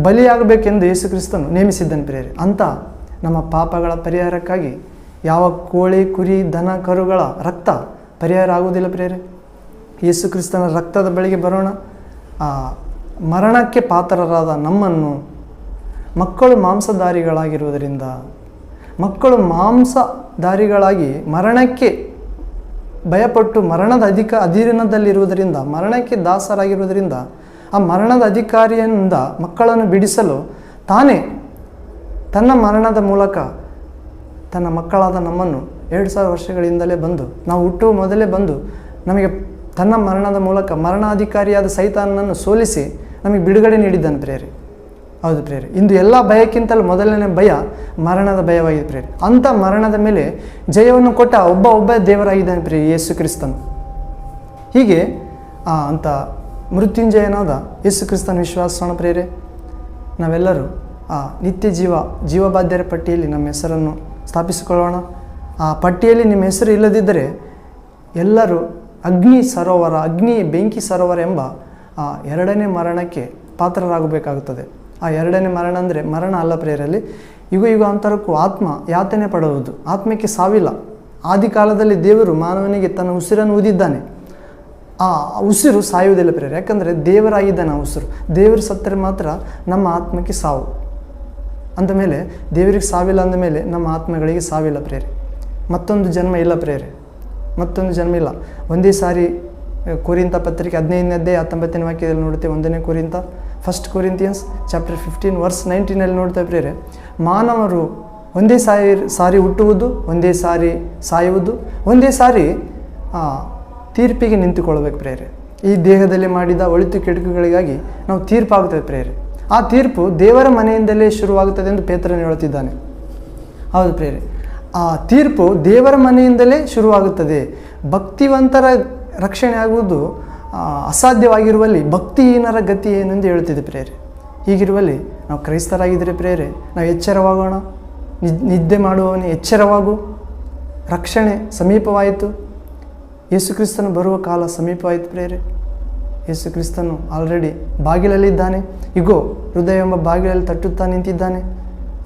ಬಲಿಯಾಗಬೇಕೆಂದು ಯೇಸು ಕ್ರಿಸ್ತನು ನೇಮಿಸಿದ್ದನು ಪ್ರಿಯರೇ. ಅಂಥ ನಮ್ಮ ಪಾಪಗಳ ಪರಿಹಾರಕ್ಕಾಗಿ ಯಾವ ಕೋಳಿ, ಕುರಿ, ದನ, ಕರುಗಳ ರಕ್ತ ಪರಿಹಾರ ಆಗುವುದಿಲ್ಲ ಪ್ರಿಯರೇ. ಯೇಸು ಕ್ರಿಸ್ತನ ರಕ್ತದ ಬಳಿಗೆ ಬರೋಣ. ಮರಣಕ್ಕೆ ಪಾತ್ರರಾದ ನಮ್ಮನ್ನು ಮಕ್ಕಳು ಮಾಂಸಧಾರಿಗಳಾಗಿ ಮರಣಕ್ಕೆ ಭಯಪಟ್ಟು ಮರಣದ ಅಧೀನದಲ್ಲಿರುವುದರಿಂದ, ಮರಣಕ್ಕೆ ದಾಸರಾಗಿರುವುದರಿಂದ, ಆ ಮರಣದ ಅಧಿಕಾರಿಯಿಂದ ಮಕ್ಕಳನ್ನು ಬಿಡಿಸಲು ತಾನೇ ತನ್ನ ಮರಣದ ಮೂಲಕ ತನ್ನ ಮಕ್ಕಳಾದ ನಮ್ಮನ್ನು 2000 ವರ್ಷಗಳಿಂದಲೇ ಬಂದು, ನಾವು ಹುಟ್ಟುವ ಮೊದಲೇ ಬಂದು ನಮಗೆ ತನ್ನ ಮರಣದ ಮೂಲಕ ಮರಣಾಧಿಕಾರಿಯಾದ ಸೈತಾನನನ್ನು ಸೋಲಿಸಿ ನಮಗೆ ಬಿಡುಗಡೆ ನೀಡಿದ್ದಾನೆ ಪ್ರಿಯರೇ. ಹೌದು ಪ್ರಿಯರೇ, ಇಂದು ಎಲ್ಲ ಭಯಕ್ಕಿಂತಲೂ ಮೊದಲನೇ ಭಯ ಮರಣದ ಭಯವಾಗಿದೆ ಪ್ರಿಯರೇ. ಅಂಥ ಮರಣದ ಮೇಲೆ ಜಯವನ್ನು ಕೊಟ್ಟ ಒಬ್ಬ ದೇವರಾಗಿದ್ದಾನೆ ಪ್ರಿಯ ಯೇಸು ಕ್ರಿಸ್ತನು. ಹೀಗೆ ಅಂಥ ಮೃತ್ಯುಂಜಯನಾದ ಯೇಸು ಕ್ರಿಸ್ತನ ವಿಶ್ವಾಸೋಣ ಪ್ರಿಯರೇ. ನಾವೆಲ್ಲರೂ ನಿತ್ಯ ಜೀವಬಾಧ್ಯರ ಪಟ್ಟಿಯಲ್ಲಿ ನಮ್ಮ ಹೆಸರನ್ನು ಸ್ಥಾಪಿಸಿಕೊಳ್ಳೋಣ. ಆ ಪಟ್ಟಿಯಲ್ಲಿ ನಿಮ್ಮ ಹೆಸರು ಇಲ್ಲದಿದ್ದರೆ ಎಲ್ಲರೂ ಬೆಂಕಿ ಸರೋವರ ಎಂಬ 2ನೇ ಮರಣಕ್ಕೆ ಪಾತ್ರರಾಗಬೇಕಾಗುತ್ತದೆ. ಆ 2ನೇ ಮರಣ ಅಂದರೆ ಮರಣ ಅಲ್ಲ ಪ್ರಿಯರಲ್ಲಿ, ಯುಗಾಂತರಕ್ಕೂ ಆತ್ಮ ಯಾತನೆ ಪಡುವುದು. ಆತ್ಮಕ್ಕೆ ಸಾವಿಲ್ಲ. ಆದಿಕಾಲದಲ್ಲಿ ದೇವರು ಮಾನವನಿಗೆ ತನ್ನ ಉಸಿರನ್ನು ಊದಿದ್ದಾನೆ. ಆ ಉಸಿರು ಸಾಯುವುದಿಲ್ಲ ಪ್ರಿಯರೇ, ಯಾಕಂದರೆ ದೇವರಾಗಿದ್ದಾನೆ ಆ ಉಸಿರು. ದೇವರು ಸತ್ತರೆ ಮಾತ್ರ ನಮ್ಮ ಆತ್ಮಕ್ಕೆ ಸಾವು. ಅಂದಮೇಲೆ ದೇವರಿಗೆ ಸಾವಿಲ್ಲ ಅಂದಮೇಲೆ ನಮ್ಮ ಆತ್ಮಗಳಿಗೆ ಸಾವಿಲ್ಲ ಪ್ರಿಯರೇ. ಮತ್ತೊಂದು ಜನ್ಮ ಇಲ್ಲ ಪ್ರಿಯರೇ, ಮತ್ತೊಂದು ಜನ್ಮ ಇಲ್ಲ. ಒಂದೇ ಸಾರಿ ಕೊರಿಂಥ ಪತ್ರಿಕೆ 15ನೇ ಅಧ್ಯಾಯ 19ನೇ ವಾಕ್ಯದಲ್ಲಿ ನೋಡುತ್ತೇವೆ. 1ನೇ ಕೊರಿಂಥ, 1 Corinthians ಚಾಪ್ಟರ್ 15 ವರ್ಸ್ 19ನಲ್ಲಿ ನೋಡ್ತೇವೆ ಪ್ರಿಯರೇ. ಮಾನವರು ಒಂದೇ ಸಾರಿ ಹುಟ್ಟುವುದು, ಒಂದೇ ಸಾರಿ ಸಾಯುವುದು, ಒಂದೇ ಸಾರಿ ತೀರ್ಪಿಗೆ ನಿಂತುಕೊಳ್ಳಬೇಕು ಪ್ರಿಯರೇ. ಈ ದೇಹದಲ್ಲಿ ಮಾಡಿದ ಒಳಿತು ಕೆಡುಕುಗಳಿಗಾಗಿ ನಾವು ತೀರ್ಪಾಗುತ್ತದೆ ಪ್ರಿಯರೇ. ಆ ತೀರ್ಪು ದೇವರ ಮನೆಯಿಂದಲೇ ಶುರುವಾಗುತ್ತದೆ ಎಂದು ಪೇತ್ರನು ಹೇಳುತ್ತಿದ್ದಾನೆ. ಹೌದು ಪ್ರಿಯರೇ, ಆ ತೀರ್ಪು ದೇವರ ಮನೆಯಿಂದಲೇ ಶುರುವಾಗುತ್ತದೆ. ಭಕ್ತಿವಂತರ ರಕ್ಷಣೆ ಆಗುವುದು ಅಸಾಧ್ಯವಾಗಿರುವಲ್ಲಿ ಭಕ್ತಿಹೀನರ ಗತಿ ಏನೆಂದು ಹೇಳುತ್ತಿದೆ ಪ್ರಿಯರೇ. ಹೀಗಿರುವಲ್ಲಿ ನಾವು ಕ್ರೈಸ್ತರಾಗಿದ್ದರೆ ಪ್ರಿಯರೇ, ನಾವು ಎಚ್ಚರವಾಗೋಣ. ನಿದ್ದೆ ಮಾಡುವವನೇ ಎಚ್ಚರವಾಗು, ರಕ್ಷಣೆ ಸಮೀಪವಾಯಿತು. ಯೇಸು ಕ್ರಿಸ್ತನು ಬರುವ ಕಾಲ ಸಮೀಪವಾಯಿತು ಪ್ರಿಯರೇ. ಯೇಸು ಕ್ರಿಸ್ತನು ಆಲ್ರೆಡಿ ಬಾಗಿಲಲ್ಲಿದ್ದಾನೆ. ಇಗೋ, ಹೃದಯ ಎಂಬ ಬಾಗಿಲಲ್ಲಿ ತಟ್ಟುತ್ತಾ ನಿಂತಿದ್ದಾನೆ.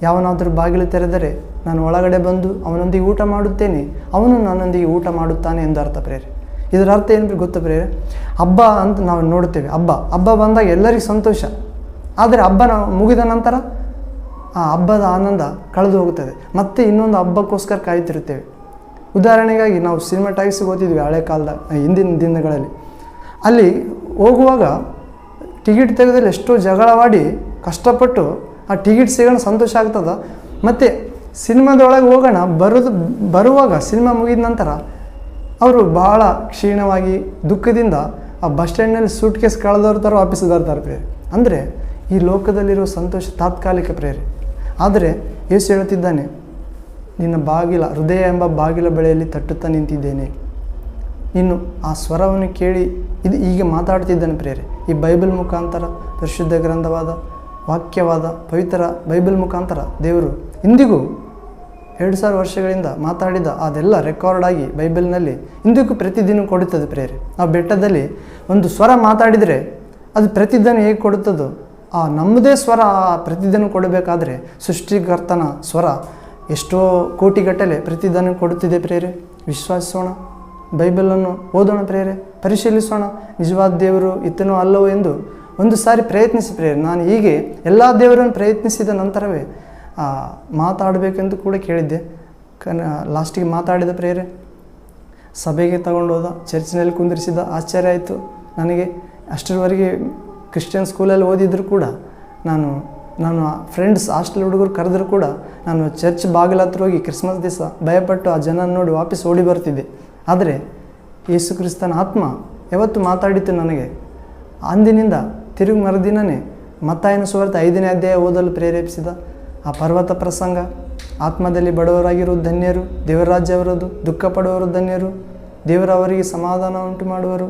ಯಾವನಾದರೂ ಬಾಗಿಲು ತೆರೆದರೆ ನಾನು ಒಳಗಡೆ ಬಂದು ಅವನೊಂದಿಗೆ ಊಟ ಮಾಡುತ್ತೇನೆ, ಅವನು ನನ್ನೊಂದಿಗೆ ಊಟ ಮಾಡುತ್ತಾನೆ ಎಂದು ಅರ್ಥ ಪ್ರೇರೆ. ಇದರ ಅರ್ಥ ಏನು ಗೊತ್ತಾ ಪ್ರೇರೆ? ಹಬ್ಬ ಅಂತ ನಾವು ನೋಡ್ತೇವೆ. ಹಬ್ಬ ಬಂದಾಗ ಎಲ್ಲರಿಗೂ ಸಂತೋಷ. ಆದರೆ ಹಬ್ಬ ಮುಗಿದ ನಂತರ ಆ ಹಬ್ಬದ ಆನಂದ ಕಳೆದು ಹೋಗುತ್ತದೆ. ಮತ್ತೆ ಇನ್ನೊಂದು ಹಬ್ಬಕ್ಕೋಸ್ಕರ ಕಾಯುತ್ತಿರುತ್ತೇವೆ. ಉದಾಹರಣೆಗಾಗಿ ನಾವು ಸಿನಿಮಾಟಾಗಿಸಿಗೆ ಹೋಗ್ತಿದ್ವಿ ಹಳೆ ಕಾಲದ ಹಿಂದಿನ ದಿನಗಳಲ್ಲಿ. ಅಲ್ಲಿ ಹೋಗುವಾಗ ಟಿಕೆಟ್ ತೆಗೆದಲ್ಲಿ ಎಷ್ಟೋ ಜಗಳವಾಡಿ ಕಷ್ಟಪಟ್ಟು ಆ ಟಿಕೆಟ್ ಸಿಗೋಣ ಸಂತೋಷ ಆಗ್ತದ. ಮತ್ತು ಸಿನಿಮಾದೊಳಗೆ ಹೋಗೋಣ ಬರುವಾಗ ಸಿನಿಮಾ ಮುಗಿದ ನಂತರ ಅವರು ಭಾಳ ಕ್ಷೀಣವಾಗಿ ದುಃಖದಿಂದ ಆ ಬಸ್ ಸ್ಟ್ಯಾಂಡ್ನಲ್ಲಿ ಸೂಟ್ ಕೇಸ್ ಕಳೆದವ್ರ ಥರ ವಾಪಸ್ ಬರ್ತಾರೆ ಪ್ರೇರೆ. ಅಂದರೆ ಈ ಲೋಕದಲ್ಲಿರೋ ಸಂತೋಷ ತಾತ್ಕಾಲಿಕ ಪ್ರೇರೆ. ಆದರೆ ಯೇಸು ಹೇಳುತ್ತಿದ್ದಾನೆ, ನಿನ್ನ ಬಾಗಿಲ ಹೃದಯ ಎಂಬ ಬಾಗಿಲ ಬಳಿಯಲ್ಲಿ ತಟ್ಟುತ್ತಾ ನಿಂತಿದ್ದೇನೆ. ನೀನು ಆ ಸ್ವರವನ್ನು ಕೇಳಿ ಇದು ಈಗ ಮಾತಾಡ್ತಿದ್ದಾನೆ ಪ್ರೇರೆ. ಈ ಬೈಬಲ್ ಮುಖಾಂತರ, ಪರಿಶುದ್ಧ ಗ್ರಂಥವಾದ ವಾಕ್ಯವಾದ ಪವಿತ್ರ ಬೈಬಲ್ ಮುಖಾಂತರ ದೇವರು ಇಂದಿಗೂ 2000 ವರ್ಷಗಳಿಂದ ಮಾತಾಡಿದ ಅದೆಲ್ಲ ರೆಕಾರ್ಡ್ ಆಗಿ ಬೈಬಲ್ನಲ್ಲಿ ಇಂದಿಗೂ ಪ್ರತಿದಿನ ಕೊಡುತ್ತದೆ ಪ್ರೇರೆ. ನಾವು ಬೆಟ್ಟದಲ್ಲಿ ಒಂದು ಸ್ವರ ಮಾತಾಡಿದರೆ ಅದು ಪ್ರತಿದಿನ ಹೇಗೆ ಕೊಡುತ್ತದೋ ಆ ನಮ್ಮದೇ ಸ್ವರ ಪ್ರತಿದಿನ ಕೊಡಬೇಕಾದ್ರೆ ಸೃಷ್ಟಿಕರ್ತನ ಸ್ವರ ಎಷ್ಟೋ ಕೋಟಿಗಟ್ಟಲೆ ಪ್ರತಿದಿನ ಕೊಡುತ್ತಿದೆ ಪ್ರೇರೆ. ವಿಶ್ವಾಸಿಸೋಣ, ಬೈಬಲನ್ನು ಓದೋಣ ಪ್ರೇರೆ, ಪರಿಶೀಲಿಸೋಣ. ನಿಜವಾದ ದೇವರು ಇತ್ತನೋ ಅಲ್ಲವೋ ಎಂದು ಒಂದು ಸಾರಿ ಪ್ರಯತ್ನಿಸಿ ಪ್ರೇರೆ. ನಾನು ಹೀಗೆ ಎಲ್ಲ ದೇವರನ್ನು ಪ್ರಯತ್ನಿಸಿದ ನಂತರವೇ ಮಾತಾಡಬೇಕೆಂದು ಕೂಡ ಕೇಳಿದ್ದೆ. ಲಾಸ್ಟಿಗೆ ಮಾತಾಡಿದ ಪ್ರೇರೆ. ಸಭೆಗೆ ತಗೊಂಡು ಹೋದ, ಚರ್ಚಿನಲ್ಲಿ ಕುಂದಿರಿಸಿದ. ಆಶ್ಚರ್ಯ ಆಯಿತು ನನಗೆ. ಅಷ್ಟರವರೆಗೆ ಕ್ರಿಶ್ಚಿಯನ್ ಸ್ಕೂಲಲ್ಲಿ ಓದಿದ್ರು ಕೂಡ ನಾನು ಫ್ರೆಂಡ್ಸ್ ಹಾಸ್ಟೆಲ್ ಹುಡುಗರು ಕರೆದರೂ ಕೂಡ ನಾನು ಚರ್ಚ್ ಬಾಗಿಲ ಹತ್ರ ಹೋಗಿ ಕ್ರಿಸ್ಮಸ್ ದಿವಸ ಭಯಪಟ್ಟು ಆ ಜನ ನೋಡಿ ವಾಪಸ್ ಓಡಿ ಬರ್ತಿದ್ದೆ. ಆದರೆ ಯೇಸು ಕ್ರಿಸ್ತನ ಆತ್ಮ ಯಾವತ್ತು ಮಾತಾಡಿತ್ತು ನನಗೆ. ಅಂದಿನಿಂದ ತಿರುಗಿ ಮರುದಿನವೇ ಮತ್ತಾಯನ ಸುವಾರ್ತೆ 5ನೇ ಅಧ್ಯಾಯ ಓದಲು ಪ್ರೇರೇಪಿಸಿದ. ಆ ಪರ್ವತ ಪ್ರಸಂಗ, ಆತ್ಮದಲ್ಲಿ ಬಡವರಾಗಿರುವುದು ಧನ್ಯರು, ದೇವರ ರಾಜ್ಯ ಅವರದು, ದುಃಖ ಪಡುವವರು ಧನ್ಯರು, ದೇವರವರಿಗೆ ಸಮಾಧಾನ ಉಂಟು ಮಾಡುವರು,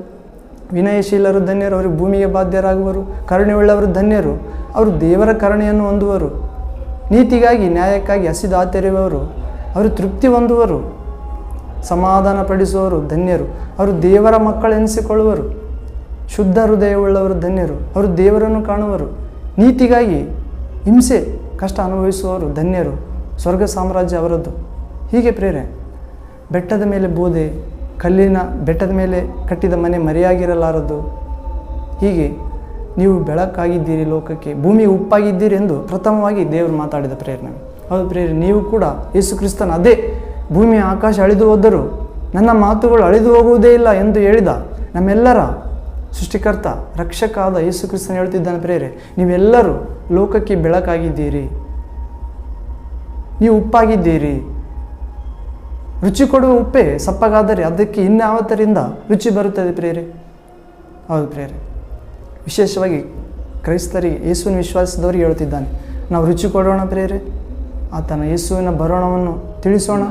ವಿನಯಶೀಲರು ಧನ್ಯರು, ಅವರಿಗೆ ಭೂಮಿಗೆ ಬಾಧ್ಯರಾಗುವರು, ಕರುಣೆಯುಳ್ಳವರು ಧನ್ಯರು, ಅವರು ದೇವರ ಕರುಣೆಯನ್ನು ಹೊಂದುವರು, ನೀತಿಗಾಗಿ ನ್ಯಾಯಕ್ಕಾಗಿ ಹಸಿದು ಆತರಿಯುವವರು ಅವರು ತೃಪ್ತಿ ಹೊಂದುವರು, ಸಮಾಧಾನ ಪಡಿಸುವವರು ಧನ್ಯರು, ಅವರು ದೇವರ ಮಕ್ಕಳೆನಿಸಿಕೊಳ್ಳುವರು, ಶುದ್ಧ ಹೃದಯವುಳ್ಳವರು ಧನ್ಯರು, ಅವರು ದೇವರನ್ನು ಕಾಣುವರು, ನೀತಿಗಾಗಿ ಹಿಂಸೆ ಕಷ್ಟ ಅನುಭವಿಸುವವರು ಧನ್ಯರು, ಸ್ವರ್ಗ ಸಾಮ್ರಾಜ್ಯ ಅವರದ್ದು. ಹೀಗೆ ಪ್ರೇರೆ, ಬೆಟ್ಟದ ಮೇಲೆ ಬೋಧೆ, ಕಲ್ಲಿನ ಬೆಟ್ಟದ ಮೇಲೆ ಕಟ್ಟಿದ ಮನೆ ಮರೆಯಾಗಿರಲಾರದು. ಹೀಗೆ ನೀವು ಬೆಳಕಾಗಿದ್ದೀರಿ ಲೋಕಕ್ಕೆ, ಭೂಮಿಗೆ ಉಪ್ಪಾಗಿದ್ದೀರಿ ಎಂದು ಪ್ರಥಮವಾಗಿ ದೇವರು ಮಾತಾಡಿದ ಪ್ರೇರಣೆ. ಹೌದು ಪ್ರೇರೆ, ನೀವು ಕೂಡ ಯೇಸು ಕ್ರಿಸ್ತನ ಅದೇ ಭೂಮಿಯ ಆಕಾಶ ಅಳಿದು ಹೋದರೂ ನನ್ನ ಮಾತುಗಳು ಅಳಿದು ಹೋಗುವುದೇ ಇಲ್ಲ ಎಂದು ಹೇಳಿದ ನಮ್ಮೆಲ್ಲರ ಸೃಷ್ಟಿಕರ್ತ ರಕ್ಷಕ ಆದ ಯೇಸು ಕ್ರಿಸ್ತನ ಹೇಳ್ತಿದ್ದಾನೆ ಪ್ರೇರೆ, ನೀವೆಲ್ಲರೂ ಲೋಕಕ್ಕೆ ಬೆಳಕಾಗಿದ್ದೀರಿ, ನೀವು ಉಪ್ಪಾಗಿದ್ದೀರಿ. ರುಚಿ ಕೊಡುವ ಉಪ್ಪೇ ಸಪ್ಪಗಾದರೆ ಅದಕ್ಕೆ ಇನ್ಯಾವತ್ತರಿಂದ ರುಚಿ ಬರುತ್ತದೆ ಪ್ರೇರೆ. ಹೌದು ಪ್ರೇರೆ, ವಿಶೇಷವಾಗಿ ಕ್ರೈಸ್ತರಿಗೆ, ಯೇಸುವಿನ ವಿಶ್ವಾಸದವರಿಗೆ ಹೇಳ್ತಿದ್ದಾನೆ, ನಾವು ರುಚಿ ಕೊಡೋಣ ಪ್ರೇರೆ, ಆತನ ಯೇಸುವಿನ ಬರೋಣವನ್ನು ತಿಳಿಸೋಣ.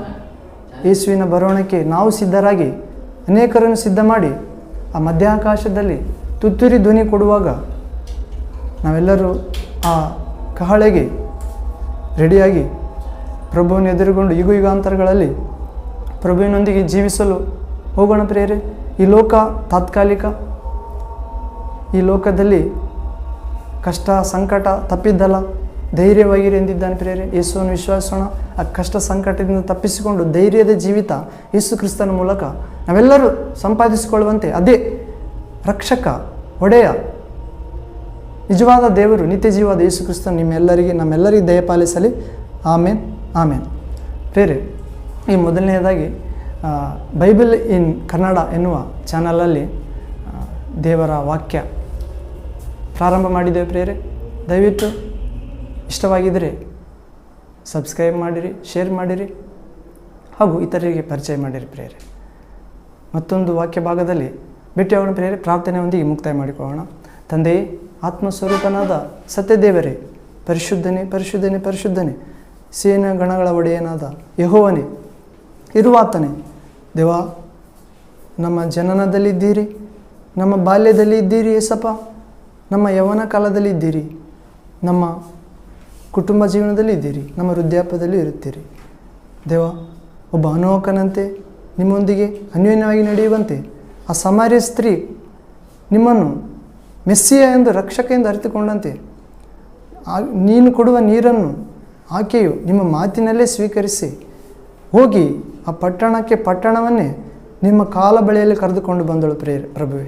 ಯೇಸುವಿನ ಬರೋಣಕ್ಕೆ ನಾವು ಸಿದ್ಧರಾಗಿ ಅನೇಕರನ್ನು ಸಿದ್ಧ ಮಾಡಿ ಆ ಮಧ್ಯಾಕಾಶದಲ್ಲಿ ತುತ್ತೂರಿ ಧ್ವನಿ ಕೊಡುವಾಗ ನಾವೆಲ್ಲರೂ ಆ ಕಹಳೆಗೆ ರೆಡಿಯಾಗಿ ಪ್ರಭುವನ್ನು ಎದುರುಗೊಂಡು ಯುಗಾಂತರಗಳಲ್ಲಿ ಪ್ರಭುವಿನೊಂದಿಗೆ ಜೀವಿಸಲು ಹೋಗೋಣ ಪ್ರೇರೆ. ಈ ಲೋಕ ತಾತ್ಕಾಲಿಕ, ಈ ಲೋಕದಲ್ಲಿ ಕಷ್ಟ ಸಂಕಟ ತಪ್ಪಿದ್ದಲ್ಲ, ಧೈರ್ಯವಾಗಿರಿ ಎಂದಿದ್ದಾನೆ ಪ್ರೇರೆ. ಯೇಸುವನ್ನು ವಿಶ್ವಾಸೋಣ, ಆ ಕಷ್ಟ ಸಂಕಟದಿಂದ ತಪ್ಪಿಸಿಕೊಂಡು ಧೈರ್ಯದ ಜೀವಿತ ಯೇಸು ಕ್ರಿಸ್ತನ ಮೂಲಕ ನಾವೆಲ್ಲರೂ ಸಂಪಾದಿಸಿಕೊಳ್ಳುವಂತೆ ಅದೇ ರಕ್ಷಕ, ಒಡೆಯ, ನಿಜವಾದ ದೇವರು, ನಿತ್ಯ ಜೀವಾದ ಯೇಸು ಕ್ರಿಸ್ತನು ನಮ್ಮೆಲ್ಲರಿಗೆ ದಯಪಾಲಿಸಲಿ. ಆಮೇನ್ ಆಮೇನ್. ಪ್ರೇರೆ, ಈ ಮೊದಲನೆಯದಾಗಿ ಬೈಬಲ್ ಇನ್ ಕನ್ನಡ ಎನ್ನುವ ಚಾನಲಲ್ಲಿ ದೇವರ ವಾಕ್ಯ ಪ್ರಾರಂಭ ಮಾಡಿದ್ದೇವೆ ಪ್ರೇರೆ. ದಯವಿಟ್ಟು ಇಷ್ಟವಾಗಿದ್ದರೆ ಸಬ್ಸ್ಕ್ರೈಬ್ ಮಾಡಿರಿ, ಶೇರ್ ಮಾಡಿರಿ ಹಾಗೂ ಇತರರಿಗೆ ಪರಿಚಯ ಮಾಡಿರಿ ಪ್ರೇರೆ. ಮತ್ತೊಂದು ವಾಕ್ಯ ಭಾಗದಲ್ಲಿ ಭೇಟಿಯಾಗೋಣ ಪ್ರೇರೆ. ಪ್ರಾರ್ಥನೆಯೊಂದಿಗೆ ಮುಕ್ತಾಯ ಮಾಡಿಕೊಳ್ಳೋಣ. ತಂದೆಯೇ, ಆತ್ಮಸ್ವರೂಪನಾದ ಸತ್ಯದೇವರೇ, ಪರಿಶುದ್ಧನೇ ಪರಿಶುದ್ಧನೇ ಪರಿಶುದ್ಧನೇ, ಸೇನಾ ಗಣಗಳ ಒಡೆಯನಾದ ಯೆಹೋವನೇ, ಇರುವಾತನೇ, ದೇವ, ನಮ್ಮ ಜನನದಲ್ಲಿದ್ದೀರಿ, ನಮ್ಮ ಬಾಲ್ಯದಲ್ಲಿ ಇದ್ದೀರಿ ಏಸಪ್ಪ, ನಮ್ಮ ಯೌವನ ಕಾಲದಲ್ಲಿ ಇದ್ದೀರಿ, ನಮ್ಮ ಕುಟುಂಬ ಜೀವನದಲ್ಲಿ ಇದ್ದೀರಿ, ನಮ್ಮ ವೃದ್ಧಾಪ್ಯದಲ್ಲಿ ಇರುತ್ತೀರಿ. ದೇವ, ಒಬ್ಬ ಅನೋಕನಂತೆ ನಿಮ್ಮೊಂದಿಗೆ ಅನ್ಯೋನ್ಯವಾಗಿ ನಡೆಯುವಂತೆ ಆ ಸಮಾರ್ಯ ಸ್ತ್ರೀ ನಿಮ್ಮನ್ನು ಮೆಸ್ಸಿಯ ಎಂದು ರಕ್ಷಕ ಎಂದು ಅರಿತುಕೊಂಡಂತೆ ನೀನು ಕೊಡುವ ನೀರನ್ನು ಆಕೆಯು ನಿಮ್ಮ ಮಾತಿನಲ್ಲೇ ಸ್ವೀಕರಿಸಿ ಹೋಗಿ ಆ ಪಟ್ಟಣವನ್ನೇ ನಿಮ್ಮ ಕಾಲ ಬಳಿಯಲ್ಲಿ ಕರೆದುಕೊಂಡು ಬಂದಳು ಪ್ರಭುವೆ.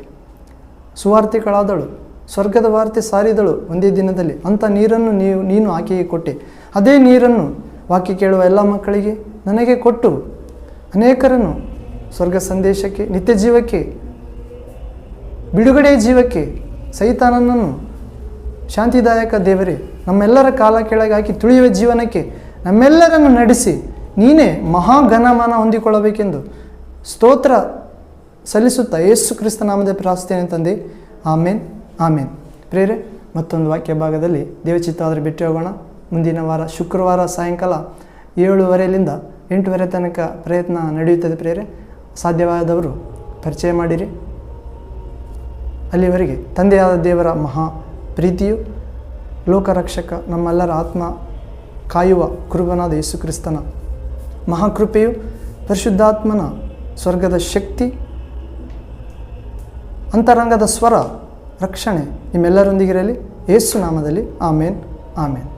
ಸುವಾರ್ತಿಗಳಾದಳು, ಸ್ವರ್ಗದ ವಾರ್ತೆ ಸಾರಿದಳು ಒಂದೇ ದಿನದಲ್ಲಿ. ಅಂಥ ನೀರನ್ನು ನೀನು ಆಕೆಗೆ ಕೊಟ್ಟೆ. ಅದೇ ನೀರನ್ನು ವಾಕ್ಯ ಕೇಳುವ ಎಲ್ಲ ಮಕ್ಕಳಿಗೆ ನನಗೆ ಕೊಟ್ಟು ಅನೇಕರನ್ನು ಸ್ವರ್ಗ ಸಂದೇಶಕ್ಕೆ, ನಿತ್ಯ ಜೀವಕ್ಕೆ, ಬಿಡುಗಡೆಯ ಜೀವಕ್ಕೆ, ಸೈತಾನನನ್ನು ಶಾಂತಿದಾಯಕ ದೇವರೇ ನಮ್ಮೆಲ್ಲರ ಕಾಲ ಕೆಳಗೆ ಹಾಕಿ ತುಳಿಯುವ ಜೀವನಕ್ಕೆ ನಮ್ಮೆಲ್ಲರನ್ನು ನಡೆಸಿ ನೀನೇ ಮಹಾಘನಮಾನ ಹೊಂದಿಕೊಳ್ಳಬೇಕೆಂದು ಸ್ತೋತ್ರ ಸಲ್ಲಿಸುತ್ತಾ ಯೇಸು ಕ್ರಿಸ್ತ ನಾಮದ ಪ್ರಾರ್ಥನೆ ತಂದೆ. ಆಮೇನ್ ಆಮೇನ್. ಪ್ರೇರೆ, ಮತ್ತೊಂದು ವಾಕ್ಯ ಭಾಗದಲ್ಲಿ ದೇವಚಿತ್ತ ಆದರೆ ಭೇಟಿ ಹೋಗೋಣ. ಮುಂದಿನ ವಾರ ಶುಕ್ರವಾರ ಸಾಯಂಕಾಲ 7:15ರಿಂದ 8:00 ತನಕ ಪ್ರಯತ್ನ ನಡೆಯುತ್ತದೆ ಪ್ರೇರೆ. ಸಾಧ್ಯವಾದವರು ಪರಿಚಯ ಮಾಡಿರಿ. ಅಲ್ಲಿವರೆಗೆ ತಂದೆಯಾದ ದೇವರ ಮಹಾ ಪ್ರೀತಿಯು, ಲೋಕರಕ್ಷಕ ನಮ್ಮೆಲ್ಲರ ಆತ್ಮ ಕಾಯುವ ಕುರುಬನಾದ ಯೇಸು ಕ್ರಿಸ್ತನ ಮಹಾಕೃಪೆಯು, ಪರಿಶುದ್ಧಾತ್ಮನ ಸ್ವರ್ಗದ ಶಕ್ತಿ, ಅಂತರಂಗದ ಸ್ವರ, ರಕ್ಷಣೆ ನಿಮ್ಮೆಲ್ಲರೊಂದಿಗಿರಲಿ. ಯೇಸು ನಾಮದಲ್ಲಿ ಆಮೇನ್ ಆಮೇನ್.